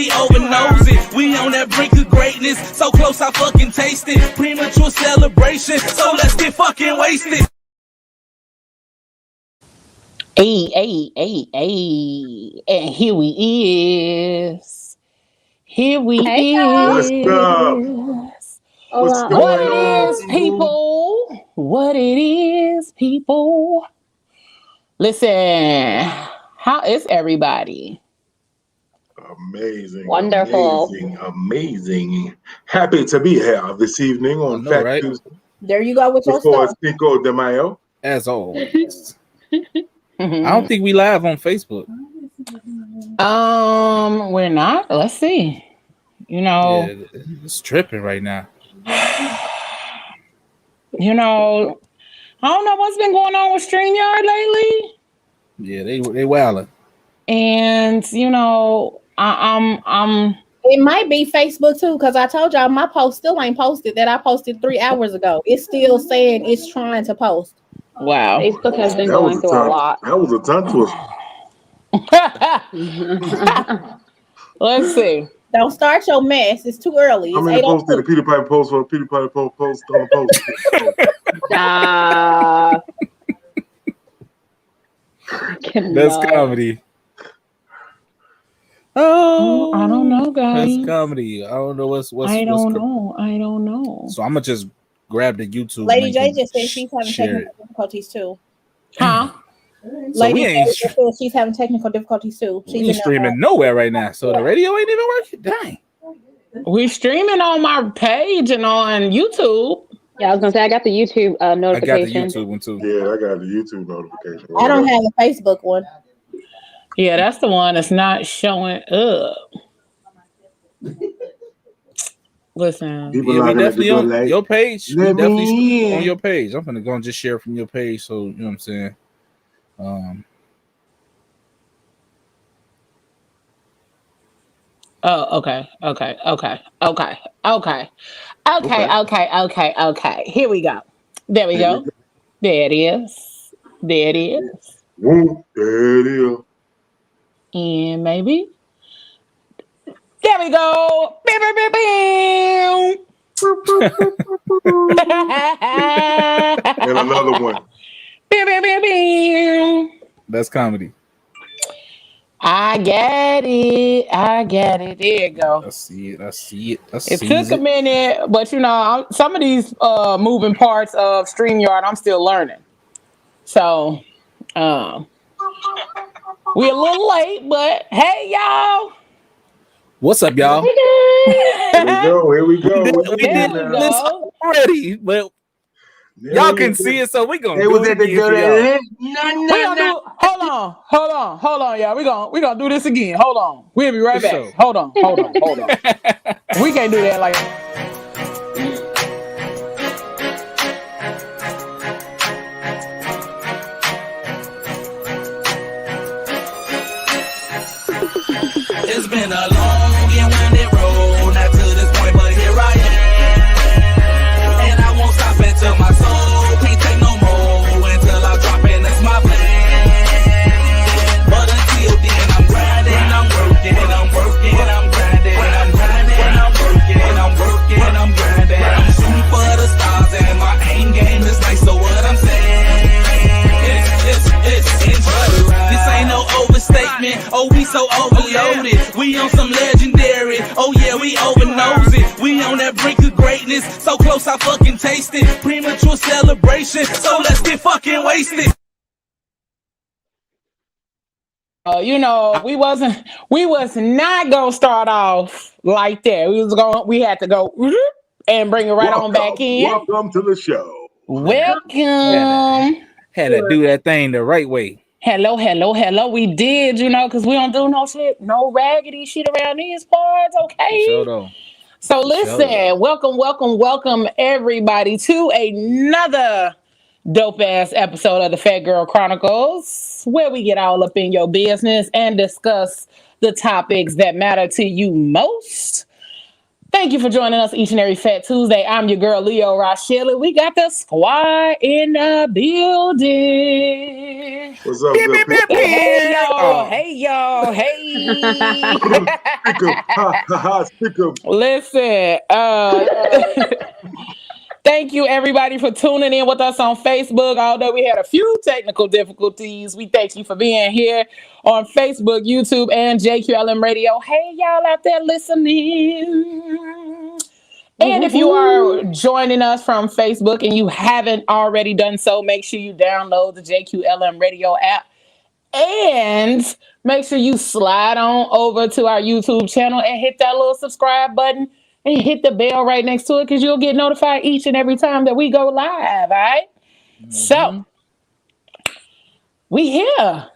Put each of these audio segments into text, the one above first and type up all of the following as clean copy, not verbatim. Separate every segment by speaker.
Speaker 1: we over nosy. We on that brink of greatness, so close I fucking taste it. Premature celebration, so let's get fucking wasted.
Speaker 2: Hey, hey, hey, hey. And here we is. Here we
Speaker 3: Hey,
Speaker 2: is.
Speaker 3: y'all.
Speaker 4: What's up? What's
Speaker 3: Hola,
Speaker 2: What
Speaker 4: going
Speaker 2: it
Speaker 4: on,
Speaker 2: is, people. What it is, people. Listen, how is everybody?
Speaker 4: Amazing,
Speaker 3: Wonderful.
Speaker 4: amazing. Happy to be here this evening
Speaker 5: I
Speaker 4: on
Speaker 5: know,
Speaker 4: Fat
Speaker 5: right?
Speaker 4: Tuesday
Speaker 3: There you go with your
Speaker 4: before
Speaker 3: stuff.
Speaker 4: Cinco de Mayo.
Speaker 5: As always. I don't think we live on Facebook.
Speaker 2: We're not. Let's see. You know,
Speaker 5: Yeah, it's tripping right now.
Speaker 2: I don't know what's been going on with StreamYard lately.
Speaker 5: Yeah, they wilding.
Speaker 2: And I'm
Speaker 3: It might be Facebook too, because I told y'all my post still ain't posted that I posted 3 hours ago. It's still saying it's trying to post.
Speaker 2: wow.
Speaker 3: Facebook has been
Speaker 4: That was
Speaker 3: going
Speaker 4: a
Speaker 3: through a
Speaker 4: tongue.
Speaker 3: lot.
Speaker 4: That was a tongue twister.
Speaker 2: Let's see.
Speaker 3: Don't start your mess. It's too early.
Speaker 4: How
Speaker 3: It's
Speaker 4: many posts did the
Speaker 3: 8:02.
Speaker 4: Peter Piper post for? Peter Piper post on the post.
Speaker 3: Nah.
Speaker 5: That's comedy. Oh,
Speaker 2: I don't know, guys.
Speaker 5: That's comedy. I don't know what's.
Speaker 2: I don't know.
Speaker 5: So I'm gonna just grab the YouTube.
Speaker 3: Lady
Speaker 5: link
Speaker 3: J
Speaker 5: and
Speaker 3: just said she's having
Speaker 5: share
Speaker 3: technical
Speaker 5: it.
Speaker 3: difficulties too.
Speaker 2: Huh?
Speaker 5: So
Speaker 3: Lady
Speaker 5: we
Speaker 3: J
Speaker 5: ain't
Speaker 3: just said she's having technical difficulties too.
Speaker 5: we
Speaker 3: She's
Speaker 5: ain't
Speaker 3: in
Speaker 5: streaming nowhere right now. So the radio ain't even working. Dang.
Speaker 2: We're streaming on my page and on YouTube.
Speaker 3: Yeah, I was gonna say I got the YouTube
Speaker 5: I got the
Speaker 3: notification.
Speaker 5: YouTube one too.
Speaker 4: Yeah, I got the YouTube notification.
Speaker 3: I don't have a Facebook one.
Speaker 2: Yeah, that's the one that's not showing up. Listen.
Speaker 4: People
Speaker 5: Yeah, we
Speaker 4: knocking at the
Speaker 5: definitely
Speaker 4: door
Speaker 5: on
Speaker 4: like,
Speaker 5: your page. We
Speaker 4: let
Speaker 5: definitely
Speaker 4: me
Speaker 5: on
Speaker 4: in.
Speaker 5: your page. I'm gonna go and just share from your page. So you know what I'm saying.
Speaker 2: Oh, okay. Here we go. There we
Speaker 4: Here we
Speaker 2: go.
Speaker 4: go.
Speaker 2: There it is. There it is.
Speaker 4: Whoop, there it is.
Speaker 2: And maybe. There we go. Beep, beep, beep, beep.
Speaker 4: And another one.
Speaker 2: Beep, beep, beep, beep.
Speaker 5: That's comedy.
Speaker 2: I get it. There you go.
Speaker 5: I see it.
Speaker 2: It took a minute, but some of these moving parts of StreamYard, I'm still learning. So, we're a little late, but hey, y'all.
Speaker 5: What's up, y'all?
Speaker 4: Here we go.
Speaker 5: We did this already, but y'all can see it, so we're gonna do it again for y'all.
Speaker 2: Hold on, y'all. We're gonna do this again. Hold on. We'll be right back.
Speaker 5: Sure.
Speaker 2: Hold on. We can't do that like
Speaker 1: It's been a long and winding road, not to this point, but here I am. And I won't stop until my soul can't take no more, until I drop in, that's my plan. But until then, I'm grinding, I'm working, I'm grinding, I'm grinding, I'm working, I'm grinding. I'm shooting for the stars and my aim game is nice, so what I'm saying, it's enjoy. This ain't no overstatement, oh we so overloaded. We on some legendary, oh yeah, we over nosy. We on that brink of greatness, so close I fucking taste it. Premature celebration, so let's get fucking wasted.
Speaker 2: we was not gonna start off like that. We had to go and bring it right on back in.
Speaker 4: Welcome to the show.
Speaker 2: Welcome.
Speaker 5: Had to do that thing the right way.
Speaker 2: Hello. We did, because we don't do no shit, no raggedy shit around these parts, okay?
Speaker 5: Sure though.
Speaker 2: So listen, welcome everybody to another dope ass episode of the Phat Girl Chronicles, where we get all up in your business and discuss the topics that matter to you most. Thank you for joining us each and every Fat Tuesday. I'm your girl, Leo Rochelle. We got the squad in the building.
Speaker 4: What's up, good people?
Speaker 2: Hey, y'all. Hey, y'all. Hey.
Speaker 4: Speak up.
Speaker 2: Listen, thank you, everybody, for tuning in with us on Facebook. Although we had a few technical difficulties, we thank you for being here on Facebook, YouTube, and JQLM Radio. Hey, y'all out there listening. And if you are joining us from Facebook and you haven't already done so, make sure you download the JQLM Radio app. And make sure you slide on over to our YouTube channel and hit that little subscribe button and hit the bell right next to it because you'll get notified each and every time that we go live, all right? Mm-hmm. So, we here.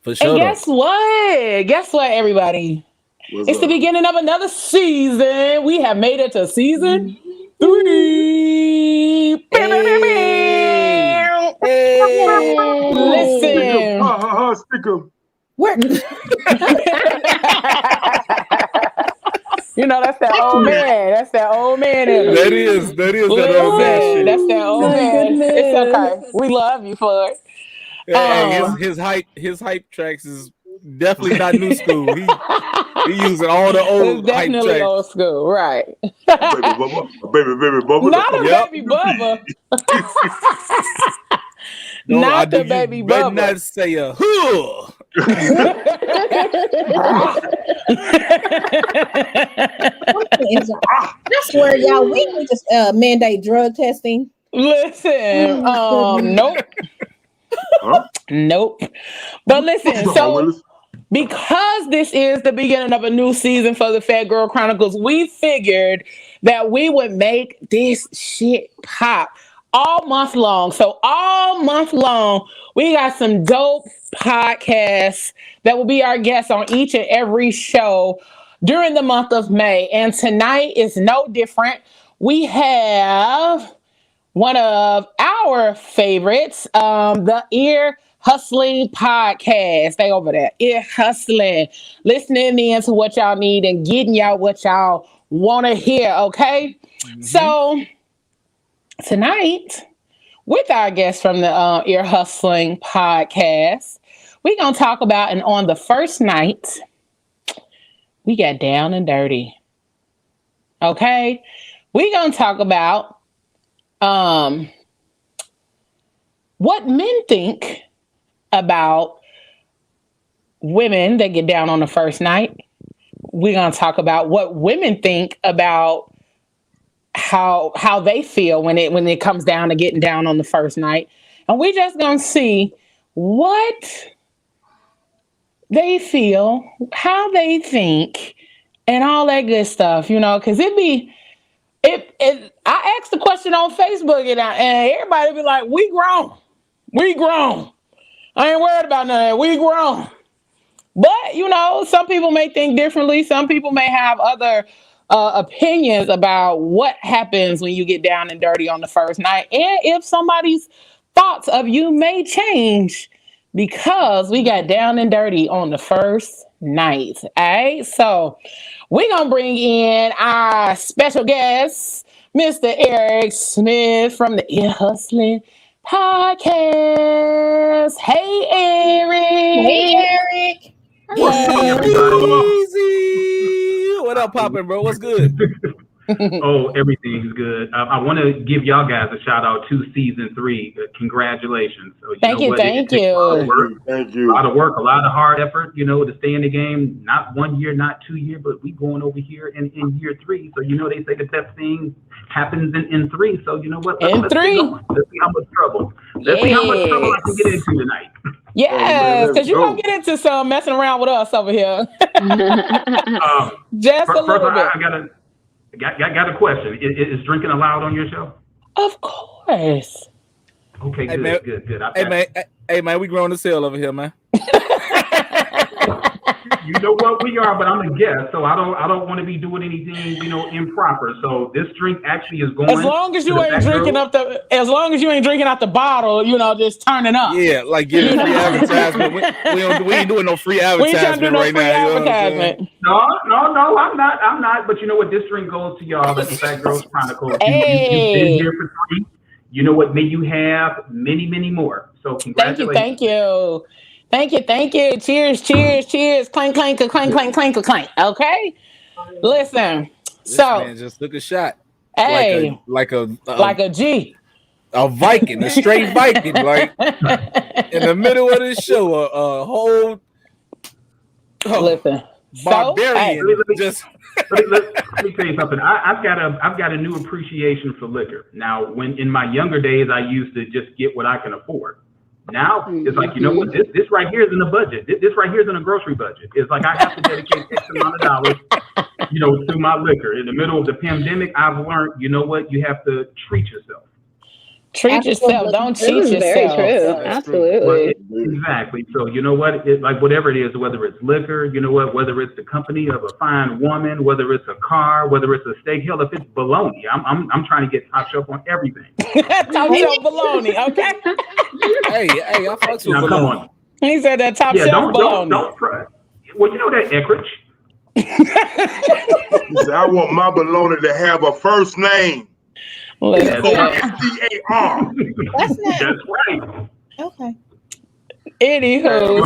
Speaker 5: For sure.
Speaker 2: And guess what? Guess what, everybody? It's the beginning of another season. We have made it to season 3. Hey. Listen.
Speaker 3: What?
Speaker 2: You know, that's that old man. That's that old man.
Speaker 5: That is that old man shit.
Speaker 2: That's that old man. Goodness. It's okay. We love you for it.
Speaker 5: His hype tracks is definitely not new school. He using all the old hype tracks.
Speaker 2: Definitely old school, right?
Speaker 4: Baby Bubba.
Speaker 2: Not a baby Bubba.
Speaker 5: No,
Speaker 2: not the baby Bubba.
Speaker 5: Not say a huh.
Speaker 3: I swear, y'all, we need to mandate drug testing.
Speaker 2: Listen, nope. Nope. But listen, so because this is the beginning of a new season for the Phat Girl Chronicles, we figured that we would make this shit pop all month long. So all month long, we got some dope podcasts that will be our guests on each and every show during the month of May. And tonight is no different. We have one of our favorites, the Ear Hustling Podcast. They over there, Ear Hustling, listening in to what y'all need and getting y'all what y'all want to hear, okay? Mm-hmm. So tonight, with our guests from the Ear Hustling Podcast, we're going to talk about, and on the first night, we got down and dirty, okay? We're going to talk about what men think about women that get down on the first night. We're going to talk about what women think about how they feel when it comes down to getting down on the first night. And we're just going to see what they feel, how they think, and all that good stuff, you know, because I asked the question on Facebook and everybody be like, we grown. I ain't worried about none of that. We grown. But, you know, some people may think differently. Some people may have other opinions about what happens when you get down and dirty on the first night. And if somebody's thoughts of you may change because we got down and dirty on the first night. All right. So we're going to bring in our special guest, Mr. Eric Smith from the Ear Hustling Podcast. Hey, Eric.
Speaker 3: Hey, Eric.
Speaker 5: Easy. What up, poppin', bro? What's good?
Speaker 6: Oh, everything's good. I want to give y'all guys a shout out to season 3. Congratulations. So,
Speaker 2: thank you.
Speaker 6: Thank you. A lot of work, a lot of hard effort, you know, to stay in the game. Not 1 year, not 2 years, but we going over here in year 3. So, you know, they say the best thing happens in 3. So, you know what?
Speaker 2: Let's see
Speaker 6: how much trouble. Let's see how much trouble I can get into tonight.
Speaker 2: Yes, because you're going to get into some messing around with us over here. Just a little bit.
Speaker 6: I got a question. Is drinking allowed on your show?
Speaker 2: Of course.
Speaker 6: Okay, good, good.
Speaker 5: Hey man, we growing the sale over here, man.
Speaker 6: you know what we are, but I'm a guest, so I don't want to be doing anything, improper. So this drink actually is going.
Speaker 2: As long as you ain't drinking out the bottle, just turning up.
Speaker 5: Yeah, like giving free advertisement. We ain't doing no free advertisement right now.
Speaker 6: No, I'm not. But you know what? This drink goes to y'all at the Phat Girl Chronicles. You've been here for 3. You know what? May you have many, many more. So congratulations.
Speaker 2: Thank you. Cheers. Clank, clank, clank, clank, clank, clank. Okay? Listen.
Speaker 5: This man just took a shot.
Speaker 2: Hey.
Speaker 5: Like a
Speaker 2: G.
Speaker 5: A Viking, a straight Viking. Like in the middle of this show, a whole
Speaker 2: listen.
Speaker 5: barbarian.
Speaker 6: Let me tell you something. I've got a new appreciation for liquor. Now, when in my younger days, I used to just get what I can afford. Now it's like, you know what, this right here is in the budget. This right here is in a grocery budget. It's like I have to dedicate X amount of dollars, to my liquor. In the middle of the pandemic, I've learned, you know what, you have to treat yourself.
Speaker 2: Treat yourself. Don't cheat yourself.
Speaker 7: Very true. Absolutely.
Speaker 6: Exactly. So you know what? Like whatever it is, whether it's liquor, you know what? Whether it's the company of a fine woman, whether it's a car, whether it's a steak, hell, if it's bologna, I'm trying to get top shelf on everything.
Speaker 2: Top shelf bologna, okay?
Speaker 5: Hey, I fucks with bologna.
Speaker 6: Come on.
Speaker 2: He said that top shelf bologna.
Speaker 6: Don't well, you know that Eckrich.
Speaker 4: I want my bologna to have a first name.
Speaker 2: Listen.
Speaker 4: S-D-A-R.
Speaker 3: That's not.
Speaker 6: That's right.
Speaker 3: Okay.
Speaker 2: Anywho,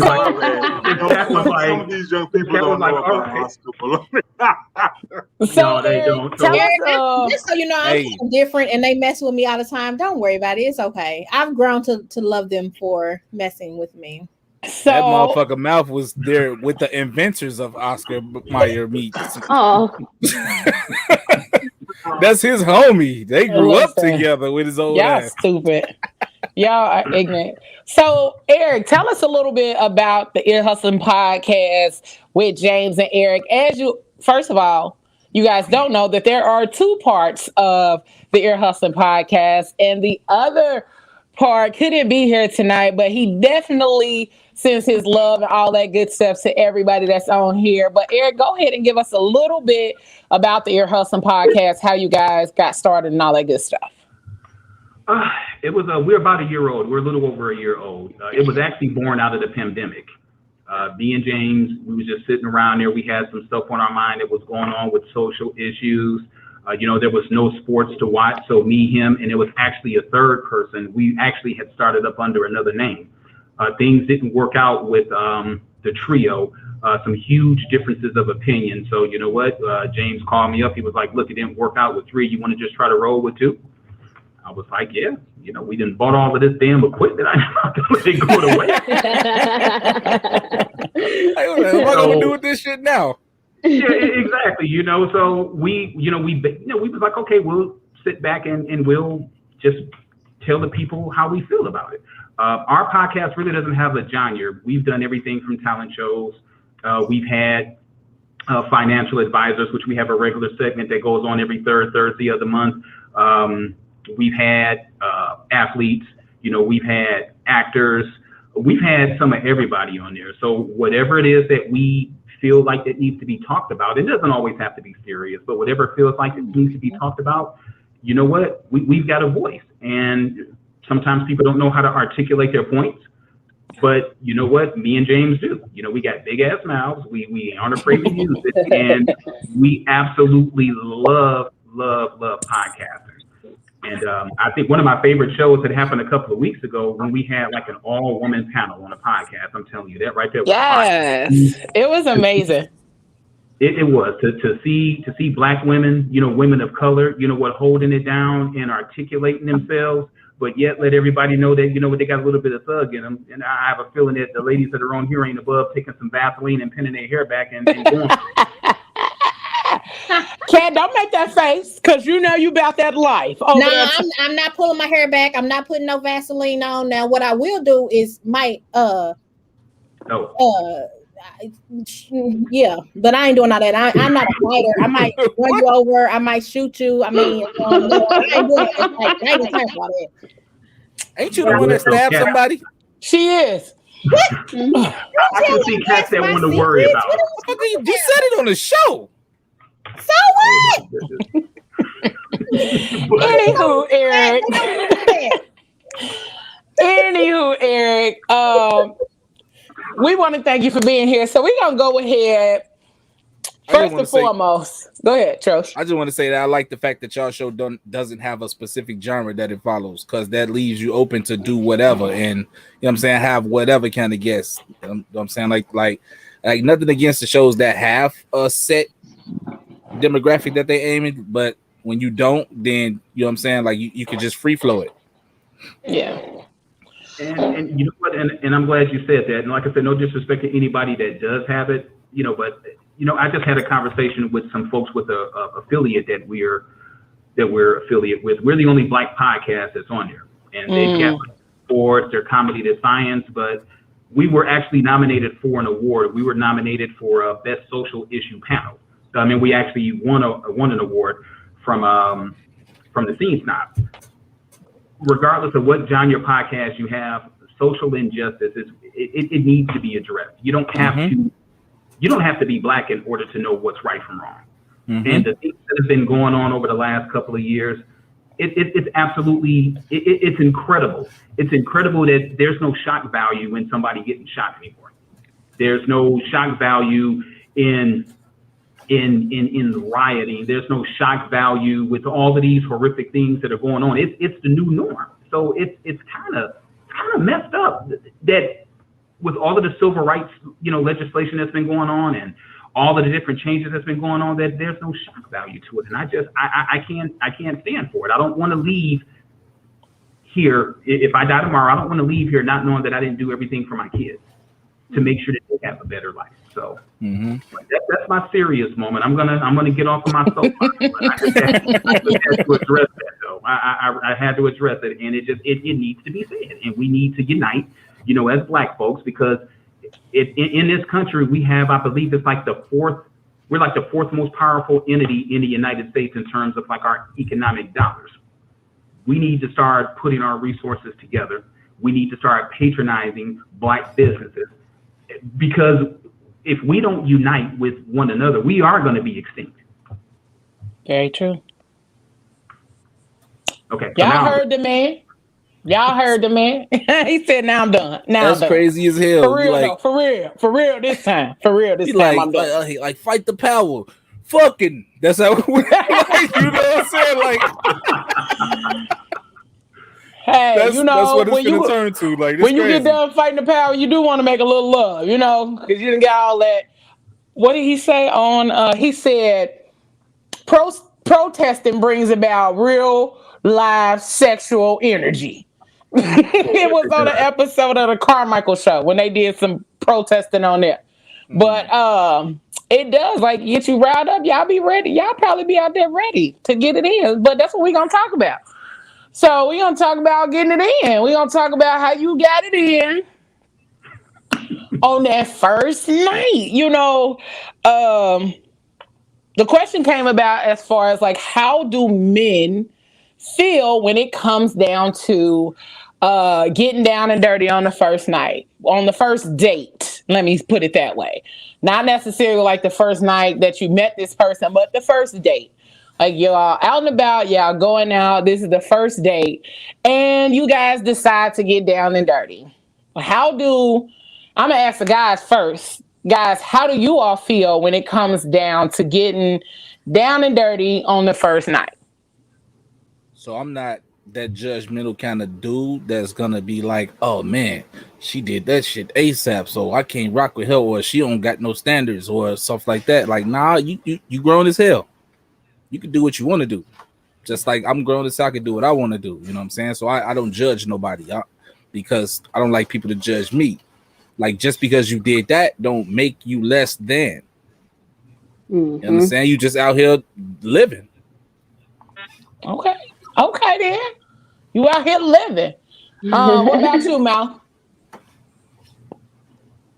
Speaker 4: Some of these young people don't know about Oscar bologna.
Speaker 6: No, they don't.
Speaker 3: Just so you know, I'm different, and they mess with me all the time. Don't worry about it. It's okay. I've grown to love them for messing with me.
Speaker 5: So that motherfucker mouth was there with the inventors of Oscar Mayer meats.
Speaker 7: Oh.
Speaker 5: That's his homie. They grew up together with his old ass.
Speaker 2: Y'all stupid. Y'all are ignorant. So, Eric, tell us a little bit about the Ear Hustling podcast with James and Eric. First of all, you guys don't know that there are 2 parts of the Ear Hustling podcast, and the other part couldn't be here tonight, but he definitely sends his love and all that good stuff to everybody that's on here. But Eric, go ahead and give us a little bit about the Ear Hustling podcast, how you guys got started and all that good stuff.
Speaker 6: We're about a year old. We're a little over a year old. It was actually born out of the pandemic. Me and James, we were just sitting around there. We had some stuff on our mind that was going on with social issues. There was no sports to watch. So me, him, and it was actually a third person. We actually had started up under another name. Things didn't work out with the trio. Some huge differences of opinion. So you know what? James called me up. He was like, look, it didn't work out with 3. You want to just try to roll with 2? I was like, yeah, we didn't bought all of this damn equipment. I'm not going to let it go to waste.
Speaker 5: What am I going to do with this shit now?
Speaker 6: Yeah, exactly. So we was like, okay, we'll sit back and we'll just tell the people how we feel about it. Our podcast really doesn't have a genre. We've done everything from talent shows. We've had financial advisors, which we have a regular segment that goes on every third Thursday of the month. We've had athletes, we've had actors, we've had some of everybody on there. So whatever it is that we feel like it needs to be talked about, it doesn't always have to be serious, but whatever feels like it needs to be talked about, you know what, we've got a voice. And sometimes people don't know how to articulate their points, but you know what, me and James do. We got big ass mouths. We aren't afraid to use it. And we absolutely love podcasting. And I think one of my favorite shows had happened a couple of weeks ago when we had like an all-woman panel on a podcast. I'm telling you, that right there was
Speaker 2: yes, it was amazing.
Speaker 6: It was to see Black women, women of color, holding it down and articulating themselves, but yet let everybody know that, they got a little bit of thug in them. And I have a feeling that the ladies that are on here ain't above taking some Vaseline and pinning their hair back and going.
Speaker 2: Cat, don't make that face, because you about that life.
Speaker 3: No, I'm not pulling my hair back. I'm not putting no Vaseline on. Now, what I will do is might yeah, but I ain't doing all that. I'm not a fighter. I might run you over. I might shoot you. I mean, I ain't doing it. I ain't talking about it.
Speaker 5: Ain't you the one that stabbed somebody?
Speaker 2: She is.
Speaker 6: I can see cats that want to worry about it.
Speaker 5: You said it on the show.
Speaker 3: So what?
Speaker 2: Anywho, Eric. We want to thank you for being here. So we're gonna go ahead. First and foremost, go ahead, Trosh.
Speaker 5: I just want to say that I like the fact that y'all show doesn't have a specific genre that it follows, because that leaves you open to do whatever, and you know what I'm saying, have whatever kind of guests. You know what I'm saying, like nothing against the shows that have a set demographic that they aim at, but when you don't, then you know what I'm saying, like you could just free flow it.
Speaker 2: Yeah.
Speaker 6: And you know what? And I'm glad you said that. And like I said, no disrespect to anybody that does have it, you know, but you know, I just had a conversation with some folks with a affiliate that we're affiliate with. We're the only Black podcast that's on there, and they've got sports, their comedy, their science. But we were actually nominated for an award. We were nominated for a best social issue panel. So, I mean, we actually won an award from the Scene Snob. Regardless of what genre podcast you have, social injustice it needs to be addressed. You don't have to. You don't have to be Black in order to know what's right from wrong. And the things that have been going on over the last couple of years, it's absolutely, it's incredible. It's incredible that there's no shock value in somebody getting shot anymore. There's no shock value in rioting. There's no shock value with all of these horrific things that are going on. It's the new norm. So it's kind of messed up that with all of the civil rights, you know, legislation that's been going on and all of the different changes that's been going on, that there's no shock value to it. And I can't stand for it. I don't want to leave here. If I die tomorrow, I don't want to leave here not knowing that I didn't do everything for my kids to make sure that they have a better life. So that's my serious moment. I'm gonna get off of my soapbox. I had to address that though. I had to address it, and it needs to be said, and we need to unite, you know, as Black folks, because in this country we have, I believe it's like we're like the fourth most powerful entity in the United States in terms of like our economic dollars. We need to start putting our resources together. We need to start patronizing Black businesses, because if we don't unite with one another, we are going to be extinct.
Speaker 2: Very true.
Speaker 6: Okay.
Speaker 2: Y'all heard the man. Y'all heard the man. He said, "Now I'm done." Now
Speaker 5: that's crazy as hell.
Speaker 2: For real, like, for real this time. For real this time.
Speaker 5: Like,
Speaker 2: I'm done.
Speaker 5: like fight the power. Fucking. That's how. Like, you know what I'm saying? Like.
Speaker 2: Hey,
Speaker 5: that's,
Speaker 2: you know,
Speaker 5: that's what it's
Speaker 2: when
Speaker 5: gonna turn to. Like,
Speaker 2: when you get done fighting the power, you do want to make a little love, you know, because you didn't get all that. What did he say on? He said, protesting brings about real live sexual energy. It was on an episode of the Carmichael Show when they did some protesting on there. But it does like get you riled up. Y'all be ready. Y'all probably be out there ready to get it in. But that's what we're gonna talk about. So we're going to talk about getting it in. We're going to talk about how you got it in on that first night. You know, the question came about as far as like, how do men feel when it comes down to getting down and dirty on the first night, on the first date? Let me put it that way. Not necessarily like the first night that you met this person, but the first date. Like, y'all out and about, y'all going out, this is the first date, and you guys decide to get down and dirty. I'm going to ask the guys first. Guys, how do you all feel when it comes down to getting down and dirty on the first night?
Speaker 5: So I'm not that judgmental kind of dude that's going to be like, oh, man, she did that shit ASAP, so I can't rock with her, or she don't got no standards or stuff like that. Like, nah, you grown as hell. You can do what you want to do. Just like I'm grown as I can do what I want to do. You know what I'm saying? So I don't judge nobody because I don't like people to judge me. Like, just because you did that don't make you less than. You understand? You just out here living.
Speaker 2: Okay then. You out here living. What about you, Mal?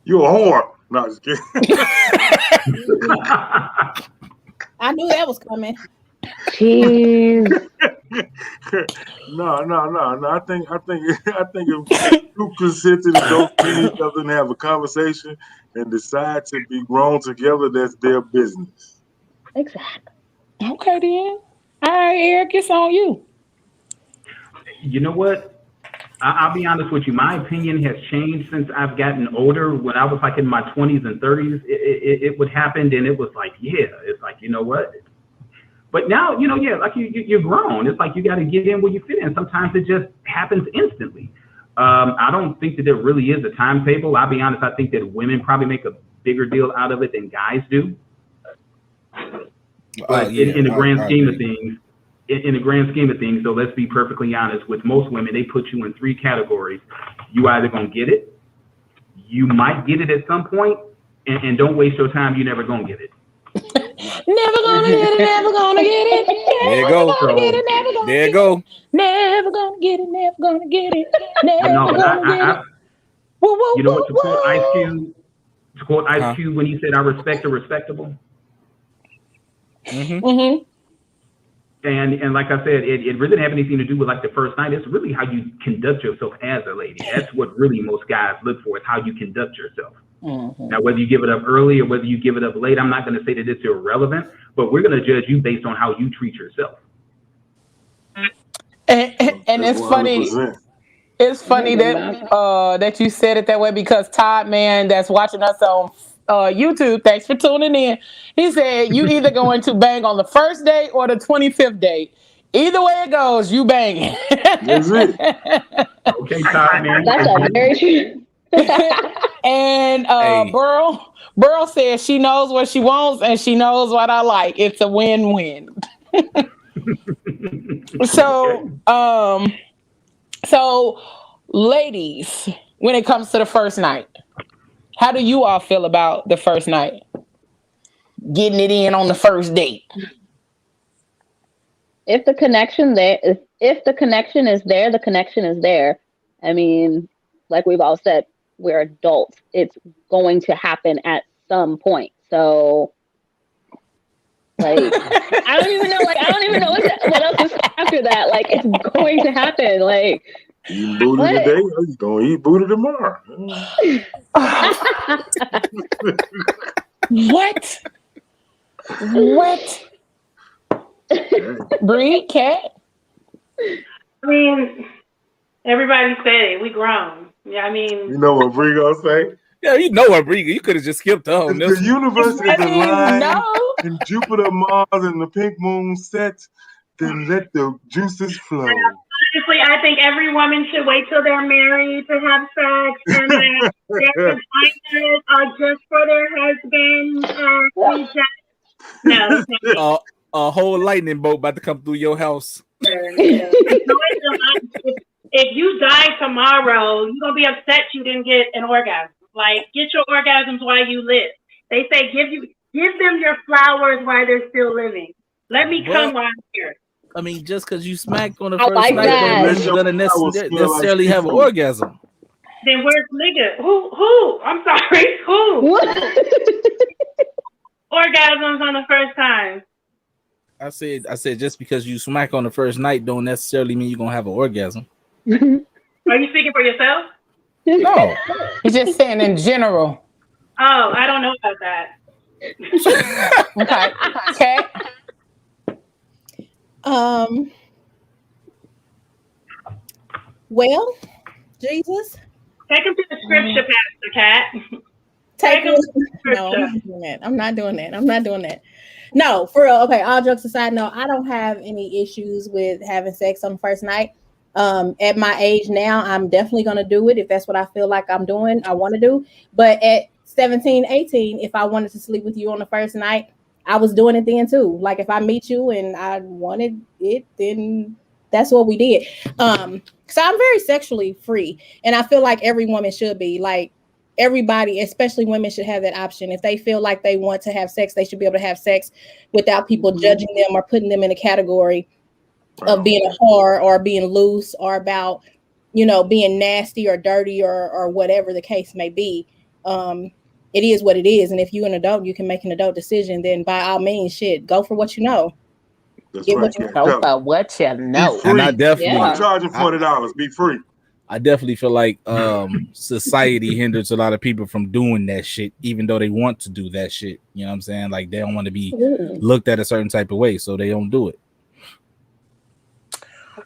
Speaker 4: You a whore. No, just kidding.
Speaker 3: I knew that was coming.
Speaker 7: Jeez.
Speaker 4: No. I think if two consenting adults meet each other and have a conversation and decide to be grown together, that's their business.
Speaker 7: Exactly.
Speaker 2: Okay, then. All right, Eric, it's on you.
Speaker 6: You know what? I'll be honest with you. My opinion has changed since I've gotten older. When I was like in my 20s and 30s, it would happen, and it was like, yeah, it's like, you know what? But now, you know, yeah, like you're grown. It's like you got to get in where you fit in. Sometimes it just happens instantly. I don't think that there really is a timetable. I'll be honest. I think that women probably make a bigger deal out of it than guys do. But in the grand scheme of things, in the grand scheme of things, so let's be perfectly honest, with most women, they put you in 3 categories. You either gonna get it, you might get it at some point, and don't waste your time, you're never gonna get it.
Speaker 2: Never gonna get it, never gonna get it.
Speaker 5: There you go. There you go.
Speaker 2: Never gonna get it, never gonna get it. Never gonna get it.
Speaker 6: You know what, to quote Ice Cube when he said, I respect the respectable.
Speaker 2: Mm-hmm.
Speaker 6: And like I said, it really didn't have anything to do with like the first night. It's really how you conduct yourself as a lady. That's what really most guys look for, is how you conduct yourself. Mm-hmm. Now, whether you give it up early or whether you give it up late, I'm not going to say that it's irrelevant, but we're going to judge you based on how you treat yourself.
Speaker 2: And it's 100%. Funny. It's funny that you said it that way, because Todd, man, that's watching us on YouTube, thanks for tuning in. He said you either going to bang on the first date or the 25th date. Either way it goes, you banging.
Speaker 4: That's it.
Speaker 6: Okay, Todd, man.
Speaker 7: That's a very true.
Speaker 2: And Burl says she knows what she wants and she knows what I like. It's a win-win. So ladies, when it comes to the first night, how do you all feel about the first night? Getting it in on the first date.
Speaker 7: If the connection is there, the connection is there. I mean, like we've all said, we're adults. It's going to happen at some point. So, like, I don't even know what else is after that. Like, it's going to happen. Like,
Speaker 4: eating booty today, or you gonna eat booty tomorrow?
Speaker 2: What? Bree, Cat?
Speaker 8: I mean, everybody said it. We grown. Yeah, I mean,
Speaker 4: you know what Bree gonna say?
Speaker 5: Yeah, you know what, Bree. You could have just skipped on.
Speaker 4: If the universe is aligned and Jupiter, Mars, and the pink moon set, then let the juices flow.
Speaker 8: Honestly, I think every woman should wait till they're married to have sex, and then their vaginas are just for their husband. No.
Speaker 5: A whole lightning bolt about to come through your house.
Speaker 8: If you die tomorrow, you're gonna be upset you didn't get an orgasm. Like, get your orgasms while you live. They say give them your flowers while they're still living. Let me come while I'm here.
Speaker 5: I mean, just because you smacked on the first night, you're gonna necessarily have an orgasm.
Speaker 8: Then where's nigga? Who? I'm sorry. Who? Orgasms on the first time.
Speaker 5: I said just because you smack on the first night don't necessarily mean you're gonna have an orgasm.
Speaker 8: Are you speaking for yourself?
Speaker 2: No, he's just saying in general.
Speaker 8: Oh, I don't know about that.
Speaker 2: Okay.
Speaker 3: Well, Jesus.
Speaker 8: Take him to the scripture, Pastor Cat.
Speaker 3: Take him to the scripture. I'm not doing that. No, for real. Okay, all jokes aside, no, I don't have any issues with having sex on the first night. At my age now, I'm definitely going to do it if that's what I feel like I want to do. But at 17, 18, if I wanted to sleep with you on the first night, I was doing it then too. Like, if I meet you and I wanted it, then that's what we did. So I'm very sexually free, and I feel like every woman should be. Like, everybody, especially women, should have that option. If they feel like they want to have sex, they should be able to have sex without people judging them or putting them in a category of being a whore or being loose or about, being nasty or dirty or whatever the case may be. It is what it is. And if you're an adult, you can make an adult decision, then by all means, go for what you know.
Speaker 4: That's
Speaker 3: Get
Speaker 4: right.
Speaker 3: what you
Speaker 4: Yeah,
Speaker 2: Go
Speaker 4: tell 'em.
Speaker 2: for what you know.
Speaker 4: Be free.
Speaker 5: And I definitely,
Speaker 3: Yeah.
Speaker 4: I'm charging $40. Be free.
Speaker 5: I definitely feel like society hinders a lot of people from doing that shit, even though they want to do that shit. You know what I'm saying? Like they don't want to be
Speaker 3: Absolutely.
Speaker 5: looked at a certain type of way, so they don't do it.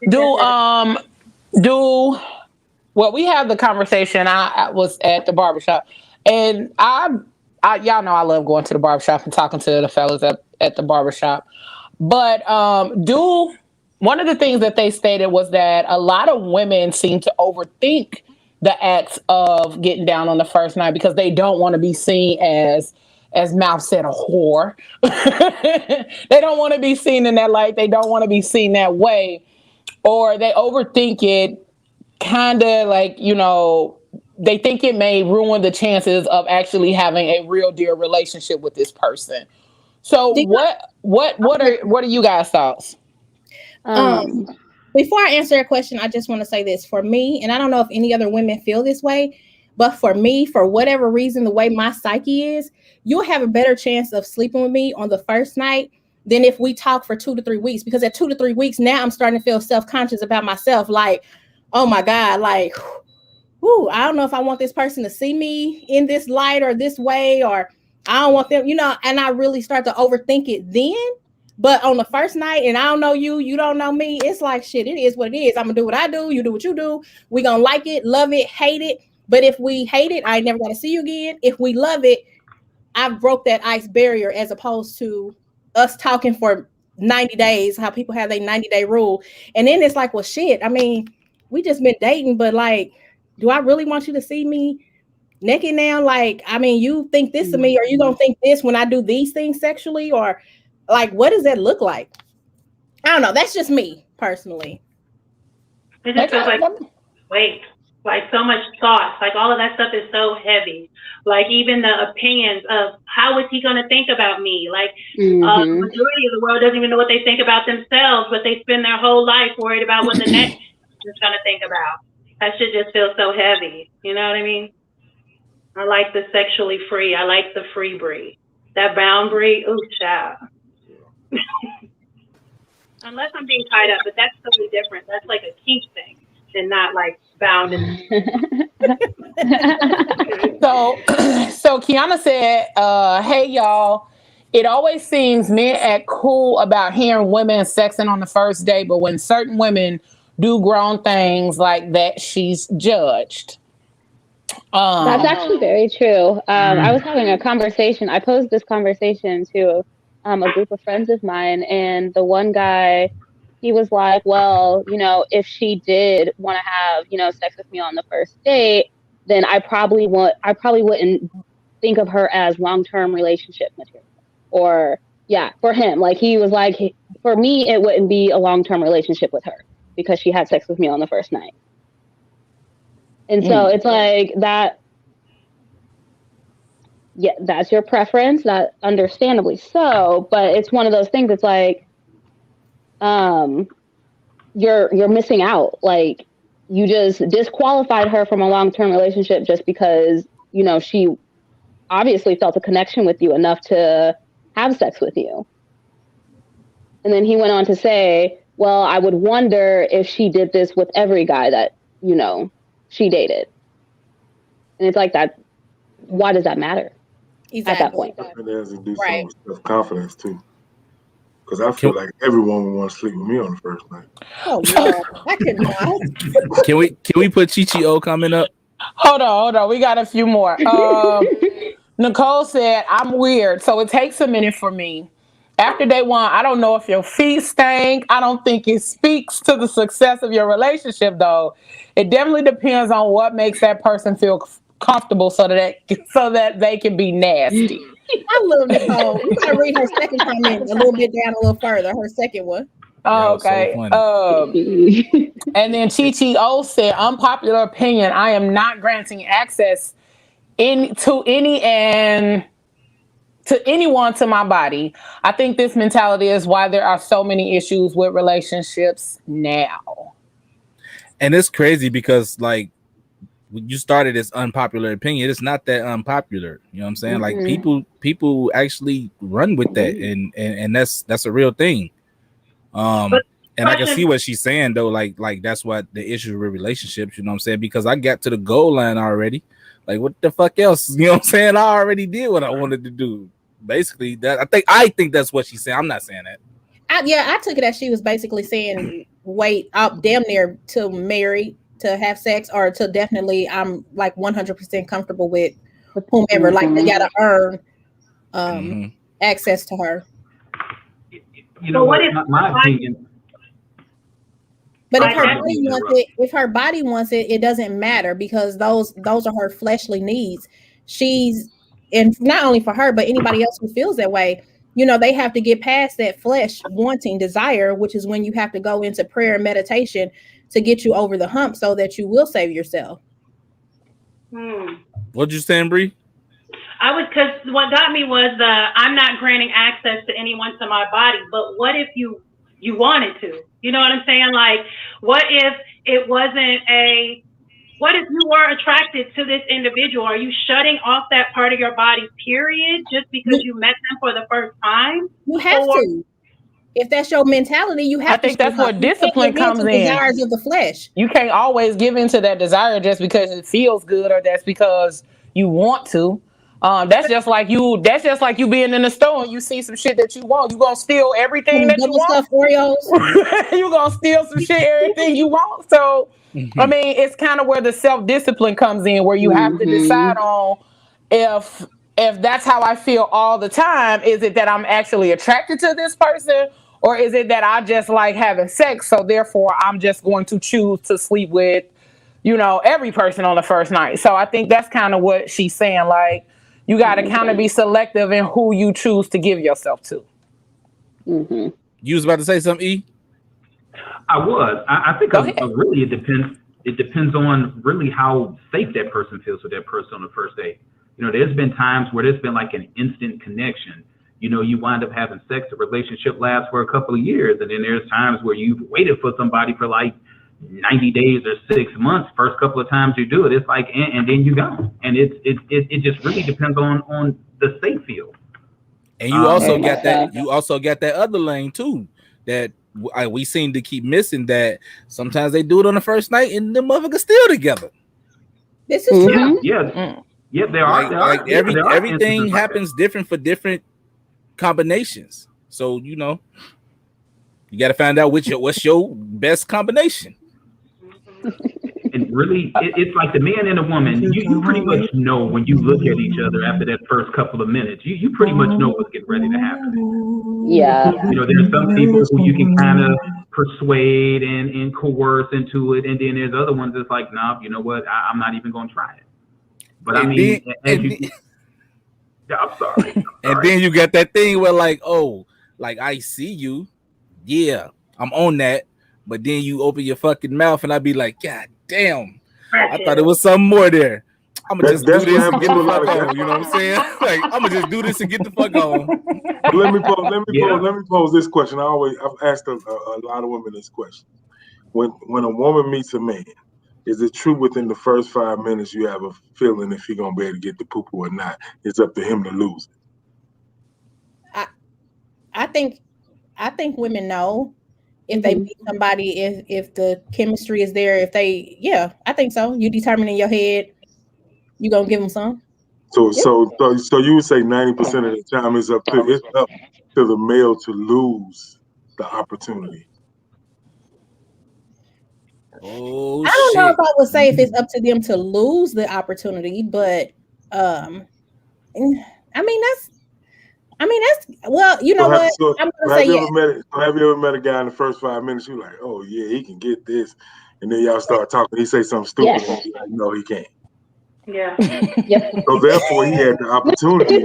Speaker 2: Do well, we have the conversation. I was at the barbershop, and I y'all know I love going to the barbershop and talking to the fellas at the barbershop. But do one of the things that they stated was that a lot of women seem to overthink the acts of getting down on the first night because they don't want to be seen as Mouth said, a whore. They don't want to be seen in that light. They don't want to be seen that way, or they overthink it, kind of like, they think it may ruin the chances of actually having a real deal relationship with this person. So
Speaker 3: Do
Speaker 2: what are you guys' thoughts?
Speaker 3: Um, Before I answer your question, I just want to say this for me, and I don't know if any other women feel this way, but for me, for whatever reason, the way my psyche is, you'll have a better chance of sleeping with me on the first night than if we talk for 2 to 3 weeks. Because at 2 to 3 weeks, now I'm starting to feel self-conscious about myself. Like, oh my God, like, whoo, I don't know if I want this person to see me in this light or this way, or I don't want them, and I really start to overthink it then. But on the first night, and I don't know you, you don't know me, it's like, shit, it is what it is. I'm gonna do what I do, you do what you do. We gonna like it, love it, hate it. But if we hate it, I ain't never gotta see you again. If we love it, I've broke that ice barrier, as opposed to us talking for 90 days, how people have their 90-day rule. And then it's like, well, shit, I mean, we just been dating, but like, do I really want you to see me naked now? Like, I mean, you think this of me, or you gonna think this when I do these things sexually, or like, what does that look like? I don't know. That's just me personally.
Speaker 8: It just feels like weight, like so much thoughts, like all of that stuff is so heavy. Like even the opinions of how is he going to think about me? Like the majority of the world doesn't even know what they think about themselves, but they spend their whole life worried about what the next is going to think about. That shit just feels so heavy. You know what I mean? I like the sexually free. I like the free breed. That boundary, ooh, child. Unless I'm being tied up, but that's totally different. That's like a kink thing and not like bound.
Speaker 2: So Kiana said, hey y'all, it always seems men act cool about hearing women sexing on the first date, but when certain women do grown things like that, she's judged.
Speaker 7: That's actually very true. I was having a conversation. I posed this conversation to a group of friends of mine, and the one guy, he was like, well, if she did want to have, sex with me on the first date, then I probably wouldn't think of her as long-term relationship material. Or yeah, for him, like he was like, for me, it wouldn't be a long-term relationship with her because she had sex with me on the first night. And so it's like that. Yeah, that's your preference. That understandably so, but it's one of those things. It's like, you're missing out. Like you just disqualified her from a long-term relationship just because she obviously felt a connection with you enough to have sex with you. And then he went on to say, well, I would wonder if she did this with every guy that she dated. And it's like that. Why does that matter?
Speaker 3: Exactly.
Speaker 7: At that point?
Speaker 4: It has to do something with self-confidence too. Because I feel like everyone would want to sleep with me on the first night.
Speaker 3: Oh no, I could not.
Speaker 5: Can we put Chi O coming up?
Speaker 2: Hold on. We got a few more. Nicole said, I'm weird, so it takes a minute for me. After day one, I don't know if your feet stink. I don't think it speaks to the success of your relationship, though. It definitely depends on what makes that person feel comfortable so that they can be nasty.
Speaker 3: I love Nicole. You gotta read her second comment a little bit down a little further. Her second one.
Speaker 2: Oh, okay. And then Chi O said, unpopular opinion, I am not granting access to anyone to my body. I think this mentality is why there are so many issues with relationships now.
Speaker 5: And it's crazy because like when you started this unpopular opinion, it's not that unpopular. You know what I'm saying?
Speaker 7: Mm-hmm.
Speaker 5: Like people actually run with that, and that's a real thing. And I can see what she's saying though. Like that's what the issue with relationships. You know what I'm saying? Because I got to the goal line already. Like what the fuck else? You know what I'm saying? I already did what I wanted to do. Basically, that I think that's what she's saying. I'm not saying that.
Speaker 3: I took it as she was basically saying, wait up damn near to marry to have sex, or to definitely I'm like 100% comfortable with whomever. Like they gotta earn access to her.
Speaker 6: You know what? My opinion.
Speaker 3: But if her body wants it, it doesn't matter, because those are her fleshly needs. And not only for her, but anybody else who feels that way, you know, they have to get past that flesh wanting desire, which is when you have to go into prayer and meditation to get you over the hump so that you will save yourself.
Speaker 5: What'd you say, Bree?
Speaker 8: Because what got me was I'm not granting access to anyone to my body, but what if you wanted to? You know what I'm saying? Like, what if it wasn't what if you were attracted to this individual? Are you shutting off that part of your body, period, just because you met them for the first time?
Speaker 3: You have to. If that's your mentality, you have to.
Speaker 2: I think that's where discipline comes in.
Speaker 3: Desires of the flesh.
Speaker 2: You can't always give into that desire just because it feels good, or that's because you want to. That's just like you being in the store and you see some shit that you want. You gonna steal everything that you want.
Speaker 3: Oreos.
Speaker 2: You gonna steal some shit, everything you want. So I mean, it's kind of where the self-discipline comes in, where you have to decide on if that's how I feel all the time. Is it that I'm actually attracted to this person, or is it that I just like having sex, so therefore I'm just going to choose to sleep with, you know, every person on the first night? So I think that's kind of what she's saying. Like, you got to kind of be selective in who you choose to give yourself to.
Speaker 5: You was about to say something, E?
Speaker 6: I was. I think really it depends. It depends on really how safe that person feels with that person on the first date. You know, there's been times where there's been like an instant connection. You know, you wind up having sex, the relationship lasts for a couple of years, and then there's times where you've waited for somebody for like 90 days or 6 months. First couple of times you do it, it's like, and then you go. And it just really depends on the safe feel.
Speaker 5: And you also got that. You also got that other lane too, that we seem to keep missing. That sometimes they do it on the first night and the motherfuckers still together.
Speaker 3: This is true.
Speaker 6: Yeah. There are
Speaker 5: everything happens different for different combinations. So you know, you got to find out what's your best combination.
Speaker 6: And really, it's like the man and the woman. You pretty much know when you look at each other after that first couple of minutes. You pretty much know what's getting ready to happen.
Speaker 7: Yeah.
Speaker 6: You know, there's some people who you can kind of persuade and coerce into it, and then there's other ones that's like, nah, you know what? I'm not even going to try it. But I'm sorry.
Speaker 5: And then you got that thing where like, oh, like I see you, yeah, I'm on that. But then you open your fucking mouth and I'd be like, God damn, I thought it was something more there. I'm gonna just do this and get the fuck on. You know what I'm saying? Like, I'm gonna just do this and get the fuck on.
Speaker 4: Let me pose this question. I've asked a lot of women this question. When a woman meets a man, is it true within the first 5 minutes you have a feeling if he's gonna be able to get the poo-poo or not? It's up to him to lose it.
Speaker 3: I think women know if they meet somebody, if the chemistry is there, I think so. You determine in your head, you gonna give them some.
Speaker 4: So you would say 90% of the time it's up to the male to lose the opportunity.
Speaker 5: Oh,
Speaker 3: I don't know if I would say if it's up to them to lose the opportunity, but I mean that's well, you know what? I'm gonna say
Speaker 4: have you ever met a guy in the first 5 minutes? You're like, oh yeah, he can get this, and then y'all start talking. He say something stupid, and you're like, no, he can't.
Speaker 8: Yeah.
Speaker 4: So therefore, he had the opportunity.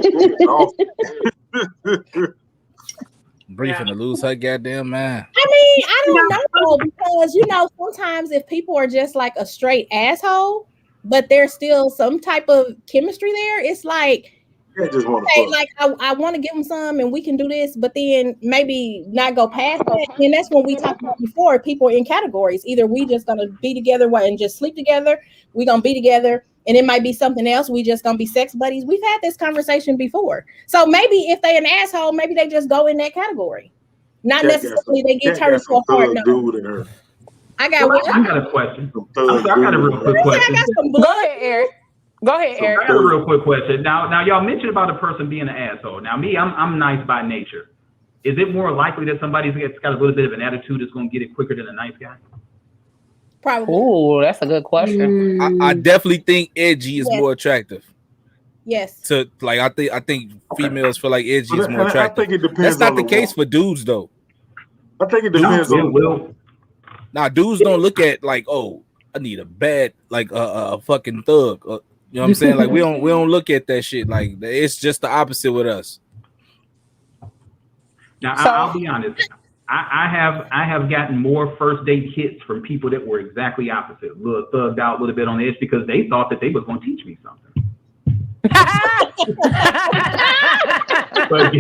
Speaker 5: Briefing to lose her goddamn man.
Speaker 3: I mean, I don't know, because you know, sometimes if people are just like a straight asshole, but there's still some type of chemistry there, it's like, okay, like I want to give them some and we can do this, but then maybe not go past that. And that's what we talked about before. People are in categories. Either we just gonna be together and just sleep together, we gonna be together, and it might be something else. We just gonna be sex buddies. We've had this conversation before. So maybe if they an asshole, maybe they just go in that category. Not necessarily they get turned into a hard no.
Speaker 4: Dude in her.
Speaker 3: I got
Speaker 6: a question. I got a real quick question.
Speaker 2: Go ahead, Eric. Eric.
Speaker 6: I got a real quick question. Now, y'all mentioned about a person being an asshole. Now, me, I'm nice by nature. Is it more likely that somebody's got a little bit of an attitude that's going to get it quicker than a nice guy?
Speaker 3: Probably.
Speaker 2: Oh, that's a good question.
Speaker 5: I definitely think edgy is more attractive.
Speaker 3: Yes.
Speaker 5: To like, I think females feel like edgy is more attractive.
Speaker 4: I think it depends.
Speaker 5: That's not the case for dudes, though.
Speaker 4: I think it depends on.
Speaker 5: Now, dudes don't look at like, oh, I need a bad like a fucking thug. You know what I'm saying? Like we don't look at that shit. Like it's just the opposite with us.
Speaker 6: Now, I'll be honest. I have gotten more first date hits from people that were exactly opposite, a little thugged out, a little bit on the edge, because they thought that they was going to teach me something. but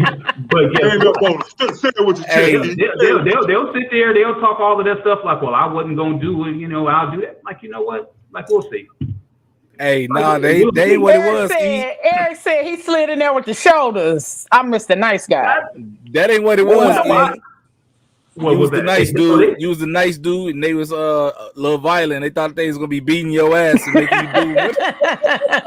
Speaker 6: they'll sit there, they'll talk all of that stuff like, well, I wasn't going to do it, I'll do that. Like, you know what? Like, we'll see.
Speaker 5: Hey, nah, they ain't what it was.
Speaker 2: Eric said he slid in there with the shoulders. I'm Mr. Nice Guy.
Speaker 5: That ain't what it was.
Speaker 6: What was
Speaker 5: the nice dude? You was the nice dude, and they was a little violent. They thought they was gonna be beating your ass and making you do it.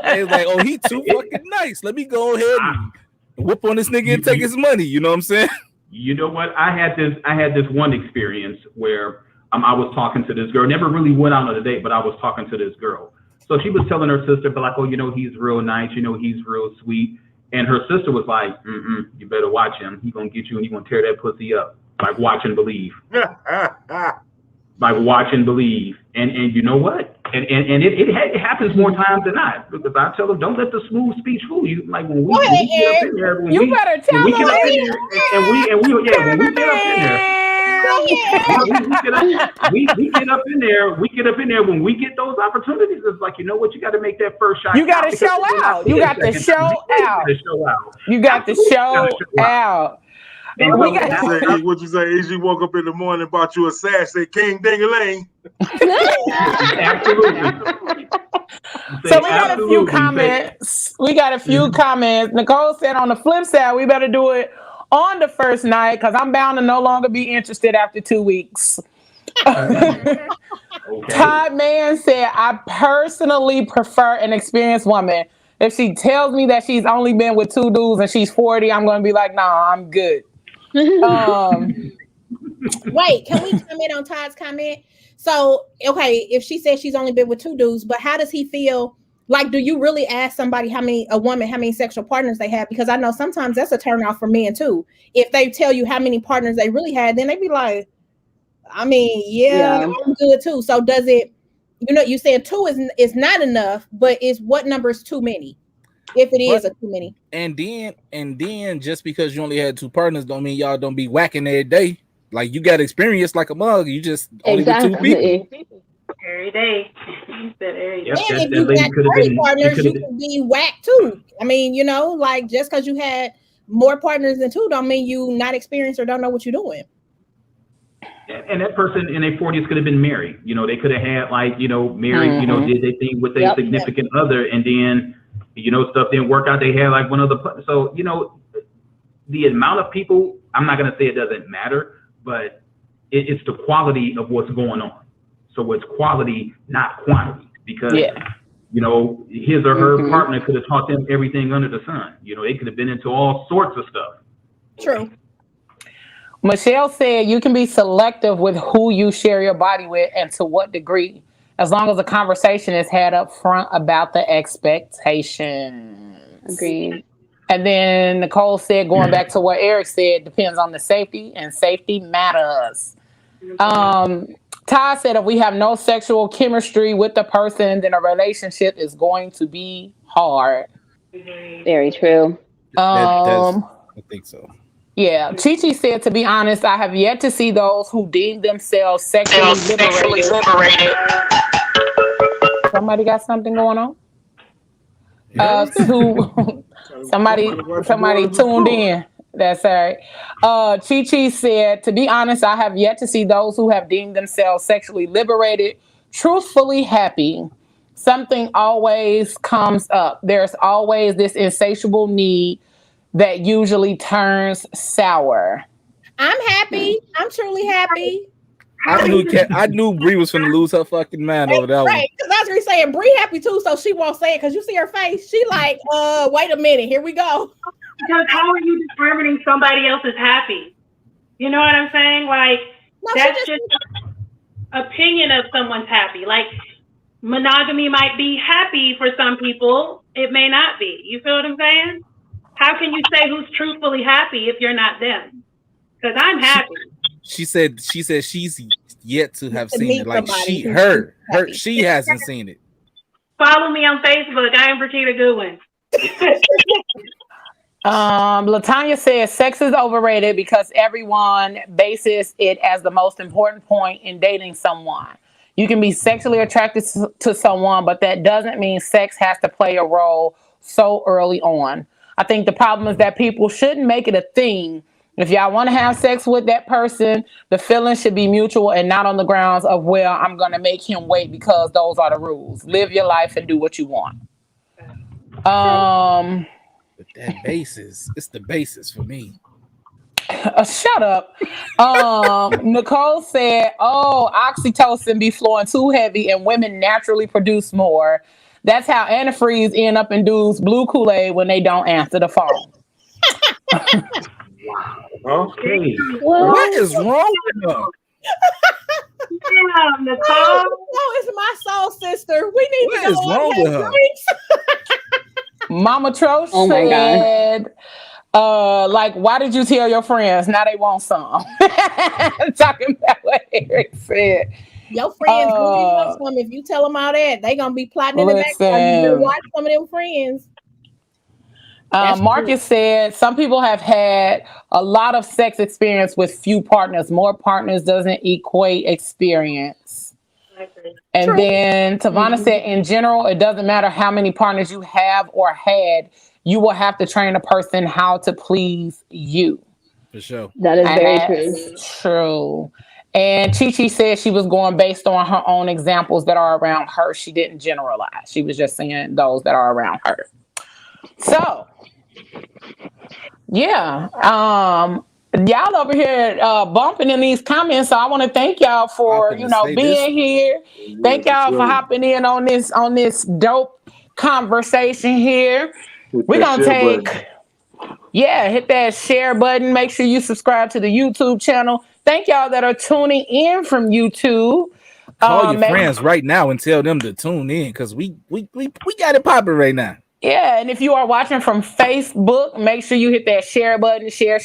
Speaker 5: They was like, "Oh, he too fucking nice. Let me go ahead and whoop on this nigga and take his money." You know what I'm saying?
Speaker 6: You know what? I had this one experience where I was talking to this girl. Never really went out on a date, but I was talking to this girl. So she was telling her sister, but like, oh, he's real nice. He's real sweet. And her sister was like, you better watch him. He gonna get you and he gonna tear that pussy up. Like watch and believe. Like watch and believe. And you know what? And it happens more times than not. Because I tell them, don't let the smooth speech fool you. Like when we get up in there, when we get up in there when we get those opportunities. It's like, you know what? You got to make that first shot.
Speaker 2: You got to show out. You got to show out. You got to show out.
Speaker 4: And what you say? AG woke up in the morning, bought you a sash, say King Ding-a-ling.
Speaker 6: Absolutely.
Speaker 2: So we got a few comments. Nicole said on the flip side, we better do it on the first night because I'm bound to no longer be interested after 2 weeks. Okay. Todd Mann said, I personally prefer an experienced woman. If she tells me that she's only been with 2 dudes and she's 40, I'm going to be like, nah, I'm good.
Speaker 3: Wait, can we comment on Todd's comment? So, okay, if she says she's only been with 2 dudes, but how does he feel? Like, do you really ask somebody how many sexual partners they have? Because I know sometimes that's a turnoff for men too. If they tell you how many partners they really had, then they be like, I mean, yeah. I'm good too. So does it, you said 2 is not enough, but what number is too many? If it is too many.
Speaker 5: And then just because you only had 2 partners don't mean y'all don't be whacking every day. Like you got experience like a mug. You just only with 2 people.
Speaker 8: Every day. You said every day.
Speaker 3: And if you got 30 partners, you could be whacked too. I mean, like just because you had more partners than 2 don't mean you not experienced or don't know what you're doing.
Speaker 6: And that person in their 40s could have been married. They could have had married, did their thing with their significant other, and then stuff didn't work out. They had like one other. So, the amount of people, I'm not going to say it doesn't matter, but it's the quality of what's going on. So it's quality, not quantity, because, his or her partner could have taught them everything under the sun. They could have been into all sorts of stuff.
Speaker 3: True.
Speaker 2: Michelle said you can be selective with who you share your body with and to what degree, as long as the conversation is had up front about the expectations.
Speaker 7: Agreed.
Speaker 2: And then Nicole said, going back to what Eric said, depends on the safety, and safety matters. Todd said if we have no sexual chemistry with the person, then a relationship is going to be hard.
Speaker 7: Very true.
Speaker 5: I think so.
Speaker 2: Yeah. Chi said, to be honest, I have yet to see those who deem themselves sexually liberated. Somebody got something going on? Somebody tuned in. That's all right. Chi said, to be honest, I have yet to see those who have deemed themselves sexually liberated, truthfully happy. Something always comes up. There's always this insatiable need that usually turns sour.
Speaker 3: I'm happy. I'm truly happy.
Speaker 5: I knew Bree was gonna lose her fucking mind over that one.
Speaker 3: Right, because I was really saying Bree happy too, so she won't say it because you see her face. She like, wait a minute, here we go.
Speaker 8: Because how are you determining somebody else is happy? You know what I'm saying? Like,
Speaker 3: No,
Speaker 8: that's just an opinion of someone's happy. Like, monogamy might be happy for some people. It may not be. You feel what I'm saying? How can you say who's truthfully happy if you're not them? Because I'm happy.
Speaker 5: She said she's yet to have
Speaker 3: To
Speaker 5: seen
Speaker 3: meet
Speaker 5: it. Like
Speaker 3: somebody
Speaker 5: she hasn't seen it.
Speaker 8: Follow me on Facebook. I am Brakita Goodwin.
Speaker 2: Latanya says sex is overrated because everyone bases it as the most important point in dating someone. You can be sexually attracted to someone, but that doesn't mean sex has to play a role so early on. I think the problem is that people shouldn't make it a thing. If y'all want to have sex with that person, the feeling should be mutual and not on the grounds of, well, I'm going to make him wait because those are the rules. Live your life and do what you want.
Speaker 5: But that basis, it's the basis for me.
Speaker 2: Shut up. Nicole said, oxytocin be flowing too heavy and women naturally produce more. That's how antifreeze end up in dudes' blue Kool-Aid when they don't answer the phone.
Speaker 6: Okay.
Speaker 5: What is wrong with her?
Speaker 8: Yeah, Nicole.
Speaker 3: Oh, it's my soul sister. We need
Speaker 5: What
Speaker 3: to
Speaker 5: is
Speaker 3: go
Speaker 5: wrong
Speaker 3: on
Speaker 5: with
Speaker 3: that
Speaker 5: her?
Speaker 3: break.
Speaker 2: Mama Trosh said, like, why did you tell your friends? Now they want some. Talking about what Eric said.
Speaker 3: Your friends really want some. If you tell them all that, they gonna be plotting in the background. You better watch some of them friends.
Speaker 2: Marcus said some people have had a lot of sex experience with few partners. More partners doesn't equate experience. And
Speaker 3: True.
Speaker 2: then Tavana said, in general, it doesn't matter how many partners you have or had. You will have to train a person how to please you.
Speaker 5: For sure.
Speaker 7: That is very
Speaker 2: true. And Chi said she was going based on her own examples that are around her. She didn't generalize. She was just saying those that are around her. So, yeah. Y'all over here bumping in these comments. So I want to thank y'all for, being here. Thank y'all for hopping in on this dope conversation here. We're going to hit that share button. Make sure you subscribe to the YouTube channel. Thank y'all that are tuning in from YouTube.
Speaker 5: Call your friends right now and tell them to tune in because we got it popping right now.
Speaker 2: Yeah, and if you are watching from Facebook, make sure you hit that share button, share,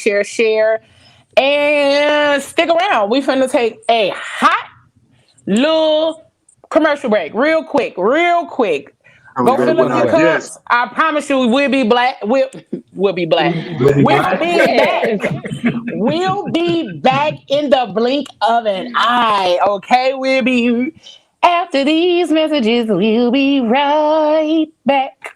Speaker 2: and stick around. We finna take a hot little commercial break, real quick. Go fill up your cups. I promise you, we'll be black. We'll be black. We'll be back in the blink of an eye. Okay, we'll be. After these messages, we'll be right back.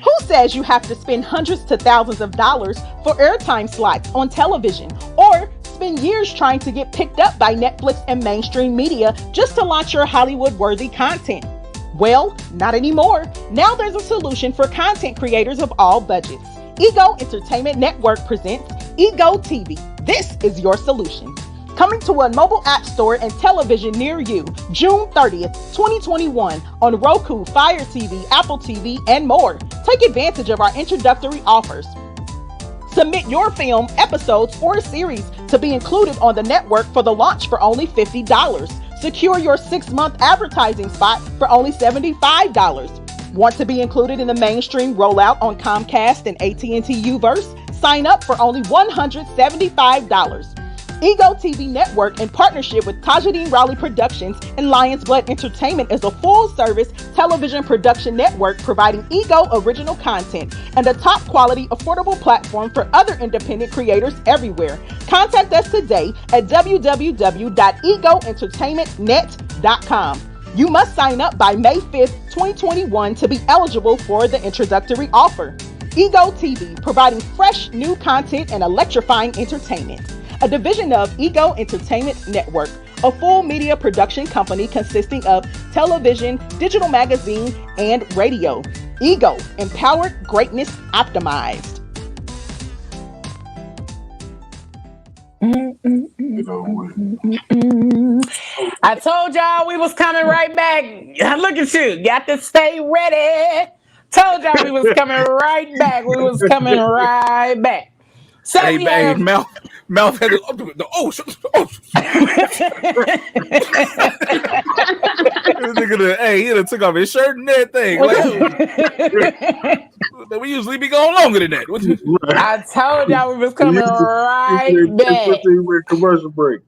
Speaker 9: Who says you have to spend hundreds to thousands of dollars for airtime slots on television or spend years trying to get picked up by Netflix and mainstream media just to launch your Hollywood-worthy content? Well, not anymore. Now there's a solution for content creators of all budgets. Ego Entertainment Network presents Ego TV. This is your solution. Coming to a mobile app store and television near you, June 30th, 2021, on Roku, Fire TV, Apple TV, and more. Take advantage of our introductory offers. Submit your film, episodes, or series to be included on the network for the launch for only $50. Secure your 6-month advertising spot for only $75. Want to be included in the mainstream rollout on Comcast and AT&T Uverse? Sign up for only $175. Ego TV Network, in partnership with Tajadine Raleigh Productions and Lions Blood Entertainment, is a full-service television production network providing Ego original content and a top-quality, affordable platform for other independent creators everywhere. Contact us today at www.egoentertainmentnet.com. You must sign up by May 5th, 2021 to be eligible for the introductory offer. Ego TV, providing fresh new content and electrifying entertainment. A division of Ego Entertainment Network, a full media production company consisting of television, digital magazine, and radio. Ego, empowered greatness optimized.
Speaker 2: I told y'all we was coming right back. Look at you. Got to stay ready. Told y'all we was coming right back. We was coming right back. So
Speaker 5: Hey,
Speaker 2: we
Speaker 5: hey,
Speaker 2: have
Speaker 5: mouth had oh. Hey, he done took off his shirt and everything. Like, we usually be going longer than that.
Speaker 2: I told y'all we was coming right back.
Speaker 4: Commercial break.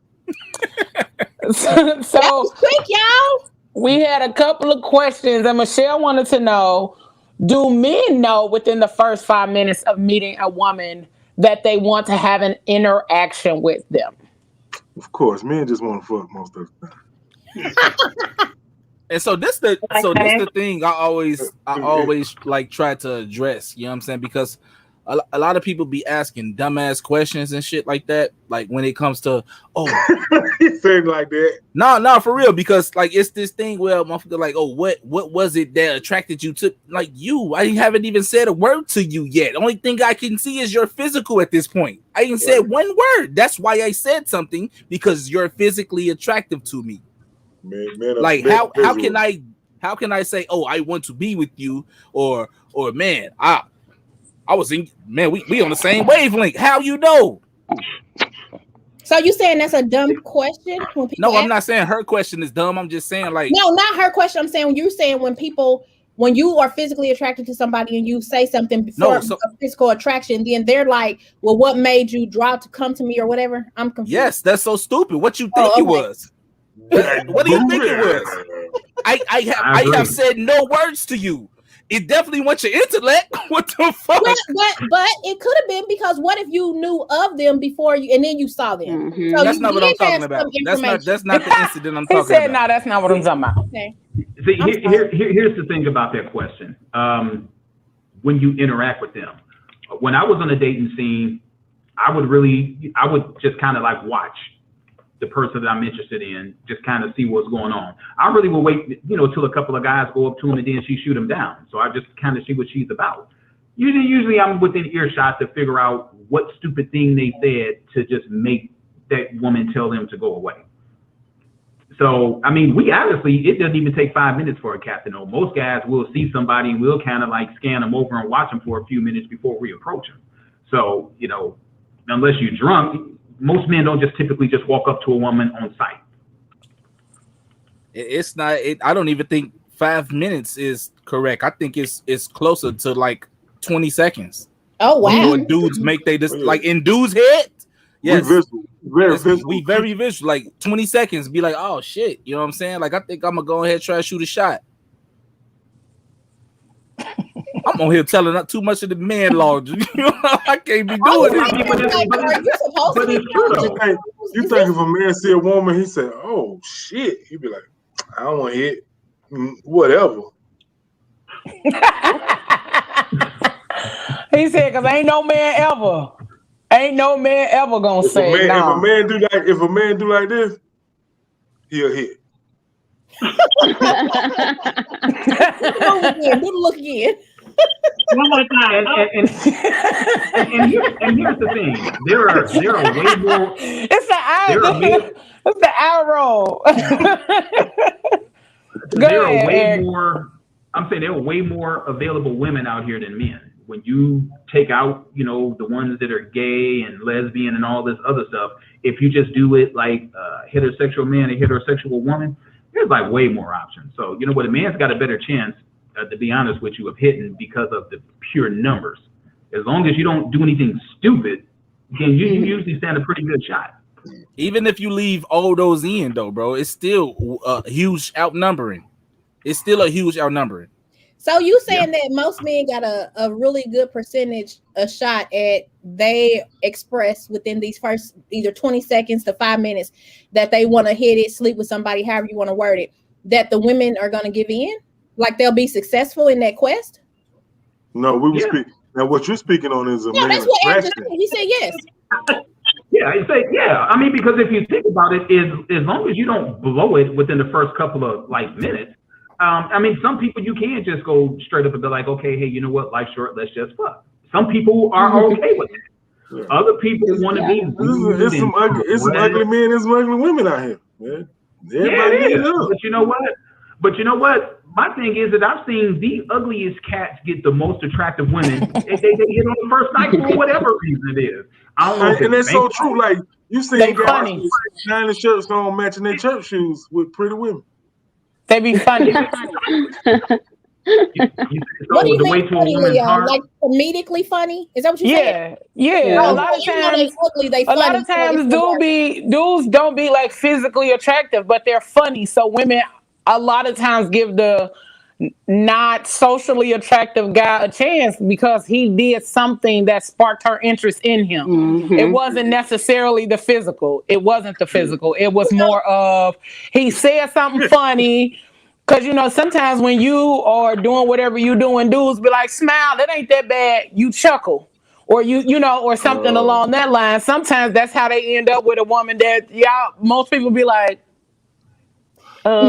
Speaker 2: So
Speaker 3: That was quick, y'all.
Speaker 2: we had a couple of questions, and Michelle wanted to know: do men know within the first 5 minutes of meeting a woman that they want to have an interaction with them?
Speaker 4: Of course, men just want to fuck most of the time.
Speaker 5: And so this the thing I always like try to address, you know what I'm saying? Because a lot of people be asking dumbass questions and shit like that. Like when it comes to
Speaker 4: he said like that.
Speaker 5: No, for real, because like it's this thing where motherfucker like, oh, what was it that attracted you to like you? I haven't even said a word to you yet. The only thing I can see is your physical at this point. I ain't said one word. That's why I said something, because you're physically attractive to me.
Speaker 4: Man,
Speaker 5: like how can I say, oh, I want to be with you, or man, I was in, man, we on the same wavelength. How you know?
Speaker 3: So you saying that's a dumb question? When people
Speaker 5: No, I'm not saying her question is dumb. I'm just saying like,
Speaker 3: no, not her question. I'm saying you're saying when you are physically attracted to somebody and you say something before a physical attraction, then they're like, well, what made you draw to come to me or whatever? I'm confused.
Speaker 5: Yes, that's so stupid. What you think it was? What do you think it was? I have said no words to you. It definitely went your intellect. What the fuck?
Speaker 3: But it could have been because what if you knew of them before you and then you saw them?
Speaker 5: So that's not what I'm talking about. That's not the incident I'm talking about.
Speaker 2: He said, no, that's not what I'm talking about.
Speaker 3: Okay.
Speaker 6: See, here's the thing about that question. When you interact with them, when I was on a dating scene, I would just kind of like watch the person that I'm interested in, just kind of see what's going on. I really will wait, till a couple of guys go up to him and then she shoot him down. So I just kind of see what she's about. Usually I'm within earshot to figure out what stupid thing they said to just make that woman tell them to go away. So, I mean, it doesn't even take 5 minutes for a cat to know. Most guys will see somebody and we'll kind of like scan them over and watch them for a few minutes before we approach them. So, unless you're drunk, most men don't just typically just walk up to a woman on sight.
Speaker 5: It's not. I don't even think 5 minutes is correct. I think it's closer to like 20 seconds.
Speaker 3: Oh wow!
Speaker 5: When dudes make like in dudes' head. Yes, we very visual. Like 20 seconds, be like, oh shit, you know what I'm saying? Like I think I'm gonna go ahead and try to shoot a shot. I'm on here telling too much of the man law. I can't be doing it.
Speaker 4: You think if a man see a woman, he say, "Oh shit," he be like, "I don't want to hit whatever."
Speaker 2: He said, "Cause ain't no man ever gonna say no."
Speaker 4: If a man do like this, he'll hit.
Speaker 3: Look again.
Speaker 8: One more time.
Speaker 6: And here's the thing: there are way more.
Speaker 2: It's the arrow.
Speaker 6: I'm saying there are way more available women out here than men. When you take out, the ones that are gay and lesbian and all this other stuff, if you just do it like a heterosexual man and heterosexual woman, there's like way more options. So a man's got a better chance, to be honest with you, of hitting because of the pure numbers. As long as you don't do anything stupid, then you usually stand a pretty good shot.
Speaker 5: Even if you leave all those in, though, bro, it's still a huge outnumbering.
Speaker 3: So you saying that most men got a really good percentage a shot at they express within these first either 20 seconds to 5 minutes that they want to hit it, sleep with somebody, however you want to word it, that the women are going to give in? Like they'll be successful in that quest?
Speaker 4: No, we will speak. Now what you're speaking on is a man.
Speaker 3: That's what Ed just said. He said yes.
Speaker 6: Yeah. I mean, because if you think about it, as long as you don't blow it within the first couple of minutes, I mean, some people you can just go straight up and be like, okay, hey, you know what? Life's short. Let's just fuck. Some people are okay with it. Other people want to be rude.
Speaker 4: It's some ugly men and some ugly women out here, man. Everybody needs love.
Speaker 6: But you know what? My thing is that I've seen the ugliest cats get the most attractive women. they get on the first night for whatever reason it is. I don't know.
Speaker 4: And that's so true. Like you see guys
Speaker 2: funny.
Speaker 4: shining shirts on matching their church shoes with pretty women.
Speaker 2: They be funny.
Speaker 3: What do you mean funny, Leo? Like comedically funny? Is that what you saying?
Speaker 2: Yeah. A lot of times, a lot of times dudes don't be like physically attractive, but they're funny. So women a lot of times give the not socially attractive guy a chance because he did something that sparked her interest in him. Mm-hmm. It wasn't necessarily the physical. It wasn't the physical. It was more of he said something funny. Cause sometimes when you are doing whatever you doing, dudes be like, smile, that ain't that bad. You chuckle. Or or something along that line. Sometimes that's how they end up with a woman that most people be like, how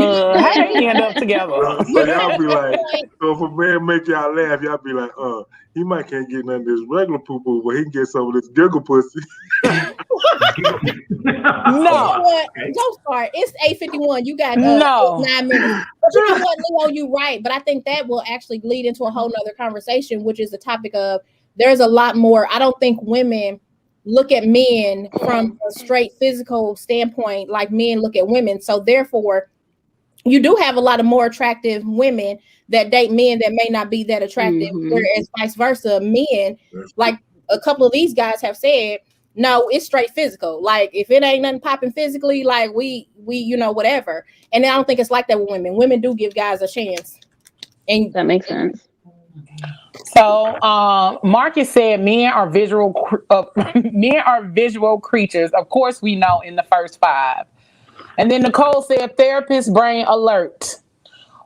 Speaker 2: they end up together?
Speaker 4: So y'all be like, so if a man make y'all laugh, y'all be like, he might can't get none of this regular poo-poo, but he can get some of this giggle pussy.
Speaker 2: No.
Speaker 3: Don't start. It's 8:51. You got 9 minutes. But you know what, Leo, you're right. But I think that will actually lead into a whole nother conversation, which is the topic of there's a lot more. I don't think women look at men from a straight physical standpoint like men look at women. So therefore, you do have a lot of more attractive women that date men that may not be that attractive, whereas vice versa, men, like a couple of these guys have said, no, it's straight physical. Like if it ain't nothing popping physically, like we whatever. And I don't think it's like that with women. Women do give guys a chance. And
Speaker 7: that makes sense.
Speaker 2: So Marcus said men are visual creatures. Of course we know in the first 5. And then Nicole said, therapist brain alert.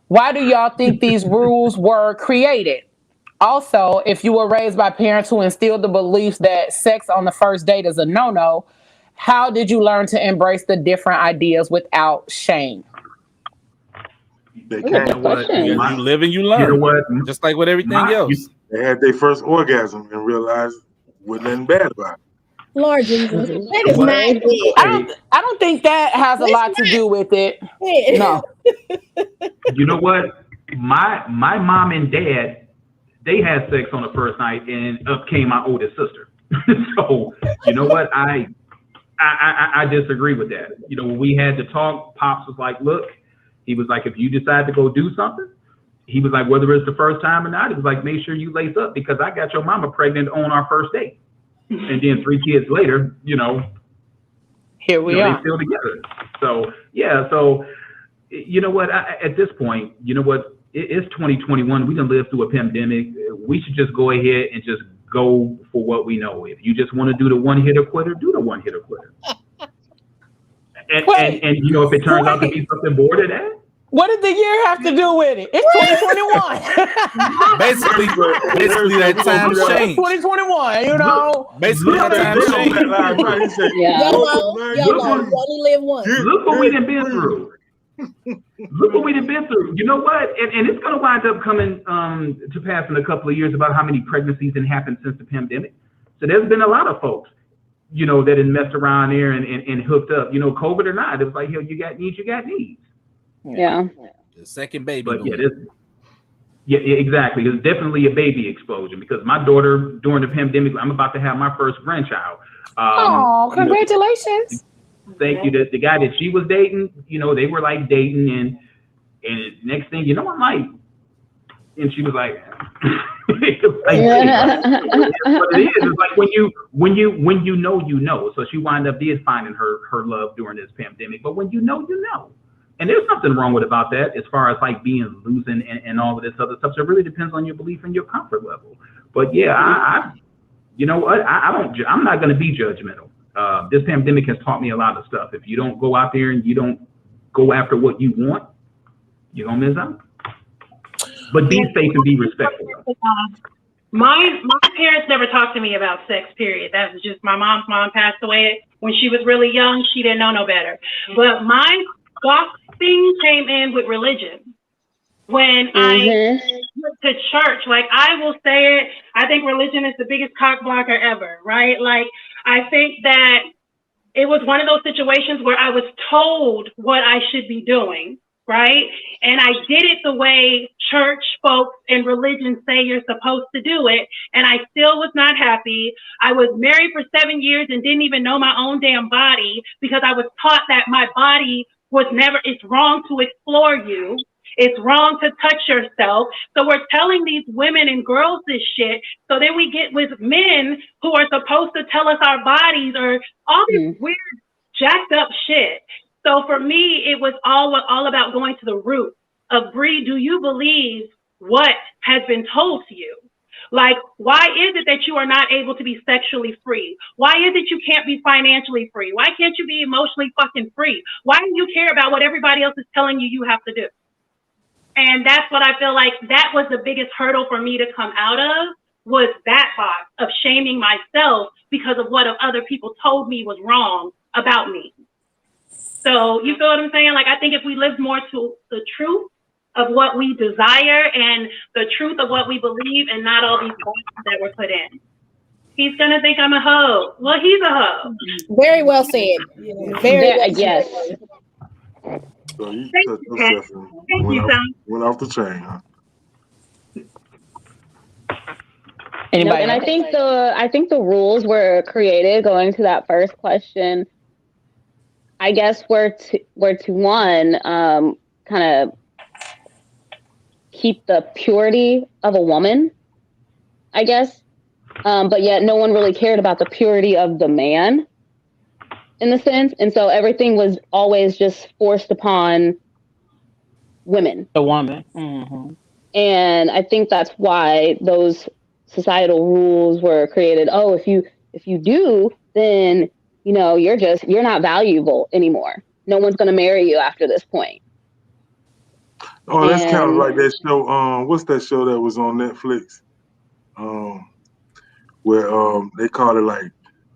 Speaker 2: Why do y'all think these rules were created? Also, if you were raised by parents who instilled the beliefs that sex on the first date is a no-no, how did you learn to embrace the different ideas without shame?
Speaker 4: They kind of
Speaker 5: you live and you learn.
Speaker 6: You know what?
Speaker 5: Just like with everything else.
Speaker 4: They had their first orgasm and realized wasn't nothing bad about it.
Speaker 3: Lord Jesus, that is not it.
Speaker 2: I don't think that has a lot to do with it. No.
Speaker 6: You know what? My mom and dad, they had sex on the first night, and up came my oldest sister. So you know what? I disagree with that. When we had to talk, Pops was like, "Look," he was like, "if you decide to go do something," he was like, "whether it's the first time or not," he was like, "make sure you lace up because I got your mama pregnant on our first date." And then 3 kids later,
Speaker 2: here we are.
Speaker 6: They still together. So yeah. So you know what? At this point, you know what? It's 2021. We done lived through a pandemic. We should just go ahead and just go for what we know. If you just want to do the one hitter quitter, do the one hitter quitter. And if it turns out to be something more than that.
Speaker 2: What did the year have to do with it? It's 2021.
Speaker 5: basically that time changed.
Speaker 2: 2021,
Speaker 5: Basically that time changed.
Speaker 3: YOLO, you only live once.
Speaker 6: Look what we done been through. Look what we done been through. You know what? And it's going to wind up coming to pass in a couple of years about how many pregnancies have happened since the pandemic. So there's been a lot of folks, that had messed around there and hooked up. COVID or not, it was like, you got needs, you got needs.
Speaker 7: Yeah.
Speaker 5: The second baby.
Speaker 6: But exactly. It's definitely a baby explosion because my daughter during the pandemic, I'm about to have my first grandchild.
Speaker 2: Congratulations.
Speaker 6: Thank you. The guy that she was dating, they were like dating and next thing I'm like, and she was like, what it is. It's like when you know. So she wound up finding her love during this pandemic. But when you know. And there's nothing wrong with about that as far as like being loose and all of this other stuff. So it really depends on your belief and your comfort level. But yeah, I'm not going to be judgmental. This pandemic has taught me a lot of stuff. If you don't go out there and you don't go after what you want, you're going to miss out. But be safe and be respectful.
Speaker 8: My parents never talked to me about sex, period. That was just my mom's mom passed away when she was really young. She didn't know no better. But my goth thing came in with religion. when I went to church. Like, I will say it, I think religion is the biggest cock blocker ever, right? Like, I think that it was one of those situations where I was told what I should be doing, right? And I did it the way church folks and religion say you're supposed to do it. And I still was not happy. I was married for 7 years and didn't even know my own damn body because I was taught that my body was never, it's wrong to explore you. It's wrong to touch yourself. So we're telling these women and girls this shit. So then we get with men who are supposed to tell us our bodies or all this weird jacked up shit. So for me, it was all about going to the root of, Bree, do you believe what has been told to you? Like, why is it that you are not able to be sexually free? Why is it you can't be financially free? Why can't you be emotionally fucking free? Why do you care about what everybody else is telling you have to do? And that's what I feel like that was the biggest hurdle for me to come out of, was that box of shaming myself because of what other people told me was wrong about me. So you feel what I'm saying? Like, I think if we live more to the truth of what we desire and the truth of what we believe and not all these boxes that were put in. He's going to think I'm a hoe. Well, he's a hoe.
Speaker 3: Very well said. Very well
Speaker 7: yes.
Speaker 3: said.
Speaker 4: So you
Speaker 8: Thank
Speaker 4: touched
Speaker 8: you,
Speaker 4: yourself
Speaker 8: Pat.
Speaker 4: and
Speaker 8: Thank you, son.
Speaker 4: went off the chain, huh?
Speaker 2: Anybody?
Speaker 7: And I think the rules were created, going to that first question, I guess, were to one, kind of keep the purity of a woman, I guess. But yet no one really cared about the purity of the man, in the sense. And so everything was always just forced upon women.
Speaker 2: The woman. Mm-hmm.
Speaker 7: And I think that's why those societal rules were created. Oh, if you do, then, you know, you're not valuable anymore. No one's going to marry you after this point.
Speaker 4: Oh, that's kind of like that show. What's that show that was on Netflix? Where they call it, like,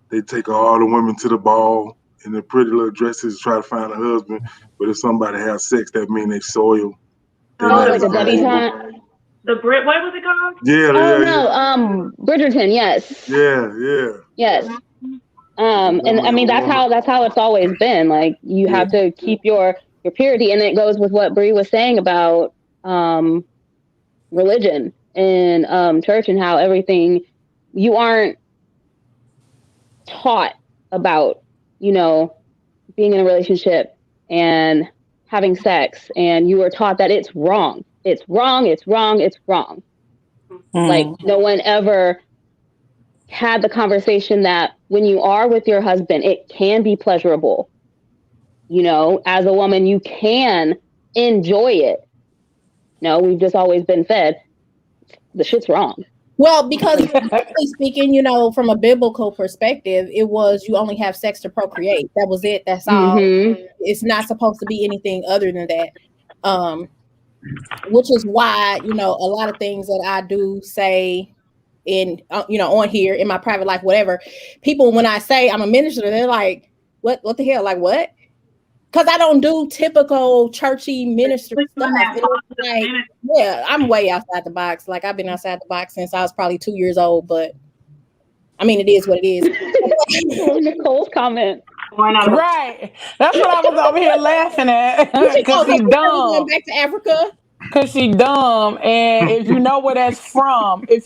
Speaker 4: they take all the women to the ball in their pretty little dresses to try to find a husband. But if somebody has sex, that means they soil.
Speaker 7: Like a debutante.
Speaker 8: What was it called?
Speaker 7: Yeah. Bridgerton. Yes.
Speaker 4: Yeah.
Speaker 7: Yes. And I mean, that's how it's always been. Like, you have to keep your purity, and it goes with what Bree was saying about religion and church, and how everything, you aren't taught about, you know, being in a relationship and having sex, and you are taught that it's wrong. It's wrong. It's wrong. It's wrong. Like, no one ever had the conversation that when you are with your husband, it can be pleasurable. You know, as a woman, you can enjoy it. No, we've just always been fed the shit's wrong.
Speaker 3: Well, because biblically speaking, you know, from a biblical perspective, it was you only have sex to procreate. That was it. That's all. It's not supposed to be anything other than that. Which is why, you know, a lot of things that I do say in, you know, on here in my private life, whatever, people, when I say I'm a minister, they're like, what the hell? Like, what? Because I don't do typical churchy ministry stuff. Like, yeah, I'm way outside the box. Like, I've been outside the box since I was probably 2 years old, but I mean, it is what it is.
Speaker 7: Nicole's comment.
Speaker 2: Right. That's what I was over here laughing at. Because she's dumb.
Speaker 3: Going back to Africa.
Speaker 2: Because she's dumb. And if you know where that's from, it's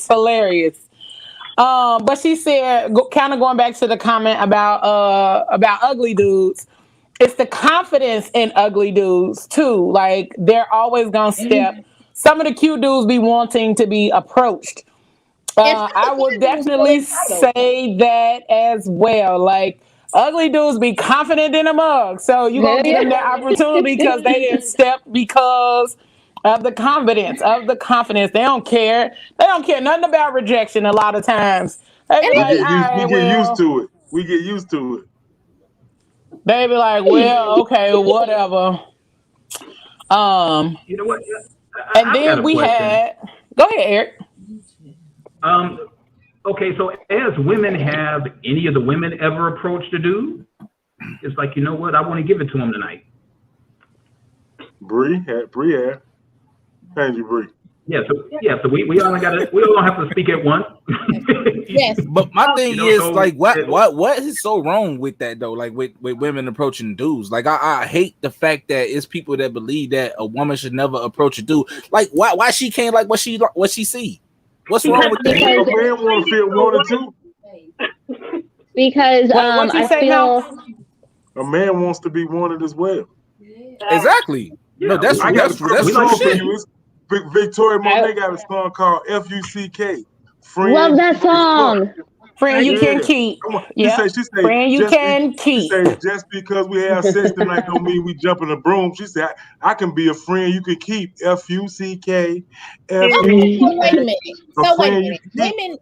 Speaker 2: hilarious. But she said, kind of going back to the comment about ugly dudes, it's the confidence in ugly dudes too. Like, they're always gonna step. Some of the cute dudes be wanting to be approached. I would definitely say that as well. Like, ugly dudes be confident in a mug, so you gonna give them that opportunity because they didn't step because of the confidence. They don't care. They don't care nothing about rejection a lot of times. We get
Speaker 4: used to it. We get used to it.
Speaker 2: They be like, well, okay, whatever.
Speaker 6: You know what?
Speaker 2: And then we had. Go ahead, Eric.
Speaker 6: Okay, so as women, have any of the women ever approached a dude? It's like, you know what? I want to give it to him tonight.
Speaker 4: Bree had. Thank you, Bree.
Speaker 6: So we all don't have to speak at once.
Speaker 3: Yes.
Speaker 5: But my thing is
Speaker 6: so,
Speaker 5: like, what is so wrong with that though? Like with women approaching dudes. Like I hate the fact that it's people that believe that a woman should never approach a dude. Like why she can't like what she see? What's wrong with that?
Speaker 4: A man want to feel wanted too.
Speaker 7: Because I feel
Speaker 4: a man wants to be wanted as well.
Speaker 5: Exactly.
Speaker 6: Yeah,
Speaker 5: No, that's
Speaker 4: song for
Speaker 5: shit.
Speaker 4: you. It's Victoria Monet got a song called F-U-C-K.
Speaker 7: Love that song.
Speaker 2: Friend you can keep.
Speaker 4: Yeah. She say,
Speaker 2: friend you can keep.
Speaker 4: She say, just because we have sex tonight don't mean we jump in the broom. She said, I can be a friend you can keep. F-U-C-K.
Speaker 3: Okay, so wait a minute.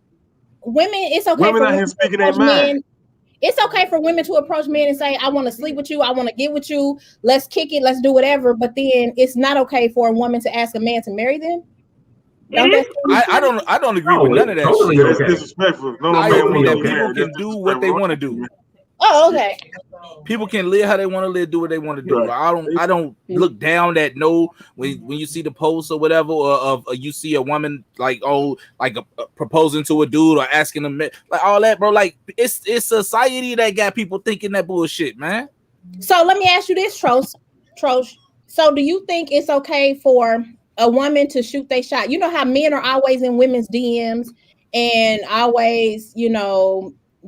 Speaker 3: Women, it's okay
Speaker 4: women
Speaker 3: for
Speaker 4: out here speaking their mind.
Speaker 3: It's okay for women to approach men and say, I want to sleep with you. I want to get with you. Let's kick it. Let's do whatever. But then it's not okay for a woman to ask a man to marry them.
Speaker 5: I don't agree with none of that
Speaker 6: totally
Speaker 5: shit.
Speaker 4: It's disrespectful. No
Speaker 5: I
Speaker 4: man
Speaker 5: agree
Speaker 4: want
Speaker 5: that
Speaker 4: to
Speaker 5: people can do what they want to do.
Speaker 3: Oh, okay.
Speaker 5: People can live how they want to live, do what they want to do. Right. I don't look down at when you see the post or whatever, or you see a woman like proposing to a dude or asking him like all that, bro. Like it's society that got people thinking that bullshit, man.
Speaker 3: So let me ask you this, Trosh. So do you think it's okay for a woman to shoot their shot? You know how men are always in women's DMs and always,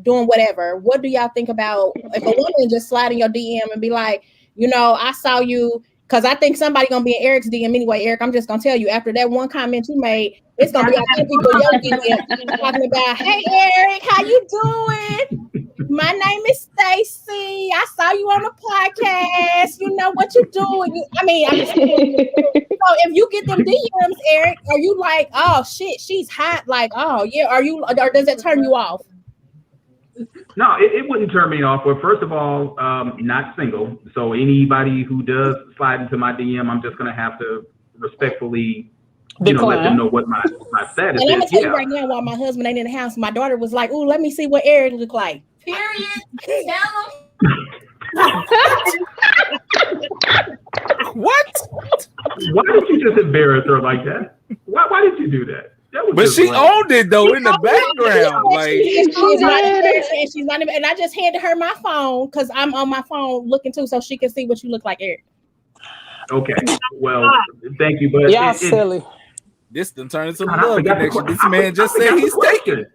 Speaker 3: doing whatever. What do y'all think about if a woman just slide in your DM and be like, I saw you, because I think somebody gonna be in Eric's DM anyway. Eric, I'm just gonna tell you, after that one comment you made, it's gonna be a lot of people in your DM talking about, hey Eric, how you doing? My name is Stacy. I saw you on the podcast. You know what you doing? I'm just saying. So if you get them DMs, Eric, are you like, oh shit, she's hot? Like, oh yeah, or does it turn you off?
Speaker 6: No, it wouldn't turn me off. Well, first of all, not single. So anybody who does slide into my DM, I'm just gonna have to respectfully, let them know what my status is.
Speaker 3: And I'm gonna tell you right now, while my husband ain't in the house, my daughter was like, "Ooh, let me see what Eric look like." Period.
Speaker 5: What?
Speaker 6: Why did you just embarrass her like that? Why did you do that?
Speaker 5: But she owned it though in the background. Like
Speaker 3: she's not even, and I just handed her my phone because I'm on my phone looking too, so she can see what you look like, Eric.
Speaker 6: Okay. Well, thank you, but
Speaker 2: y'all silly.
Speaker 5: This done turned into love connection. This man just said he's taking it.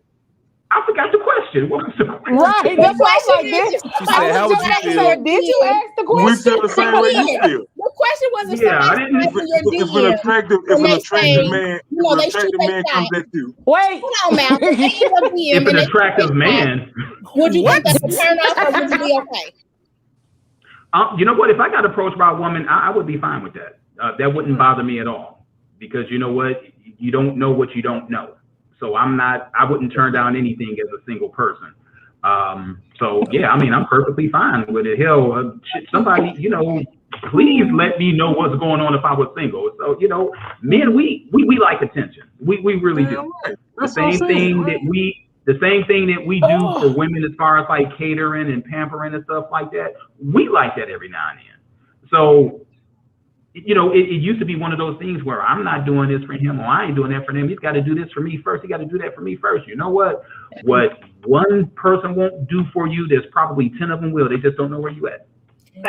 Speaker 6: I forgot the question. What was the question?
Speaker 2: Right. That's why I'm like this.
Speaker 5: She said, how would you feel?
Speaker 2: Did you ask the question?
Speaker 4: We feel the same way you feel.
Speaker 3: The question was if
Speaker 4: an attractive man comes at you.
Speaker 2: Wait.
Speaker 3: Hold on, Mal.
Speaker 6: If an attractive man.
Speaker 3: Would you think that's a turn off or would you be okay?
Speaker 6: You know what? If I got approached by a woman, I would be fine with that. That wouldn't bother me at all. Because you know what? You don't know what you don't know. So I wouldn't turn down anything as a single person. So yeah, I'm perfectly fine with it. Hell, somebody, please let me know what's going on if I was single. So, men, we like attention. We really do. The same thing that we do for women as far as like catering and pampering and stuff like that. We like that every now and then. So, it used to be one of those things where I'm not doing this for him or I ain't doing that for him. He's got to do this for me first. He got to do that for me first. You know what? What one person won't do for you, there's probably 10 of them will. They just don't know where you at.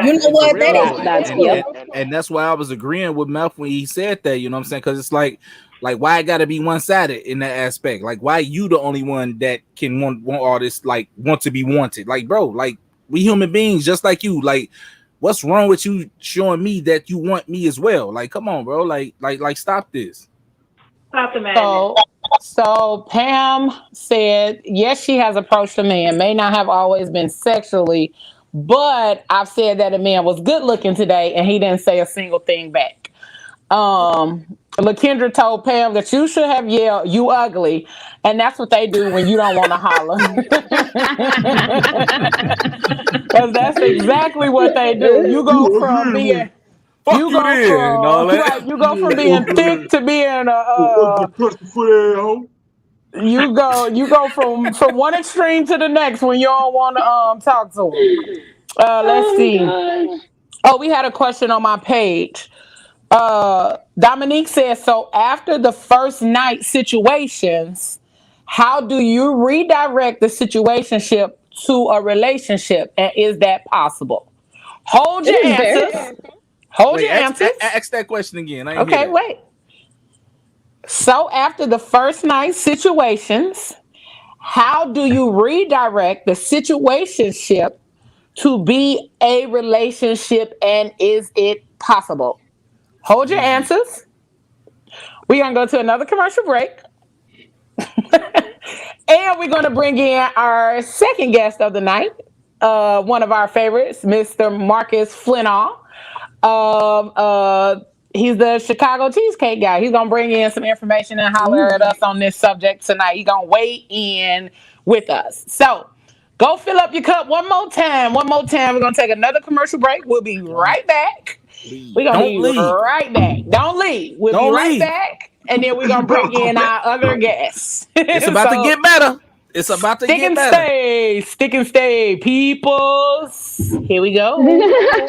Speaker 3: You know what? That is.
Speaker 5: And that's why I was agreeing with Mel when he said that, you know what I'm saying? Because it's like why it got to be one-sided in that aspect? Like, why you the only one that can want all this, like, want to be wanted? Like, bro, like, we human beings just like you. Like, what's wrong with you showing me that you want me as well? Like, come on, bro. Like, stop this.
Speaker 8: Stop the madness.
Speaker 2: So Pam said, yes, she has approached a man. May not have always been sexually, but I've said that a man was good looking today, and he didn't say a single thing back. LaKendra told Pam that you should have yelled, "You ugly," and that's what they do when you don't want to holler. Because that's exactly what they do. You go from being thick to being you go from one extreme to the next when you don't want to talk to them. Let's see.
Speaker 7: Gosh.
Speaker 2: Oh, we had a question on my page. Dominique says, so after the first night situations, how do you redirect the situationship to a relationship? And is that possible? Hold your answers. Hold
Speaker 5: Wait,
Speaker 2: your answers.
Speaker 5: ask that question again. I ain't
Speaker 2: Okay,
Speaker 5: hear that.
Speaker 2: wait. So after the first night situations, how do you redirect the situationship to be a relationship, and is it possible? Hold your answers. We're going to go to another commercial break. And we're going to bring in our second guest of the night, one of our favorites, Mr. Marcus Flinall. He's the Chicago cheesecake guy. He's going to bring in some information and holler at us on this subject tonight. He's going to weigh in with us. So go fill up your cup one more time. One more time. We're going to take another commercial break. We'll be right back. We're going to be right back. Don't leave. We'll be right back. And then we're going to bring in our other guests.
Speaker 5: It's about to get better. It's about to get better.
Speaker 2: Stick and stay, peoples. Here we go.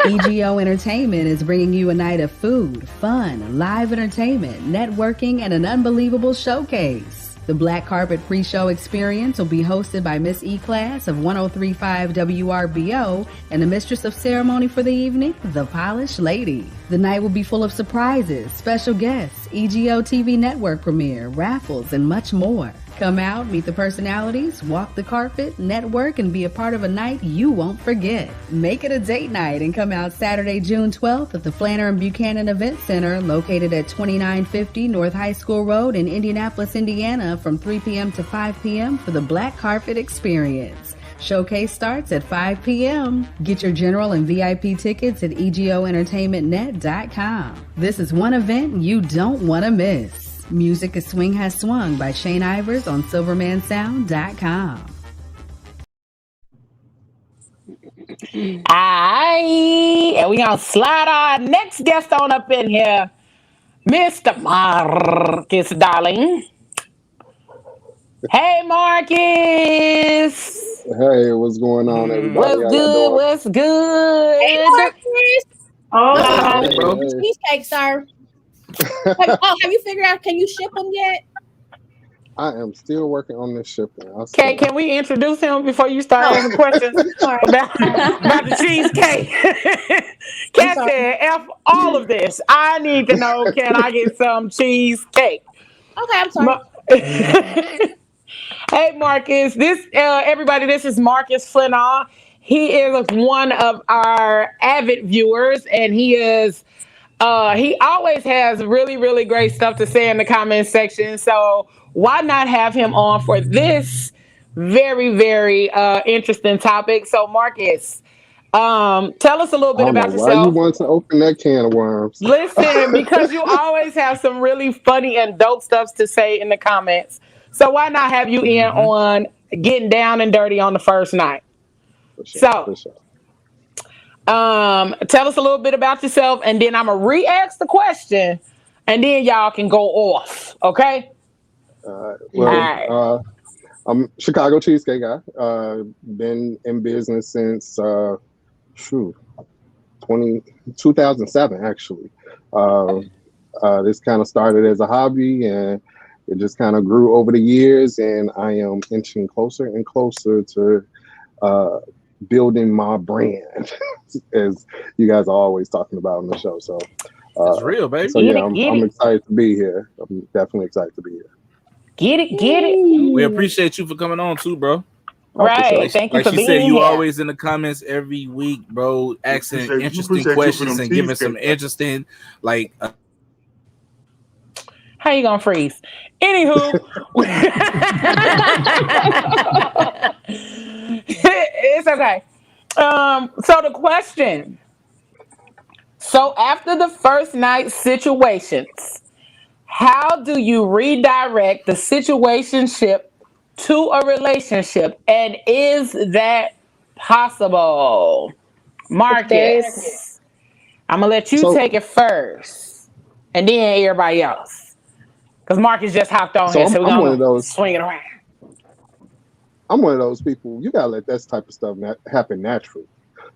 Speaker 10: EGO Entertainment is bringing you a night of food, fun, live entertainment, networking, and an unbelievable showcase. The Black Carpet Pre-Show Experience will be hosted by Miss E-Class of 103.5 WRBO and the Mistress of Ceremony for the evening, The Polished Lady. The night will be full of surprises, special guests, EGO TV network premiere, raffles, and much more. Come out, meet the personalities, walk the carpet, network, and be a part of a night you won't forget. Make it a date night and come out Saturday, June 12th at the Flanner and Buchanan Event Center located at 2950 North High School Road in Indianapolis, Indiana from 3 p.m. to 5 p.m. for the Black Carpet Experience. Showcase starts at 5 p.m. Get your general and VIP tickets at egoentertainmentnet.com. This is one event you don't want to miss. Music is Swing Has Swung by Shane Ivers on SilvermanSound.com.
Speaker 2: Aye, and we gonna slide our next guest on up in here, Mr. Marcus, darling. Hey, Marcus.
Speaker 11: Hey, what's going on, everybody?
Speaker 2: What's good? What's good?
Speaker 3: Hey, Marcus.
Speaker 11: Hey, bro.
Speaker 3: Cheesecake, sir. Have you figured out? Can you ship them yet?
Speaker 11: I am still working on this shipping.
Speaker 2: Okay, can we introduce him before you start asking questions about the cheesecake? Kat said, F all of this. I need to know, can I get some cheesecake?
Speaker 3: Okay, I'm sorry.
Speaker 2: Hey, Marcus. This everybody, this is Marcus Flinall. He is one of our avid viewers, and he always has really, really great stuff to say in the comment section. So why not have him on for this very, very interesting topic? So, Marcus, tell us a little bit about yourself.
Speaker 11: Why you want to open that can of worms?
Speaker 2: Listen, because you always have some really funny and dope stuff to say in the comments. So why not have you in on getting down and dirty on the first night? For sure. Tell us a little bit about yourself, and then I'm gonna re-ask the question, and then y'all can go off. Okay?
Speaker 11: I'm Chicago cheesecake guy. Been in business since 2007 actually. This kind of started as a hobby, and it just kind of grew over the years, and I am inching closer and closer to building my brand, as you guys are always talking about on the show. So
Speaker 5: it's real, baby.
Speaker 11: So yeah, I'm excited to be here. I'm definitely excited to be here.
Speaker 2: Get it.
Speaker 5: We appreciate you for coming on too, bro.
Speaker 2: Right. Thank you for being here.
Speaker 5: Like she said, you always in the comments every week, bro, asking interesting questions and giving some interesting, like.
Speaker 2: How you gonna freeze? Anywho, it's okay. So the question. So after the first night situations, how do you redirect the situationship to a relationship, and is that possible? Marcus, I'm gonna let you take it first, and then everybody else. Because Marcus just hopped on here, so we're going to swing it around.
Speaker 11: I'm one of those people, you got to let that type of stuff happen naturally.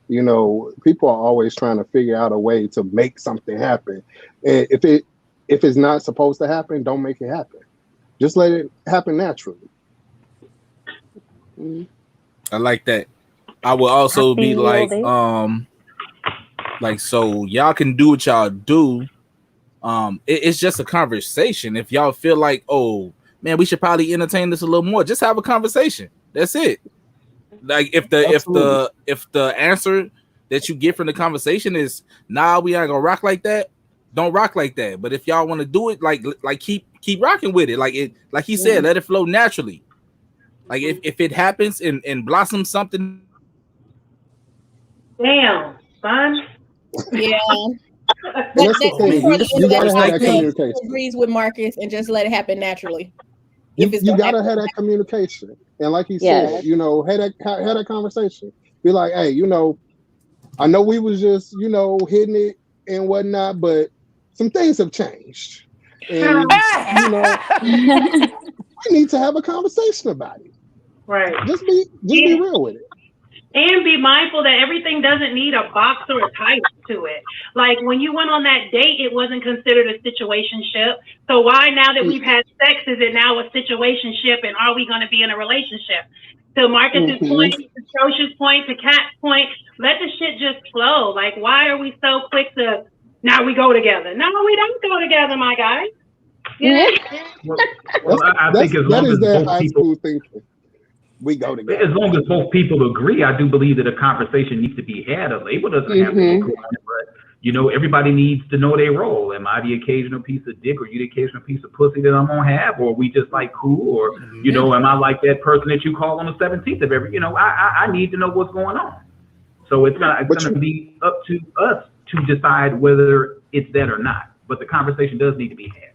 Speaker 11: You know, people are always trying to figure out a way to make something happen. And if it's not supposed to happen, don't make it happen. Just let it happen naturally.
Speaker 5: I like that. I would also be like, so y'all can do what y'all do. It's just a conversation. If y'all feel like, oh man, we should probably entertain this a little more, just have a conversation. That's it. Like if the answer that you get from the conversation is nah, we ain't gonna rock like that, don't rock like that. But if y'all want to do it, like keep rocking with it. Like he said, let it flow naturally. Like if it happens and blossoms something.
Speaker 8: Damn, son.
Speaker 3: Yeah.
Speaker 11: That's the thing. You gotta have that communication.
Speaker 3: Agrees with Marcus and just let it happen naturally.
Speaker 11: You gotta have that communication. And like he said, you know, have that conversation. Be like, hey, you know, I know we was just, you know, hitting it and whatnot, but some things have changed. And you know, we need to have a conversation about it.
Speaker 8: Right.
Speaker 11: Just be real with it.
Speaker 8: And be mindful that everything doesn't need a box or a title to it. Like when you went on that date, it wasn't considered a situationship. So why now that we've had sex, is it now a situationship, and are we going to be in a relationship? To Marcus's point, to Trocia's point, to Kat's point, let the shit just flow. Like, why are we so quick to, now we go together? No, we don't go together, my guy. Yeah.
Speaker 6: Well, I think as long as both people
Speaker 11: thinking. We go together.
Speaker 6: As long as both people agree, I do believe that a conversation needs to be had. A label doesn't have to be cool, but you know, everybody needs to know their role. Am I the occasional piece of dick, or you the occasional piece of pussy that I'm gonna have, or we just like cool, or you know, am I like that person that you call on the 17th of every? You know, I need to know what's going on. So it's gonna be up to us to decide whether it's that or not. But the conversation does need to be had.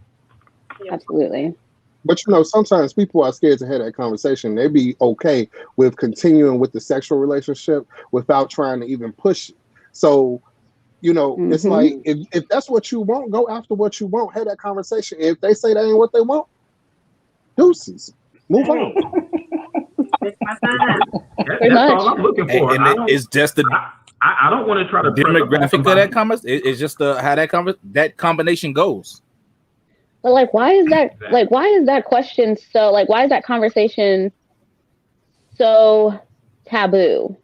Speaker 7: Absolutely.
Speaker 11: But you know, sometimes people are scared to have that conversation. They be okay with continuing with the sexual relationship without trying to even push it. So, you know, it's like if that's what you want, go after what you want. Have that conversation. If they say that ain't what they want, deuces. Move on.
Speaker 6: That's all I'm looking for.
Speaker 5: And it's just the
Speaker 6: I don't want to try to
Speaker 5: demographic of that conversation. It's just how that combination goes.
Speaker 7: But like, why is that? Like, why is that question so? Like, why is that conversation so taboo?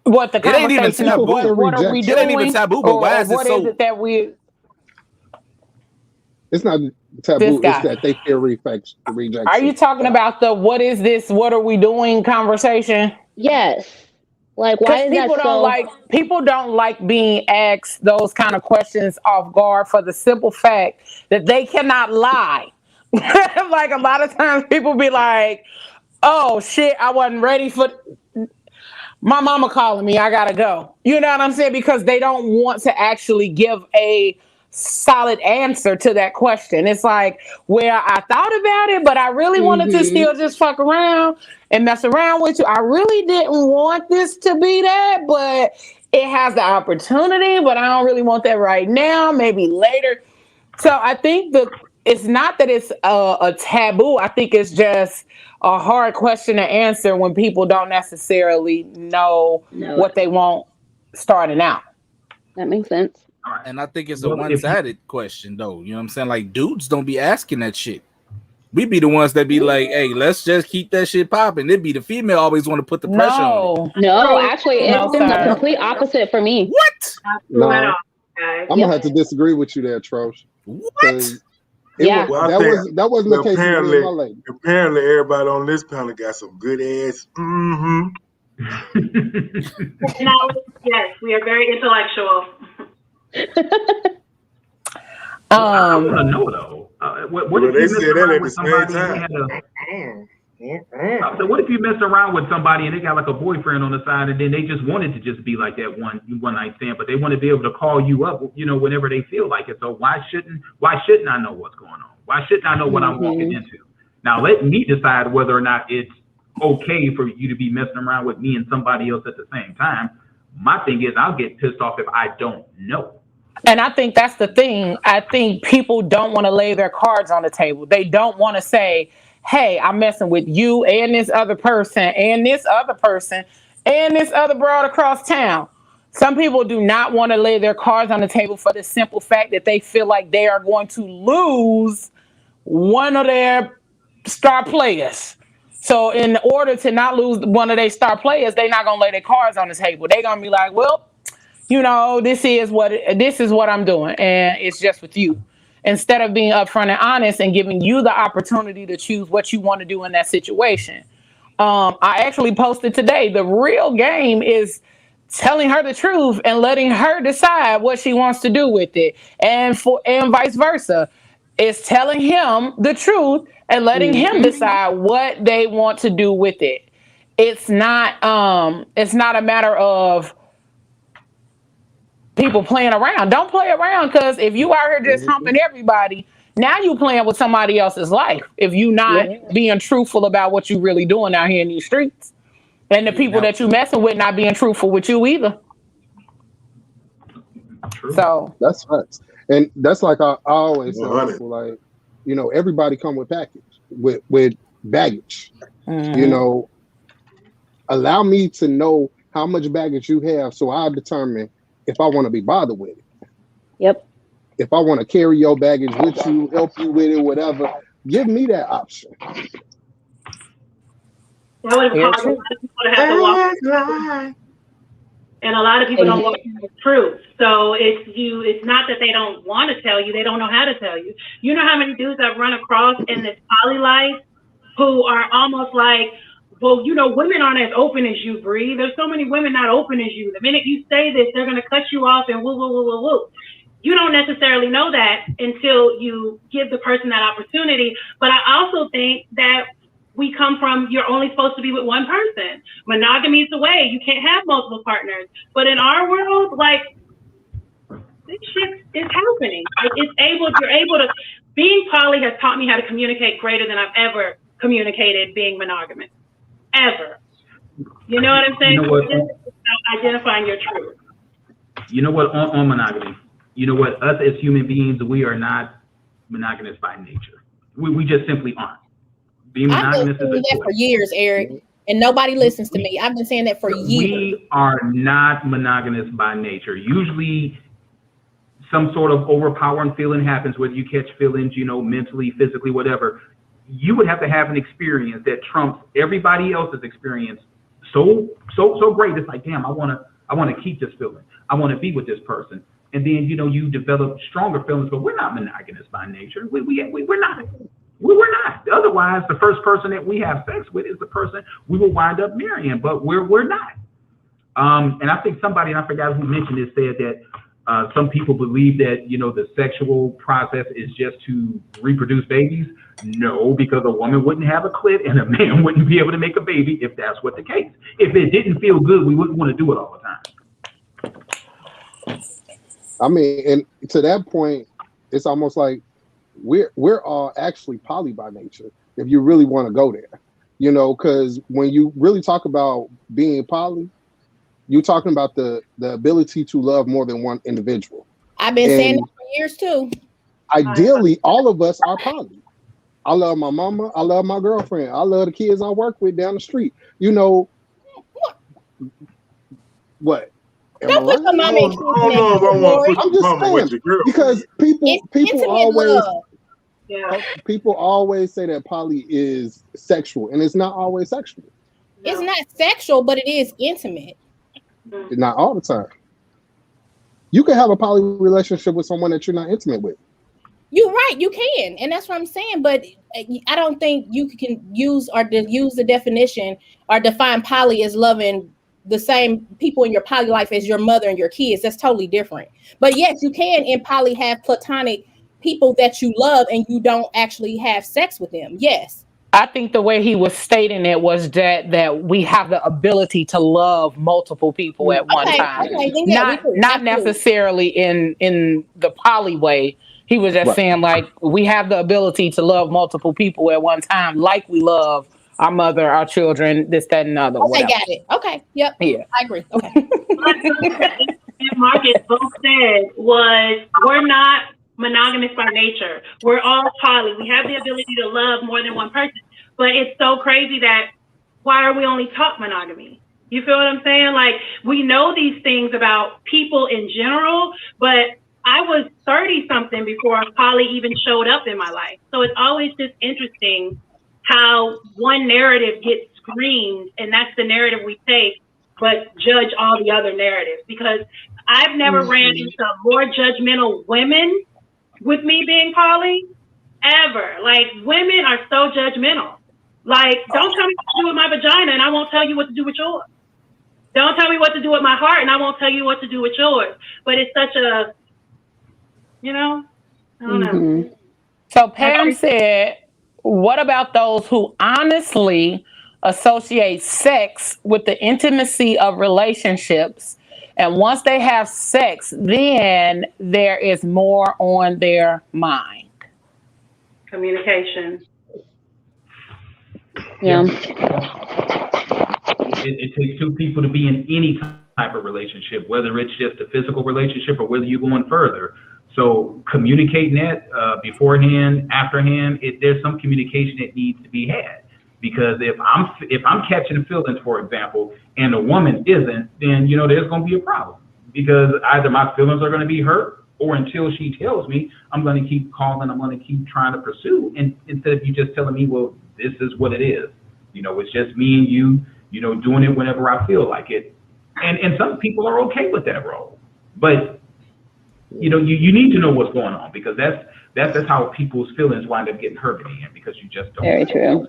Speaker 2: What the conversation?
Speaker 5: It ain't even taboo.
Speaker 2: What are we doing?
Speaker 5: It ain't even taboo. But why is it so?
Speaker 2: What is it that we?
Speaker 11: It's not taboo. It's that they fear rejection.
Speaker 2: Are you talking about the what is this? What are we doing? Conversation?
Speaker 7: Yes. Like, why is that so?
Speaker 2: People don't like being asked those kind of questions off guard for the simple fact that they cannot lie. Like a lot of times people be like, oh shit, I wasn't ready for my mama calling me, I gotta go. You know what I'm saying? Because they don't want to actually give a solid answer to that question. It's like, well, I thought about it, but I really wanted to still just fuck around and mess around with you. I really didn't want this to be that, but it has the opportunity, but I don't really want that right now, maybe later. So I think that it's not that it's a taboo. I think it's just a hard question to answer when people don't necessarily know what they want starting out.
Speaker 7: That makes sense.
Speaker 5: And I think it's a one-sided question, though. You know what I'm saying? Like, dudes don't be asking that shit. We be the ones that be like, hey, let's just keep that shit popping. It'd be the female always want to put the pressure on it.
Speaker 7: No, actually, it's been the complete opposite for me.
Speaker 5: What?
Speaker 11: No, I'm going to have to disagree with you there, Trosh.
Speaker 5: What?
Speaker 11: That wasn't the case.
Speaker 4: Apparently, everybody on this panel got some good ass.
Speaker 8: Yes, we are very intellectual.
Speaker 6: I want to know though. What if
Speaker 4: they
Speaker 6: you
Speaker 4: said that at the same time?
Speaker 6: So what if you mess around with somebody and they got like a boyfriend on the side, and then they just wanted to just be like that one night stand, but they want to be able to call you up, you know, whenever they feel like it. So why shouldn't I know what's going on? Why shouldn't I know what I'm walking into? Now let me decide whether or not it's okay for you to be messing around with me and somebody else at the same time. My thing is, I'll get pissed off if I don't know.
Speaker 2: And I think that's the thing. I think people don't want to lay their cards on the table. They don't want to say, hey, I'm messing with you and this other person and this other person and this other broad across town. Some people do not want to lay their cards on the table for the simple fact that they feel like they are going to lose one of their star players. So in order to not lose one of their star players, they're not gonna lay their cards on the table. They're gonna be like, well, this is what I'm doing, and it's just with you. Instead of being upfront and honest and giving you the opportunity to choose what you want to do in that situation. I actually posted today. The real game is telling her the truth and letting her decide what she wants to do with it, and vice versa. It's telling him the truth and letting him decide what they want to do with it. It's not a matter of people playing around. Don't play around, because if you out here just humping everybody, now you playing with somebody else's life. If you not being truthful about what you really doing out here in these streets, and the people that you messing with not being truthful with you either.
Speaker 6: True.
Speaker 2: So
Speaker 11: that's right. And that's like I always tell people, like, everybody come with baggage. Allow me to know how much baggage you have, so I'll determine if I want to be bothered with it.
Speaker 7: Yep.
Speaker 11: If I want to carry your baggage with you, help you with it, whatever, give me that option.
Speaker 8: That would have caused a lot of people to have to walk. And a lot of people don't walk the truth. So it's not that they don't want to tell you, they don't know how to tell you. You know how many dudes I've run across in this poly life who are almost like, well, women aren't as open as you, Bree. There's so many women not open as you. The minute you say this, they're going to cut you off and woo, woo, woo, woo, woo. You don't necessarily know that until you give the person that opportunity. But I also think that we come from, you're only supposed to be with one person. Monogamy is the way. You can't have multiple partners. But in our world, like, this shit is happening. Like, you're able to, being poly has taught me how to communicate greater than I've ever communicated being monogamous. Ever. You know what I'm saying? Identifying your truth.
Speaker 6: You know what, on monogamy, us as human beings, we are not monogamous by nature. We just simply aren't. Being monogamous
Speaker 3: I've been saying that for years, Eric, and nobody listens to me. I've been saying that for years.
Speaker 6: We are not monogamous by nature. Usually some sort of overpowering feeling happens, whether you catch feelings, mentally, physically, whatever. You would have to have an experience that trumps everybody else's experience so great. It's like, damn, I want to keep this feeling. I want to be with this person. And then, you develop stronger feelings, but we're not monogamous by nature. We're not. We're not. Otherwise, the first person that we have sex with is the person we will wind up marrying, but we're not. And I think somebody, and I forgot who mentioned this, said that some people believe that, the sexual process is just to reproduce babies. No, because a woman wouldn't have a clit and a man wouldn't be able to make a baby if that's what the case. If it didn't feel good, we wouldn't want to do it all the time.
Speaker 11: I mean, and to that point, it's almost like we're all actually poly by nature, if you really want to go there. Because when you really talk about being poly, you're talking about the ability to love more than one individual.
Speaker 3: I've been saying that for years too.
Speaker 11: Ideally, all of us are poly. I love my mama. I love my girlfriend. I love the kids I work with down the street. What?
Speaker 3: Don't put your mama in.
Speaker 11: I'm just saying, because people always say that poly is sexual, and it's not always sexual.
Speaker 3: It's not sexual, but it is intimate.
Speaker 11: Not all the time. You can have a poly relationship with someone that you're not intimate with.
Speaker 3: You're right, you can, and that's what I'm saying. But I don't think you can use the definition or define poly as loving the same people in your poly life as your mother and your kids. That's totally different. But yes, you can in poly have platonic people that you love and you don't actually have sex with them. Yes.
Speaker 2: I think the way he was stating it was that we have the ability to love multiple people at one time. Not necessarily in the poly way. He was just saying, like, we have the ability to love multiple people at one time, like we love our mother, our children, this, that, and other.
Speaker 3: Okay, got it. Okay, yep.
Speaker 2: Yeah,
Speaker 3: I agree. Okay.
Speaker 8: Marcus both said was, we're not monogamous by nature. We're all poly. We have the ability to love more than one person. But it's so crazy that why are we only taught monogamy? You feel what I'm saying? Like, we know these things about people in general, but I was 30-something before poly even showed up in my life. So it's always just interesting how one narrative gets screamed, and that's the narrative we take, but judge all the other narratives. Because I've never ran into more judgmental women with me being poly ever. Like, women are so judgmental. Like, don't tell me what to do with my vagina, and I won't tell you what to do with yours. Don't tell me what to do with my heart, and I won't tell you what to do with yours. But it's such a, I don't know.
Speaker 2: So Pam said, what about those who honestly associate sex with the intimacy of relationships? And once they have sex, then there is more on their mind.
Speaker 8: Communication.
Speaker 7: Yeah.
Speaker 6: It takes two people to be in any type of relationship, whether it's just a physical relationship or whether you're going further. So communicating that beforehand, afterhand, there's some communication that needs to be had. Because if I'm catching feelings, for example, and the woman isn't, then there's going to be a problem. Because either my feelings are going to be hurt, or until she tells me, I'm going to keep calling, I'm going to keep trying to pursue, and instead of you just telling me, well, this is what it is. It's just me and you, doing it whenever I feel like it. And some people are okay with that role. But you need to know what's going on, because that's how people's feelings wind up getting hurt in the end, because you just don't.
Speaker 7: Very true.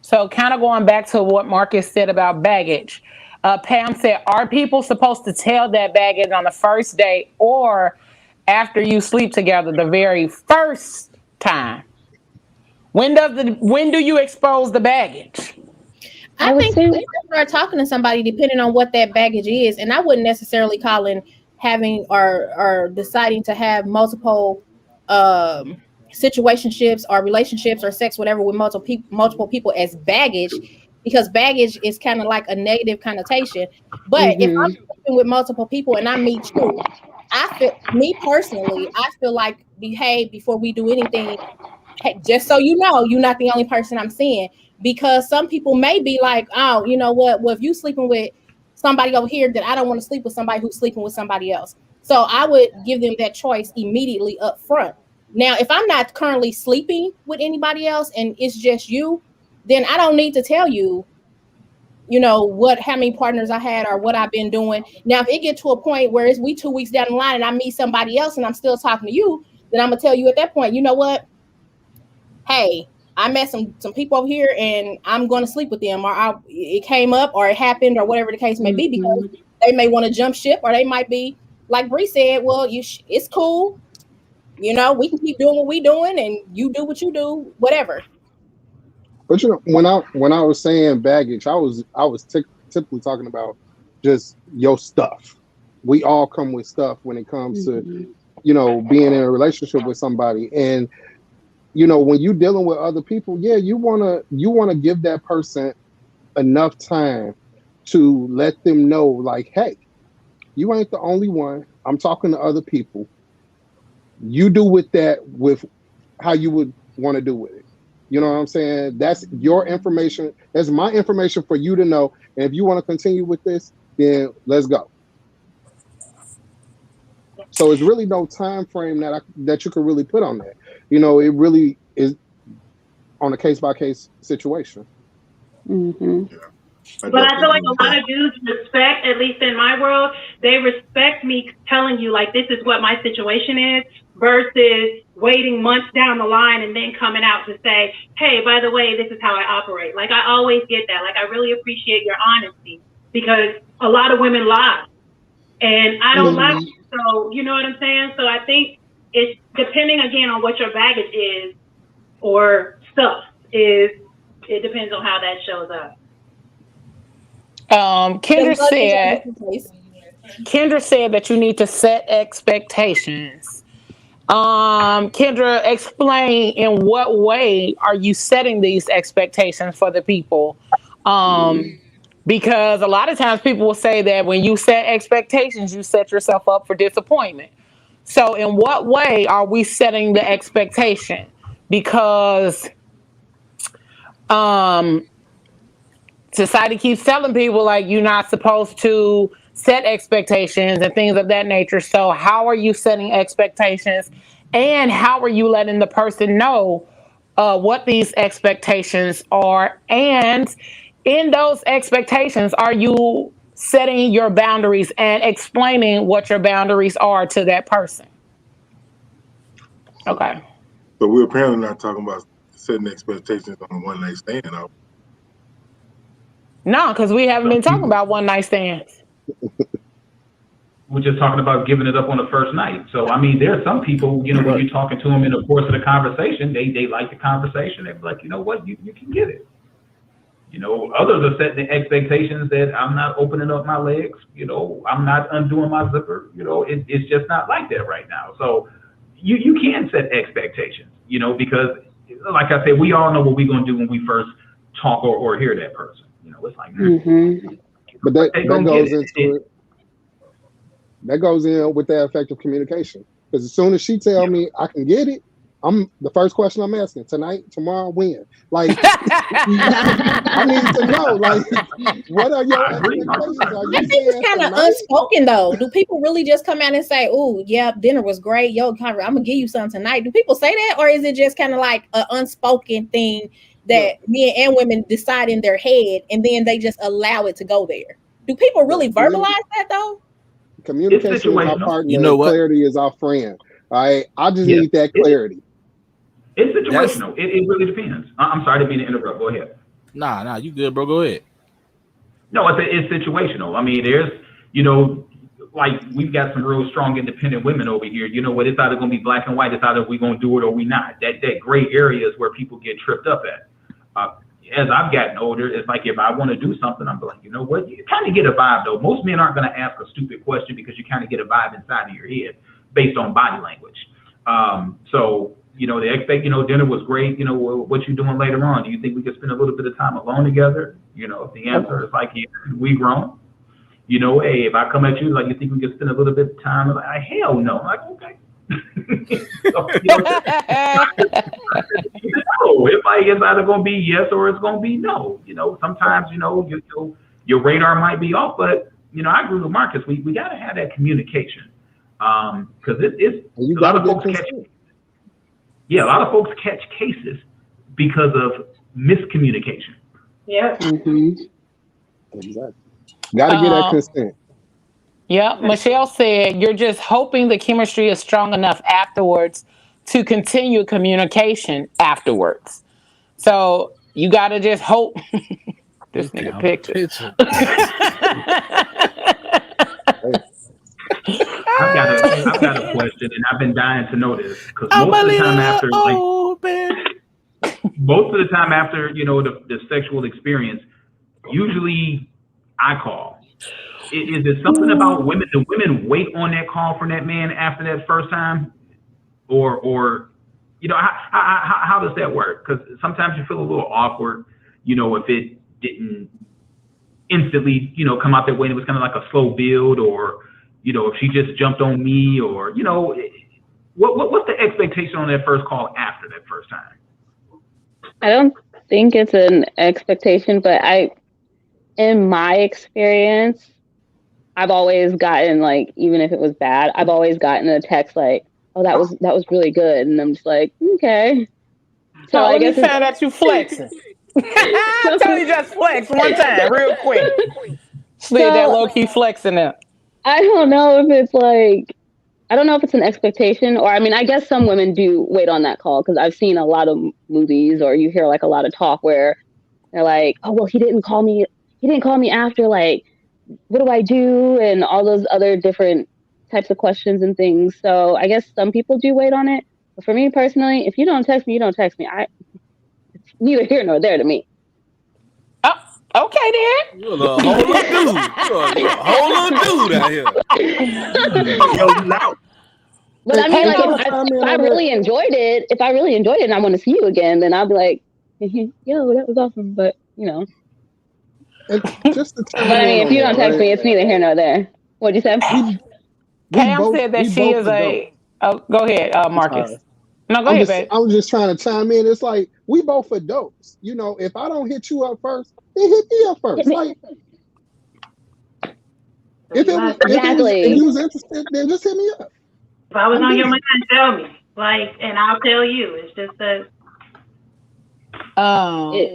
Speaker 2: So kind of going back to what Marcus said about baggage. Pam said, are people supposed to tell that baggage on the first date or after you sleep together the very first time? When do you expose the baggage?
Speaker 3: I think when you start talking to somebody, depending on what that baggage is, and I wouldn't necessarily call in having or deciding to have multiple situationships or relationships or sex, whatever, with multiple people as baggage, because baggage is kind of like a negative connotation. But if I'm sleeping with multiple people and I meet you, me personally, I feel like behave before we do anything. Hey, just so you know, you're not the only person I'm seeing, because some people may be like, oh, you know what? Well, if you sleeping with somebody over here, then I don't want to sleep with somebody who's sleeping with somebody else. So I would give them that choice immediately up front. Now, if I'm not currently sleeping with anybody else and it's just you, then I don't need to tell you, how many partners I had or what I've been doing. Now, if it get to a point where we 2 weeks down the line and I meet somebody else and I'm still talking to you, then I'm gonna tell you at that point, you know what? Hey, I met some people over here and I'm going to sleep with them, or it came up or it happened or whatever the case may be, because they may want to jump ship, or they might be, like Bree said, well, it's cool. We can keep doing what we doing and you do what you do, whatever.
Speaker 11: But when I was saying baggage, I was typically talking about just your stuff. We all come with stuff when it comes to, being in a relationship with somebody. And when you're dealing with other people, you wanna give that person enough time to let them know, like, hey, you ain't the only one. I'm talking to other people. You do with how you would want to do with it. You know what I'm saying? That's your information. That's my information for you to know. And if you want to continue with this, then let's go. So it's really no time frame that you can really put on that. It really is on a case-by-case situation.
Speaker 8: But I feel like a lot of dudes respect, at least in my world, they respect me telling you, like, this is what my situation is, versus waiting months down the line and then coming out to say, hey, by the way, this is how I operate. Like, I always get that. Like, I really appreciate your honesty, because a lot of women lie. And I don't lie. So, you know what I'm saying? So I think it's depending, again, on what your baggage is or stuff is, it depends on how that shows up.
Speaker 2: Kendra said that you need to set expectations. Kendra, explain in what way are you setting these expectations for the people? Because a lot of times people will say that when you set expectations, you set yourself up for disappointment. So in what way are we setting the expectation? because society keeps telling people like you're not supposed to set expectations and things of that nature. So how are you setting expectations, and how are you letting the person know what these expectations are? And in those expectations, are you setting your boundaries and explaining what your boundaries are to that person? Okay.
Speaker 4: But we're apparently not talking about setting expectations on a one night stand.
Speaker 2: No, because we haven't been talking about one night stands.
Speaker 6: We're just talking about giving it up on the first night. So, I mean, there are some people, you know, when you're talking to them in the course of the conversation, they like the conversation. They're like, you know what, you can get it. You know, others are setting the expectations that I'm not opening up my legs. You know, I'm not undoing my zipper. You know, it's just not like that right now. So you can set expectations, you know, because like I said, we all know what we're going to do when we first talk or hear that person. You know, it's like,
Speaker 11: but that goes into it. That goes in with that effective communication. Because as soon as she tell me I can get it, the first question I'm asking, tonight, tomorrow, when? Like, I need to know, like, what are your expectations?
Speaker 3: I think it's kind of unspoken, though. Do people really just come out and say, oh, yeah, dinner was great. Yo, I'm going to give you something tonight. Do people say that? Or is it just kind of like an unspoken thing that men and women decide in their head, and then they just allow it to go there? Do people really verbalize that, though?
Speaker 11: Communication is our partner. You know what? Clarity is our friend. All right. I just need that clarity.
Speaker 6: It's situational. It really depends. I'm sorry to be to interrupt. Go ahead.
Speaker 5: Nah, you good, bro. Go ahead.
Speaker 6: No, it's situational. I mean, there's, you know, like we've got some real strong independent women over here. You know what? It's either going to be black and white. It's either we're going to do it or we not. That gray area is where people get tripped up at. As I've gotten older, it's like if I want to do something, I'm like, you know what? You kind of get a vibe, though. Most men aren't going to ask a stupid question because you kind of get a vibe inside of your head based on body language. So, you know, they expect, you know, dinner was great. You know, what you doing later on? Do you think we could spend a little bit of time alone together? You know, if the answer is like, yeah, we grown. You know, hey, if I come at you, like, you think we could spend a little bit of time? I'm like, hell no. I'm like, okay. So, you know, it's either going to be yes or it's going to be no. You know, sometimes, you know, your radar might be off, but, you know, I agree with Marcus. We got to have that communication. Because it's a lot of folks a lot of folks catch cases because of miscommunication.
Speaker 8: Yeah.
Speaker 11: Exactly. Got to get that consent.
Speaker 2: Yeah, Michelle said you're just hoping the chemistry is strong enough afterwards to continue communication afterwards. So you got to just hope. This nigga picture.
Speaker 6: I've got a question, and I've been dying to know this because most of the time after, you know, the sexual experience, usually I call. Is it something about women? Do women wait on that call from that man after that first time, or you know, how does that work? Because sometimes you feel a little awkward, you know, if it didn't instantly, you know, come out that way and it was kind of like a slow build, or you know, if she just jumped on me, or you know, what's the expectation on that first call after that first time?
Speaker 7: I don't think it's an expectation, but in my experience, I've always gotten, like, even if it was bad, I've always gotten a text like, "Oh, that was really good," and I'm just like, okay.
Speaker 2: So I guess found out you flexing. Tell you just flex one time, real quick. Slid that low key flexing out.
Speaker 7: I don't know if it's like, I don't know if it's an expectation, or I mean, I guess some women do wait on that call because I've seen a lot of movies, or you hear like a lot of talk where they're like, "Oh, well, he didn't call me after, like, what do I do?" and all those other different types of questions and things. So I guess some people do wait on it. But for me personally, if you don't text me, you don't text me. It's neither here nor there to me.
Speaker 2: Oh, okay then.
Speaker 5: You're a whole little dude. You're a whole little dude out here.
Speaker 6: Yo, you loud.
Speaker 7: But I mean, like, if I really enjoyed it, and I want to see you again, then I'll be like, yo, that was awesome. But, you know. But I mean, if you don't text me, it's neither here nor there. What'd you say?
Speaker 2: Pam said that she is a. Oh, go ahead, Marcus. No, go ahead, babe.
Speaker 11: I was just trying to chime in. It's like we both adults. You know, if I don't hit you up first, then hit me up first. Like if you was interested, then just hit me up.
Speaker 8: If I was on your mind, tell me. Like, and I'll tell you. It's just that.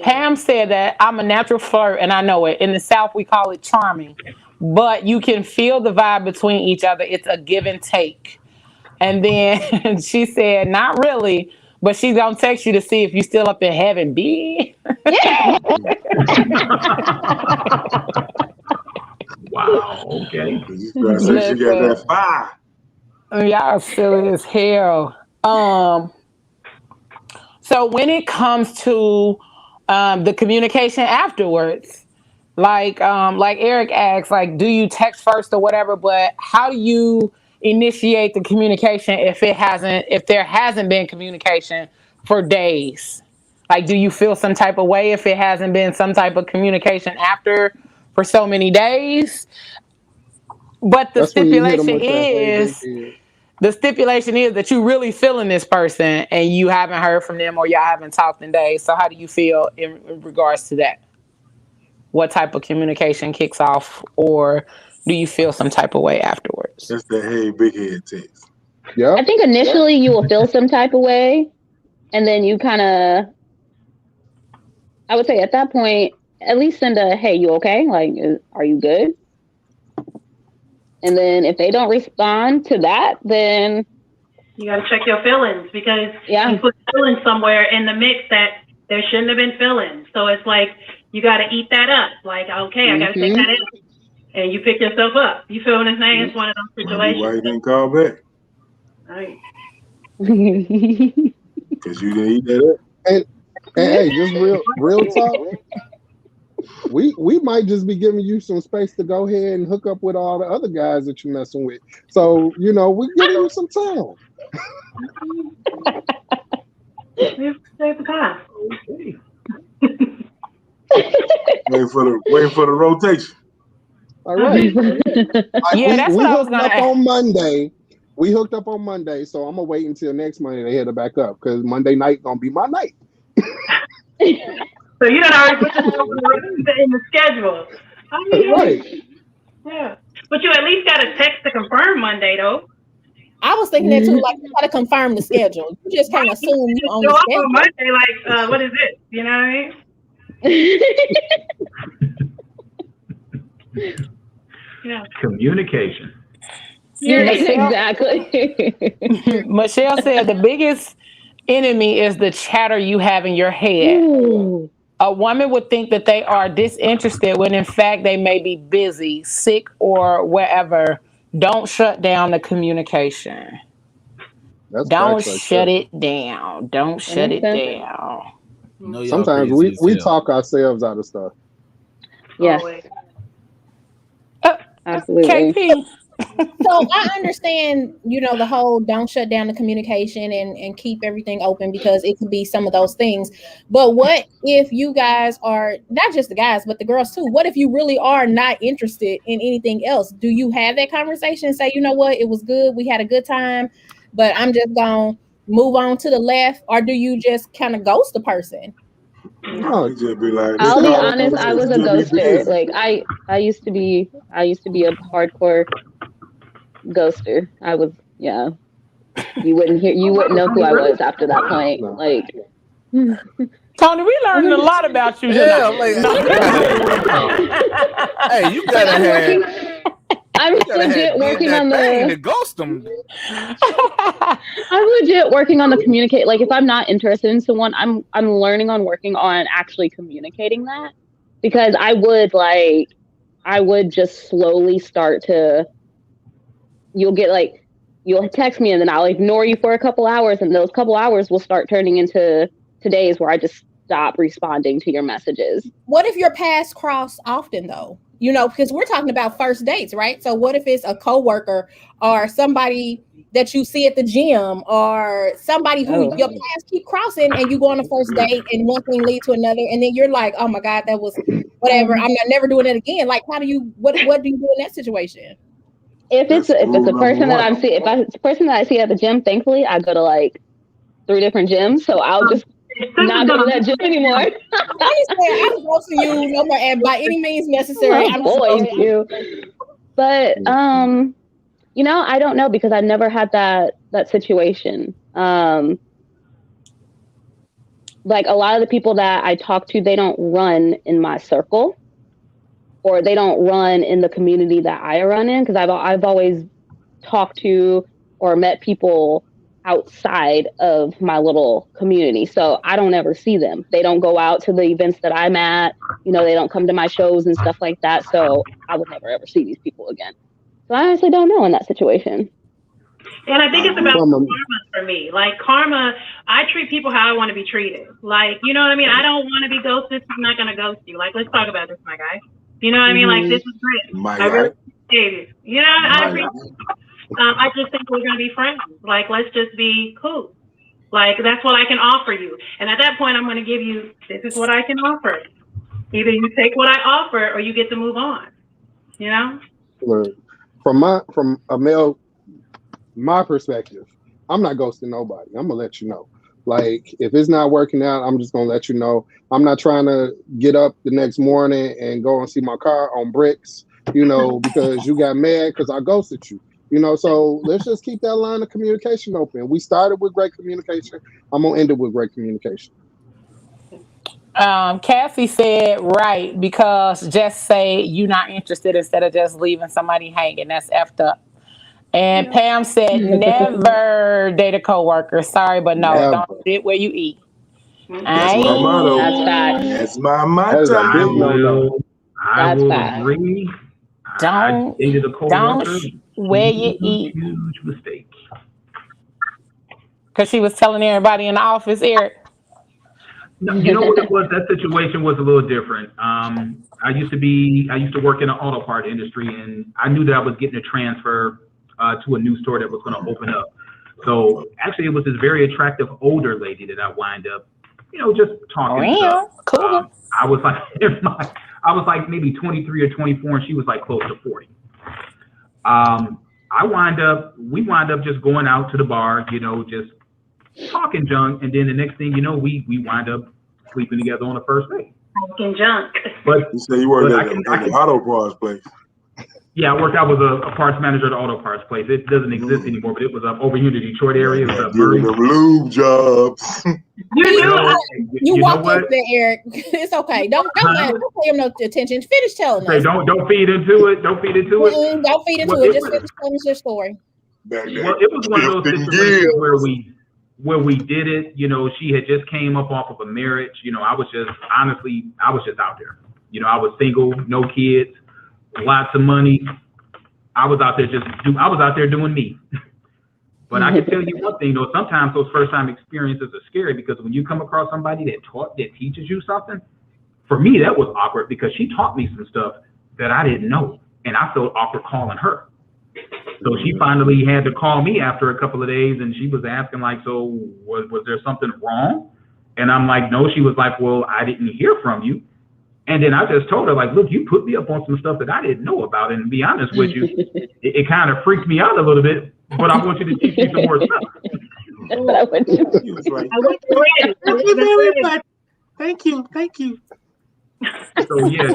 Speaker 2: Pam said that I'm a natural flirt, and I know it. In the South, we call it charming, but you can feel the vibe between each other. It's a give and take. And then she said, not really, but she's gonna text you to see if you still up in heaven, B.
Speaker 7: Yeah.
Speaker 6: Wow. Okay.
Speaker 4: You got that fire.
Speaker 2: Y'all silly as hell. So when it comes to the communication afterwards, like Eric asked, like, do you text first or whatever? But how do you initiate the communication if there hasn't been communication for days? Like, do you feel some type of way if it hasn't been some type of communication after for so many days? But the stipulation is that you really feeling this person and you haven't heard from them or y'all haven't talked in days. So how do you feel in regards to that? What type of communication kicks off, or do you feel some type of way afterwards?
Speaker 4: That's the hey big head text.
Speaker 11: Yeah.
Speaker 7: I think initially you will feel some type of way, and then you kind of, I would say at that point, at least send a, hey, you okay? Like, are you good? And then if they don't respond to that, then
Speaker 8: you got to check your feelings, because you put feelings somewhere in the mix that there shouldn't have been feelings. So it's like, you got to eat that up. Like, okay, I got to take that in. And you pick yourself up. You feel what I'm saying? It's one of those situations.
Speaker 4: Why you didn't call back?
Speaker 8: Right.
Speaker 4: Because you didn't eat that up.
Speaker 11: And hey, just real talk. We might just be giving you some space to go ahead and hook up with all the other guys that you're messing with. So, you know, we're giving you some time.
Speaker 8: Save the time.
Speaker 4: Waiting for the rotation.
Speaker 11: All right.
Speaker 2: That's what I was gonna ask.
Speaker 11: On Monday. We hooked up on Monday, so I'm gonna wait until next Monday to hit her back up, because Monday night gonna be my night.
Speaker 8: So you don't already put this in the schedule.
Speaker 11: Right.
Speaker 8: Yeah. But you at least got a text to confirm Monday, though.
Speaker 3: I was thinking that too. Like, you got to confirm the schedule. You just can't assume you're on the schedule.
Speaker 8: On Monday, like, what is it? You know what I mean? Yeah.
Speaker 6: Communication.
Speaker 7: Yes, exactly.
Speaker 2: Michelle said the biggest enemy is the chatter you have in your head. Ooh. A woman would think that they are disinterested when in fact they may be busy, sick, or wherever. Don't shut down the communication. Don't shut it down. Don't shut it down.
Speaker 11: Sometimes we talk ourselves out of stuff.
Speaker 7: Yes. Absolutely.
Speaker 2: KP.
Speaker 3: So I understand, you know, the whole don't shut down the communication and keep everything open, because it could be some of those things. But what if you guys are, not just the guys, but the girls too, what if you really are not interested in anything else? Do you have that conversation and say, you know what, it was good, we had a good time, but I'm just gonna move on to the left? Or do you just kind of ghost the person?
Speaker 4: No, just be like,
Speaker 7: I'll be honest, I was a ghoster. Like I used to be a hardcore ghoster. I was, yeah. You wouldn't know who I was after that point. Like,
Speaker 2: Tony, we learned a lot about you.
Speaker 5: Yeah, hey, you gotta have.
Speaker 7: I'm legit working on the
Speaker 5: ghost them.
Speaker 7: I'm legit working on the communicate. Like, if I'm not interested in someone, I'm learning on working on actually communicating that, because I would just slowly start to. You'll text me and then I'll ignore you for a couple hours, and those couple hours will start turning into days where I just stop responding to your messages.
Speaker 3: What if your paths cross often though? You know, because we're talking about first dates, right? So what if it's a coworker or somebody that you see at the gym, or somebody who your paths keep crossing, and you go on a first date and one thing leads to another, and then you're like, oh my God, that was whatever. I'm never doing it again. Like, what do you do in that situation?
Speaker 7: If it's a person that I see at the gym, thankfully I go to like 3 different gyms, so I'll just not go to that gym anymore.
Speaker 3: I was ghosting you no more by any means necessary. I'm
Speaker 7: avoid you. But you know, I don't know because I never had that situation. Like a lot of the people that I talk to, they don't run in my circle, or they don't run in the community that I run in, because I've always talked to or met people outside of my little community. So I don't ever see them. They don't go out to the events that I'm at. You know, they don't come to my shows and stuff like that. So I would never ever see these people again. So I honestly don't know in that situation.
Speaker 8: And I think it's about karma for me. Like karma, I treat people how I want to be treated. Like, you know what I mean? I don't want to be ghosted. I'm not going to ghost you. Like, let's talk about this, my guy. You know what I mean? Like, this is great. I really appreciate it. You know, I appreciate it. I just think we're going to be friends. Like, let's just be cool. Like, that's what I can offer you. And at that point, I'm going to give you, this is what I can offer. Either you take what I offer or you get to move on. You know?
Speaker 11: From a male, my perspective, I'm not ghosting nobody. I'm going to let you know. Like, if it's not working out, I'm just going to let you know. I'm not trying to get up the next morning and go and see my car on bricks, you know, because you got mad because I ghosted you. You know, so let's just keep that line of communication open. We started with great communication. I'm going to end it with great communication.
Speaker 2: Cassie said, right, because just say you're not interested instead of just leaving somebody hanging. That's effed up. And Pam said, never date a coworker. Sorry, but no, don't sit where you eat.
Speaker 4: That's my motto.
Speaker 7: That's facts.
Speaker 4: That's my motto.
Speaker 6: I will agree.
Speaker 2: Don't where you eat.
Speaker 6: Huge mistake.
Speaker 2: Because she was telling everybody in the office, Eric.
Speaker 6: No, you know what it was? That situation was a little different. I used to work in the auto part industry, and I knew that I was getting a transfer to a new store that was going to open up. So actually, it was this very attractive older lady that I wind up, you know, just talking stuff.
Speaker 2: Cool.
Speaker 6: I was like maybe 23 or 24, and she was like close to 40. We wind up just going out to the bar, you know, just talking junk, and then the next thing you know, we wind up sleeping together on the first date.
Speaker 8: Talking junk.
Speaker 6: But
Speaker 4: you say you worked at the auto parts place.
Speaker 6: Yeah, I was a parts manager at the auto parts place. It doesn't exist anymore, but it was up over here in the Detroit area. It was up
Speaker 4: Giving them lube jobs.
Speaker 3: You walk up there, Eric. It's okay. Don't pay him no attention. Finish telling us.
Speaker 6: Don't feed into it. Don't feed into it.
Speaker 3: Don't feed into it. Just finish telling us your story.
Speaker 6: Well, it was one of those situations where we did it. You know, she had just came up off of a marriage. You know, I was just out there. You know, I was single, no kids, lots of money. I was out there doing me. But I can tell you one thing though, sometimes those first time experiences are scary, because when you come across somebody that teaches you something, for me that was awkward, because she taught me some stuff that I didn't know, and I felt awkward calling her. So she finally had to call me after a couple of days, and she was asking like, so was there something wrong? And I'm like, no. She was like, well, I didn't hear from you. And then I just told her, like, look, you put me up on some stuff that I didn't know about. And to be honest with you, it kind of freaked me out a little bit, but I want you to teach me some more stuff.
Speaker 4: Thank you.
Speaker 6: So yeah,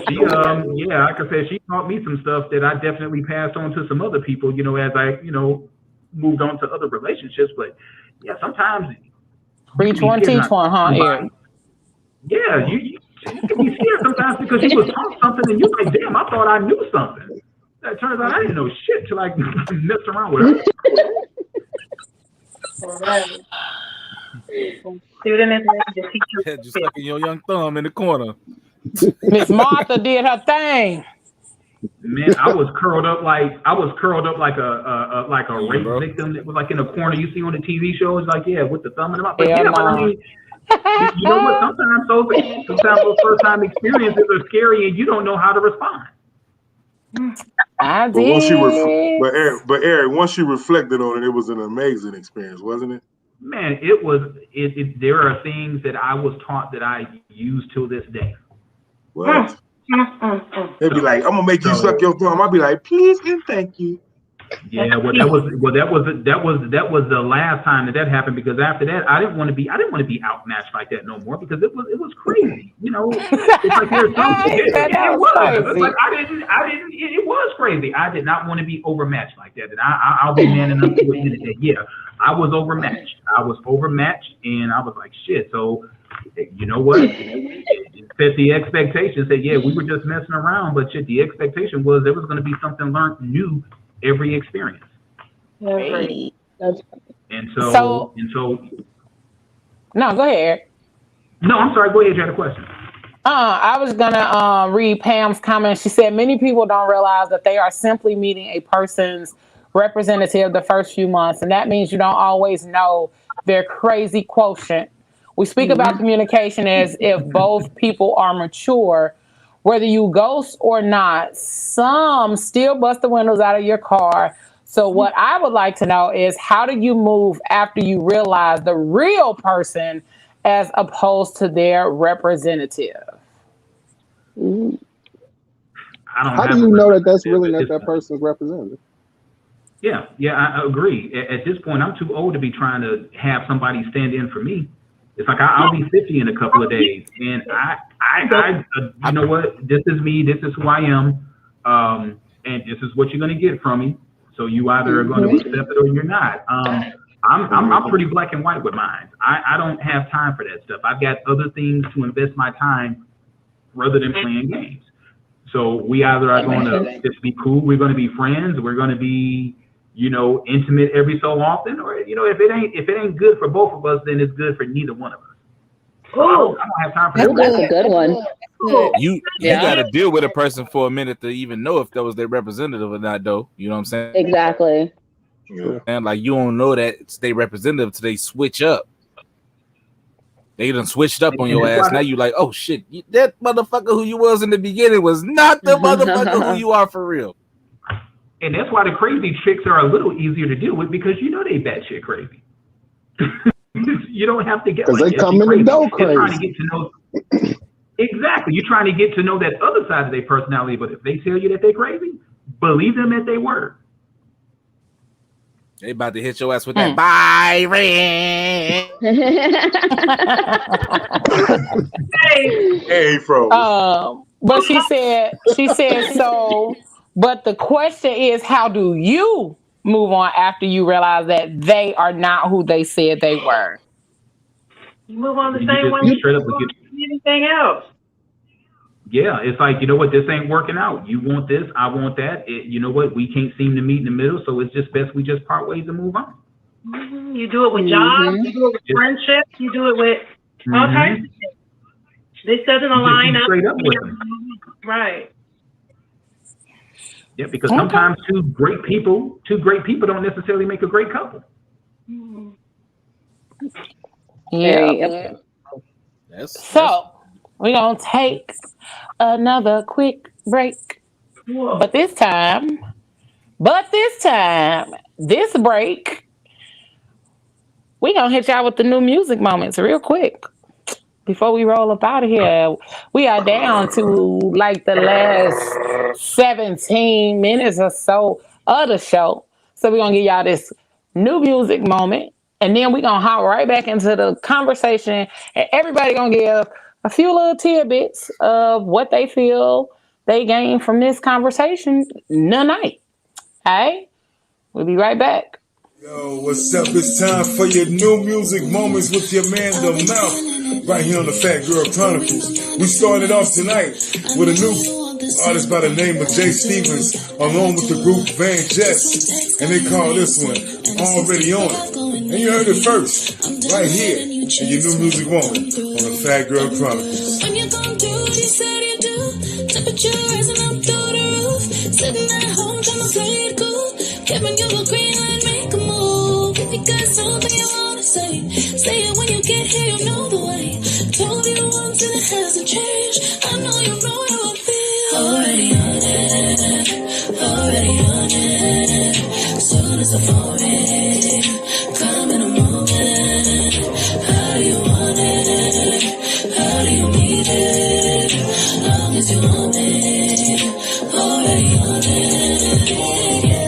Speaker 6: like I said, she taught me some stuff that I definitely passed on to some other people, you know, as I, you know, moved on to other relationships. But yeah, sometimes
Speaker 2: preach one, teach one, huh, Eric?
Speaker 6: Yeah, you can be scared sometimes because you was taught something and you're like, damn, I thought I knew something. It turns out I didn't know shit till I messed around with her.
Speaker 8: Student is the teacher.
Speaker 5: Just sucking your young thumb in the corner.
Speaker 2: Miss Martha did her thing.
Speaker 6: Man, I was curled up like a rape victim that was like in a corner you see on the TV shows, like with the thumb in the mouth. But but I mean, you know what? Sometimes those first time experiences are scary and you don't know how to respond.
Speaker 2: I did.
Speaker 4: But Eric, once you reflected on it, it was an amazing experience, wasn't it?
Speaker 6: Man, it was. There are things that I was taught that I use till this day.
Speaker 4: What? They'd be like, I'm gonna make you suck your thumb. I'd be like, please and thank you.
Speaker 6: Yeah, well, that was the last time that happened, because after that, I didn't want to be outmatched like that no more, because it was crazy. You know, it's like there's something. It was. It's like it was crazy. I did not want to be overmatched like that, and I'll be man enough to admit that. Yeah, I was overmatched. And I was like, shit. So, you know what? Set the expectation. Said, yeah, we were just messing around, but shit, the expectation was there was going to be something learned new every experience.
Speaker 2: Hey.
Speaker 6: And so
Speaker 2: no, go ahead.
Speaker 6: No, I'm sorry, go ahead, you had a question.
Speaker 2: I was gonna read Pam's comment. She said many people don't realize that they are simply meeting a person's representative the first few months, and that means you don't always know their crazy quotient. We speak about communication as if both people are mature. Whether you ghost or not, some still bust the windows out of your car. So what I would like to know is, how do you move after you realize the real person as opposed to their representative?
Speaker 11: How do you know that that's really not that person's representative?
Speaker 6: Yeah, I agree. At this point, I'm too old to be trying to have somebody stand in for me. It's like I'll be 50 in a couple of days, and I you know what? This is me. This is who I am, and this is what you're going to get from me. So you either are going to accept it or you're not. I'm pretty black and white with mine. I don't have time for that stuff. I've got other things to invest my time rather than playing games. So we either are going to just be cool. We're going to be friends. We're going to be, you know, intimate every so often, or, you know, if it ain't good for both of us, then it's good for neither one of us. So I don't have time for that.
Speaker 7: That's a good one.
Speaker 5: You got to deal with a person for a minute to even know if that was their representative or not, though. You know what I'm saying?
Speaker 7: Exactly.
Speaker 5: And like, you don't know that it's their representative until they switch up. They done switched up on your ass. Now you like, oh shit, that motherfucker who you was in the beginning was not the motherfucker who you are for real.
Speaker 6: And that's why the crazy chicks are a little easier to deal with, because you know they batshit crazy. You don't have to get
Speaker 11: because they come in the door crazy.
Speaker 6: You're trying to get to know exactly. You're trying to get to know that other side of their personality. But if they tell you that they're crazy, believe them at their word.
Speaker 5: They about to hit your ass with that Byron.
Speaker 4: Hey, bro.
Speaker 2: But she said so. But the question is, how do you move on after you realize that they are not who they said they were?
Speaker 8: You move on the same way you anything else.
Speaker 6: Yeah, it's like, you know what, this ain't working out. You want this, I want that. You know what, we can't seem to meet in the middle, so it's just best we just part ways and move on.
Speaker 8: Mm-hmm. You do it with jobs, you do it with friendships, you do it with all kinds of things. This doesn't align up.
Speaker 6: Straight up with them.
Speaker 8: Right.
Speaker 6: Yeah, because sometimes two great people don't necessarily make a great couple.
Speaker 2: Yeah. So we're gonna take another quick break. But this break, we're gonna hit y'all with the new music moments real quick. Before we roll up out of here, we are down to like the last 17 minutes or so of the show. So we're going to give y'all this new music moment. And then we're going to hop right back into the conversation. And everybody going to give a few little tidbits of what they feel they gained from this conversation tonight. Okay? We'll be right back.
Speaker 12: Yo, what's up? It's time for your new music moments with your man, The Mouth, right here on the Phat Girl Chronicles. We started off tonight with a new artist by the name of Jay Stevens, along with the group Van Jess, and they call this one Already On It. And you heard it first, right here, in your new music moment on the Phat Girl Chronicles.
Speaker 13: When you're going through what you said you do, temperature rising up through the roof, sitting at home trying to play it cool, giving you a green light, make a move. If you got something you wanna say it when you get here, you know the way. Told you once and it hasn't changed. I know you know how I feel. Already on it. Soon as I fall in, come in a moment. How do you want it? How do you need it? Long as you want it. Already on it. Yeah.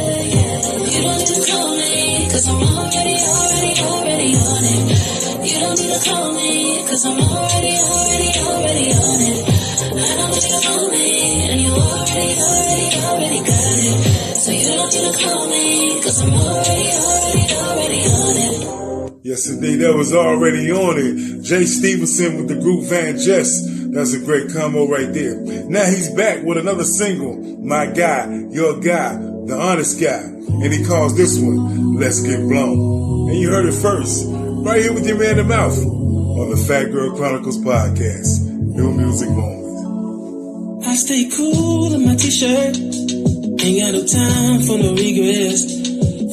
Speaker 12: Yes, indeed. That was already on it. Jay Stevenson with the group Van Jess. That's a great combo right there. Now he's back with another single, My Guy, Your Guy, The Honest Guy. And he calls this one, Let's Get Blown. And you heard it first, right here with your man in the mouth on the Phat Girl Chronicles podcast. New music moment.
Speaker 13: I stay cool in my t-shirt. Ain't got no time for no regrets.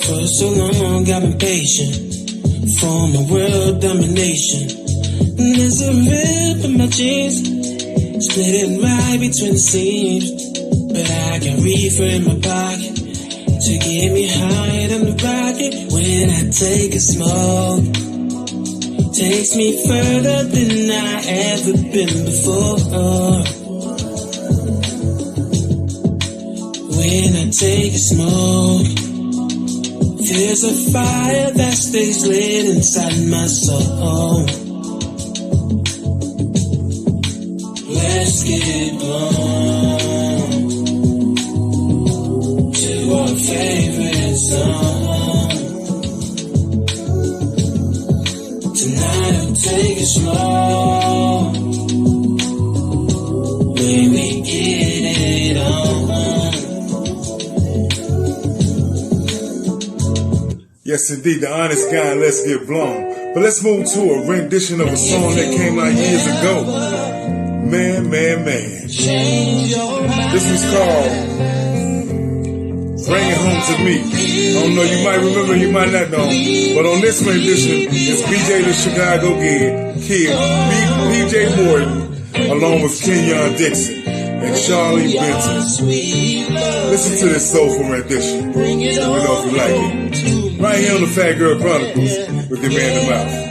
Speaker 13: For so long I've been patient for my world domination. There's a rip in my jeans, split it right between the seams. But I got reefer in my pocket to get me higher than the rocket. When I take a smoke, takes me further than I ever been before. When I take a smoke, there's a fire that stays lit inside my soul. Let's get blown to our favorite song. Tonight I'll take it slow. When we get it on.
Speaker 12: Yes, indeed, The Honest Guy, Let's Get Blown. But let's move to a rendition of a song that came out years ago. Man. This was called Bring It Home to Me. I don't know, you might remember, you might not know. But on this rendition, it's BJ the Chicago Kid, BJ Morton, along with Kenyon Dixon and Charlie Benton. Listen to this soulful rendition. Let me know if you like it. Right here on the Phat Girl Chronicles with your man in the mouth.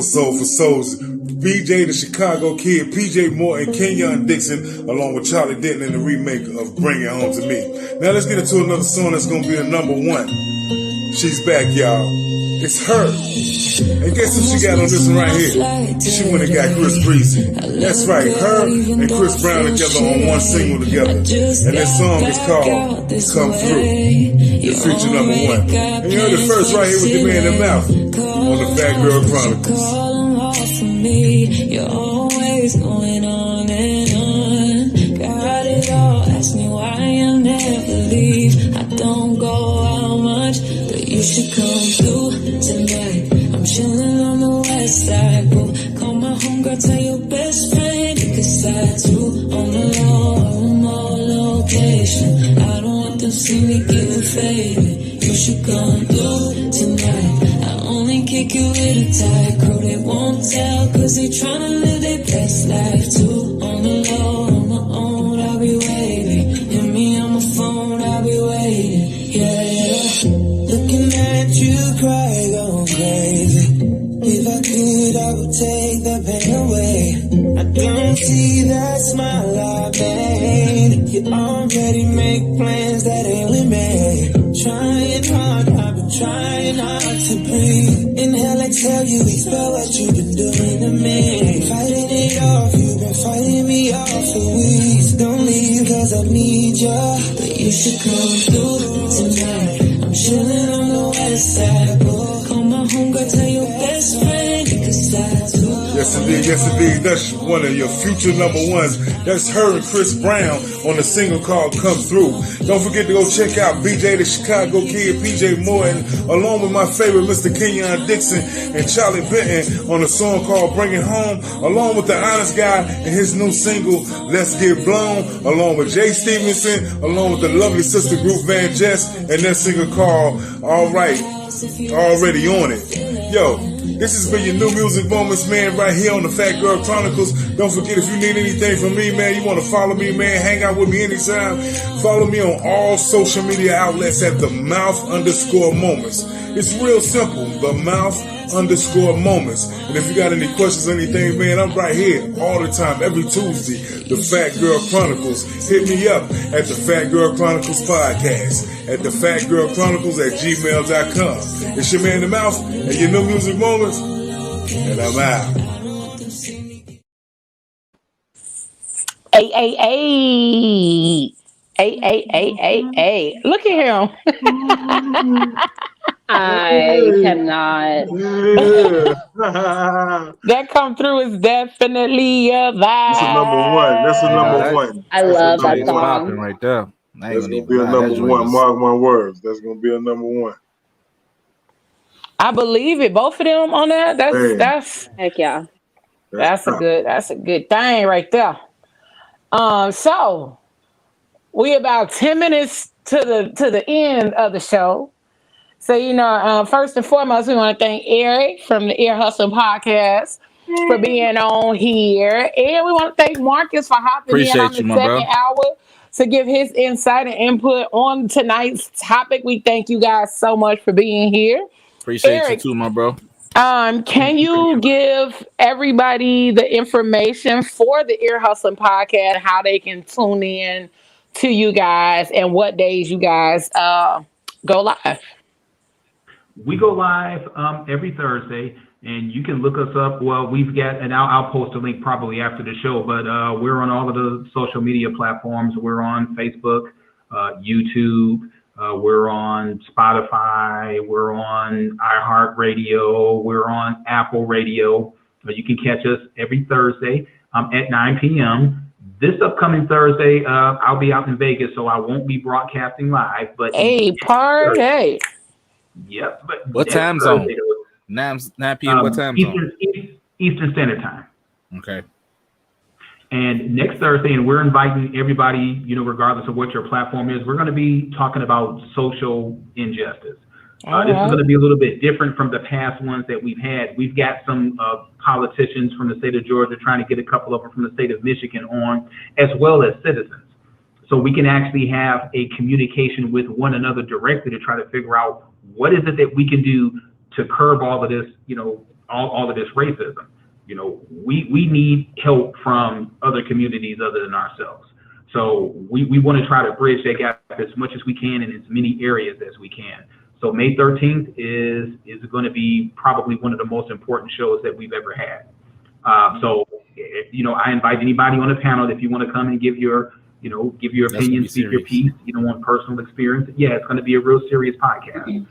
Speaker 12: Soulful Souls, BJ the Chicago Kid, PJ Morton, Kenyon Dixon, along with Charlie Denton in the remake of Bring It Home to Me. Now let's get into another song that's going to be the number one. She's back, y'all. It's her. And guess who she got on this one right here? She went and got Chris Breezy. That's right, her and Chris Brown together on one single together. And this song is called Come Through. It's feature number one. And you heard it first right here with your man in the mouth on the Phat Girl Chronicles.
Speaker 13: You're always going on and on. Got it all. Ask me why I never leave. I don't go out much, but you should come through tonight. I'm chilling on the west side, boo. Call my homegirl, tell your best friend you can slide too. On the low, remote location. I don't want them see me getting faded. You should come through tonight. I only kick you with a tight crew. They won't tell, cause they tryna live their best life too. On the low, on my own, I'll be waiting. Hit me on my phone, I'll be waiting. Yeah. Looking at you cry, going crazy. If I could, I would take the pain away. I don't see that smile I made. You already make plans that ain't with me. Trying hard, I've been trying hard to breathe. Inhale, exhale, you expel what you've been doing to me. Fighting it off, you've been fighting me off for weeks. Don't leave, cause I need you. But you should come through tonight. I'm chilling on the west side, boy. Call my homegirl, tell your best friend you can slide too.
Speaker 12: Yes, yes indeed, that's one of your future number ones. That's her and Chris Brown on the single called Come Through. Don't forget to go check out BJ the Chicago Kid, PJ Morton, along with my favorite Mr. Kenyon Dixon and Charlie Benton on a song called Bring It Home, along with the Honest Guy and his new single Let's Get Blown, along with Jay Stevenson, along with the lovely sister group Van Jess and their single called All Right, Already On It. Yo, this has been your New Music Moments, man, right here on the Phat Girl Chronicles. Don't forget, if you need anything from me, man, you want to follow me, man, hang out with me anytime, follow me on all social media outlets at @the_mouth_moments. It's real simple, @the_mouth_moments. And if you got any questions or anything, man, I'm right here all the time, every Tuesday, the Phat Girl Chronicles. Hit me up at the Phat Girl Chronicles podcast, at the Phat Girl Chronicles @gmail.com. It's your man, The Mouth, and your New Music Moments, and I'm out.
Speaker 2: Hey. Look at him.
Speaker 7: I cannot.
Speaker 2: That Come Through is definitely a vibe.
Speaker 4: That's a number one. That's a number one.
Speaker 7: I love that song.
Speaker 5: Right there.
Speaker 4: That's gonna be a number one. Mark my words. That's gonna be a number one.
Speaker 2: I believe it. Both of them on that. That's
Speaker 7: heck yeah.
Speaker 2: That's a good thing right there. So we about 10 minutes to the end of the show. So, first and foremost, we want to thank Eric from the Ear Hustle Podcast for being on here. And we want to thank Marcus for hopping in on the second hour to give his insight and input on tonight's topic. We thank you guys so much for being here.
Speaker 5: Appreciate
Speaker 2: Eric,
Speaker 5: you too, my bro.
Speaker 2: Can you give everybody the information for the Ear Hustling Podcast, how they can tune in to you guys, and what days you guys go live?
Speaker 6: We go live every Thursday, and you can look us up. Well, we've got, and I'll post a link probably after the show, but we're on all of the social media platforms. We're on Facebook, YouTube. We're on Spotify. We're on iHeartRadio. We're on Apple Radio. You can catch us every Thursday at 9 p.m. This upcoming Thursday, I'll be out in Vegas, so I won't be broadcasting live. But
Speaker 2: party.
Speaker 6: Yep. But
Speaker 5: what time zone? 9 p.m. What time zone?
Speaker 6: Eastern Standard Time.
Speaker 5: Okay.
Speaker 6: And next Thursday, and we're inviting everybody, regardless of what your platform is, we're going to be talking about social injustice. This is going to be a little bit different from the past ones that we've had. We've got some politicians from the state of Georgia, trying to get a couple of them from the state of Michigan on, as well as citizens. So we can actually have a communication with one another directly to try to figure out what is it that we can do to curb all of this, all of this racism. We need help from other communities other than ourselves. So we want to try to bridge that gap as much as we can in as many areas as we can. So May 13th is going to be probably one of the most important shows that we've ever had. So I invite anybody on the panel, if you want to come and give your opinion, speak your piece, on personal experience. Yeah, it's going to be a real serious podcast.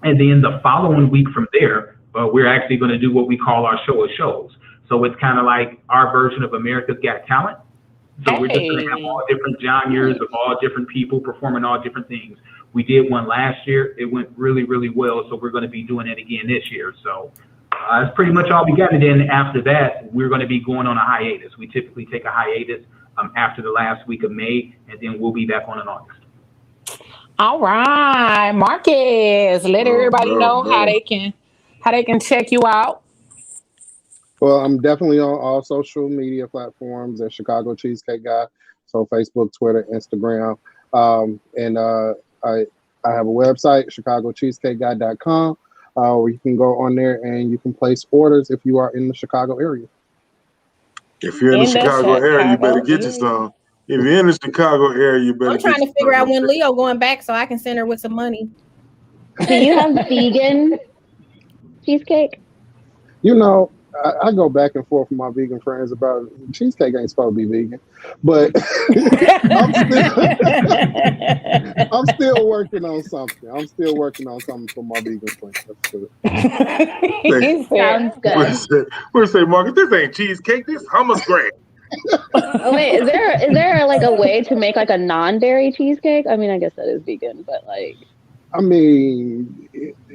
Speaker 6: And then the following week from there, we're actually going to do what we call our show of shows. So it's kind of like our version of America's Got Talent. So we're just going to have all different genres of all different people performing all different things. We did one last year. It went really, really well. So we're going to be doing it again this year. So that's pretty much all we got. And then after that, we're going to be going on a hiatus. We typically take a hiatus after the last week of May, and then we'll be back on in August.
Speaker 2: All right, Marcus, let everybody know how they can check you out.
Speaker 11: Well, I'm definitely on all social media platforms at Chicago Cheesecake Guy. So Facebook, Twitter, Instagram. And I have a website, chicagocheesecakeguy.com, where you can go on there and you can place orders if you are in the Chicago area.
Speaker 4: If you're in the Chicago area, you better get you some. If you're in the Chicago area, you better.
Speaker 3: I'm trying to figure out when Leo going back so I can send her with some money.
Speaker 7: Do you have vegan cheesecake?
Speaker 11: I go back and forth with my vegan friends about cheesecake ain't supposed to be vegan, but I'm still working on something. I'm still working on something for my vegan friends.
Speaker 7: Sounds good.
Speaker 4: We'll say, Marcus, this ain't cheesecake. This hummus bread.
Speaker 7: Oh, wait, is there like a way to make like a non-dairy cheesecake? I mean, I guess that is vegan, but like.
Speaker 11: I mean,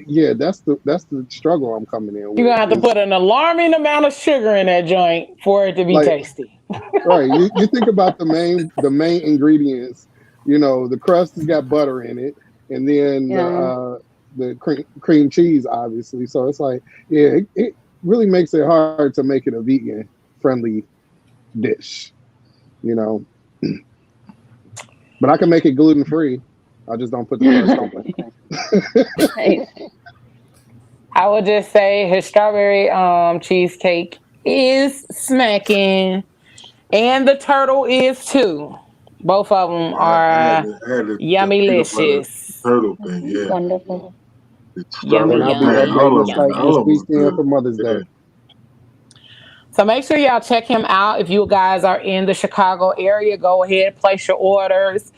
Speaker 11: yeah, that's the struggle I'm coming in with.
Speaker 2: You're gonna have to put an alarming amount of sugar in that joint for it to be tasty.
Speaker 11: Right. You think about the main ingredients. You know, the crust has got butter in it, and then the cream cheese, obviously. So it's like, yeah, it really makes it hard to make it a vegan friendly dish. You know, but I can make it gluten free. I just don't put the crust on it.
Speaker 2: I would just say his strawberry cheesecake is smacking, and the turtle is too. Both of them are yummy-licious.
Speaker 4: Turtle thing, yeah.
Speaker 7: Wonderful.
Speaker 2: Yummy,
Speaker 11: I'll be up there this weekend for Mother's Day.
Speaker 2: So make sure y'all check him out. If you guys are in the Chicago area, go ahead, place your orders.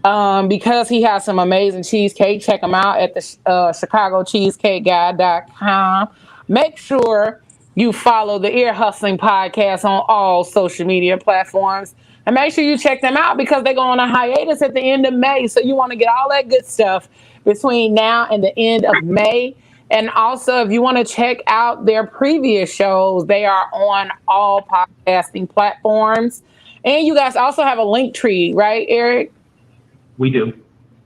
Speaker 2: Because he has some amazing cheesecake, check him out at the ChicagoCheesecakeGuy.com. Make sure you follow the Ear Hustling Podcast on all social media platforms. And make sure you check them out because they go on a hiatus at the end of May. So you want to get all that good stuff between now and the end of May. And also, if you want to check out their previous shows, they are on all podcasting platforms. And you guys also have a link tree, right, Eric?
Speaker 6: We do.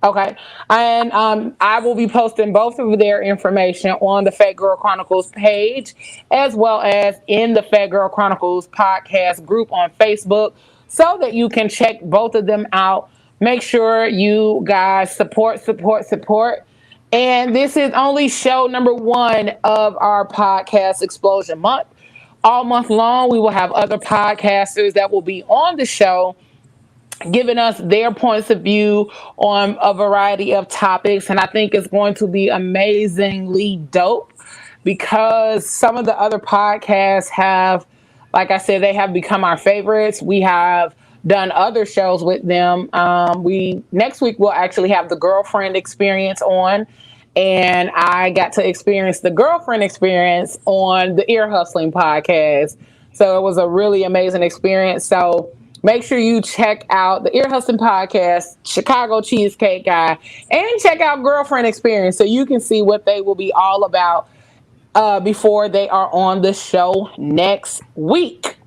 Speaker 2: Okay. And I will be posting both of their information on the Phat Girl Chronicles page, as well as in the Phat Girl Chronicles podcast group on Facebook, so that you can check both of them out. Make sure you guys support. And this is only show number 1 of our podcast Explosion Month. All month long, we will have other podcasters that will be on the show, giving us their points of view on a variety of topics. And I think it's going to be amazingly dope because some of the other podcasts have, like I said, they have become our favorites. We have done other shows with them. Next week, we'll actually have the Girlfriend Experience on. And I got to experience the Girlfriend Experience on the Ear Hustling Podcast. So it was a really amazing experience. So make sure you check out the Ear Hustling Podcast, Chicago Cheesecake Guy, and check out Girlfriend Experience so you can see what they will be all about before they are on the show next week.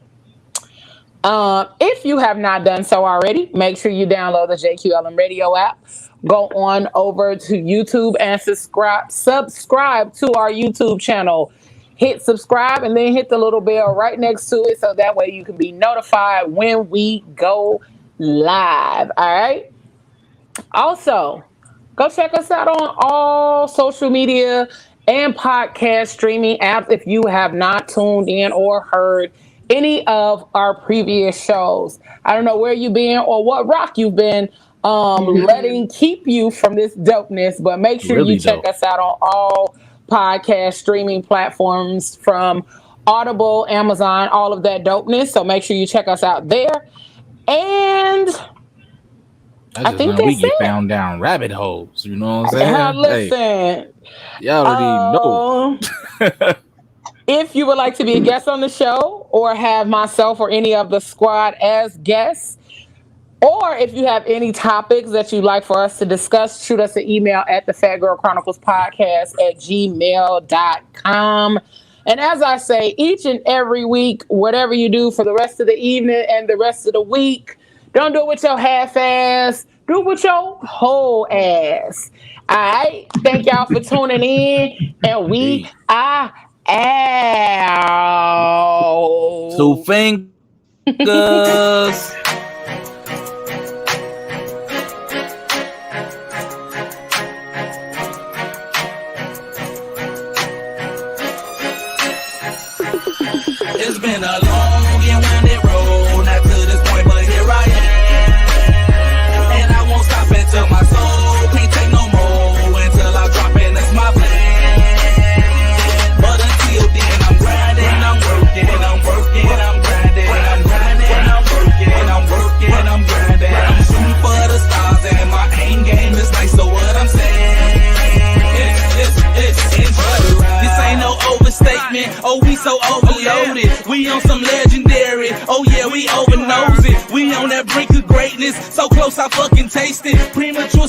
Speaker 2: If you have not done so already, make sure you download the JQLM Radio app. Go on over to YouTube and subscribe to our YouTube channel. Hit subscribe and then hit the little bell right next to it so that way you can be notified when we go live. All right. Also, go check us out on all social media and podcast streaming apps if you have not tuned in or heard any of our previous shows. I don't know where you've been or what rock you've been letting keep you from this dopeness, but make sure you check us out on all podcast streaming platforms from Audible, Amazon, all of that dopeness. So make sure you check us out there. And I think that's
Speaker 5: we get
Speaker 2: it.
Speaker 5: found down rabbit holes. You know what I'm saying?
Speaker 2: Listen,
Speaker 5: hey, y'all already know.
Speaker 2: If you would like to be a guest on the show or have myself or any of the squad as guests, or if you have any topics that you'd like for us to discuss, shoot us an email at the Phat Girl Chronicles Podcast at gmail.com. And as I say, each and every week, whatever you do for the rest of the evening and the rest of the week, don't do it with your half ass. Do it with your whole ass. All right. Thank y'all for tuning in. And we are out.
Speaker 5: 2 fingers.
Speaker 1: It's been a long and winding road, not to this point, but here I am. And I won't stop until my soul can't take no more, until I drop in, that's my plan. But until then, I'm grinding, I'm working. Oh, we so overloaded. We on some legendary. Oh yeah, we over nosing. We on that brink of greatness. So close I fucking taste it. Premature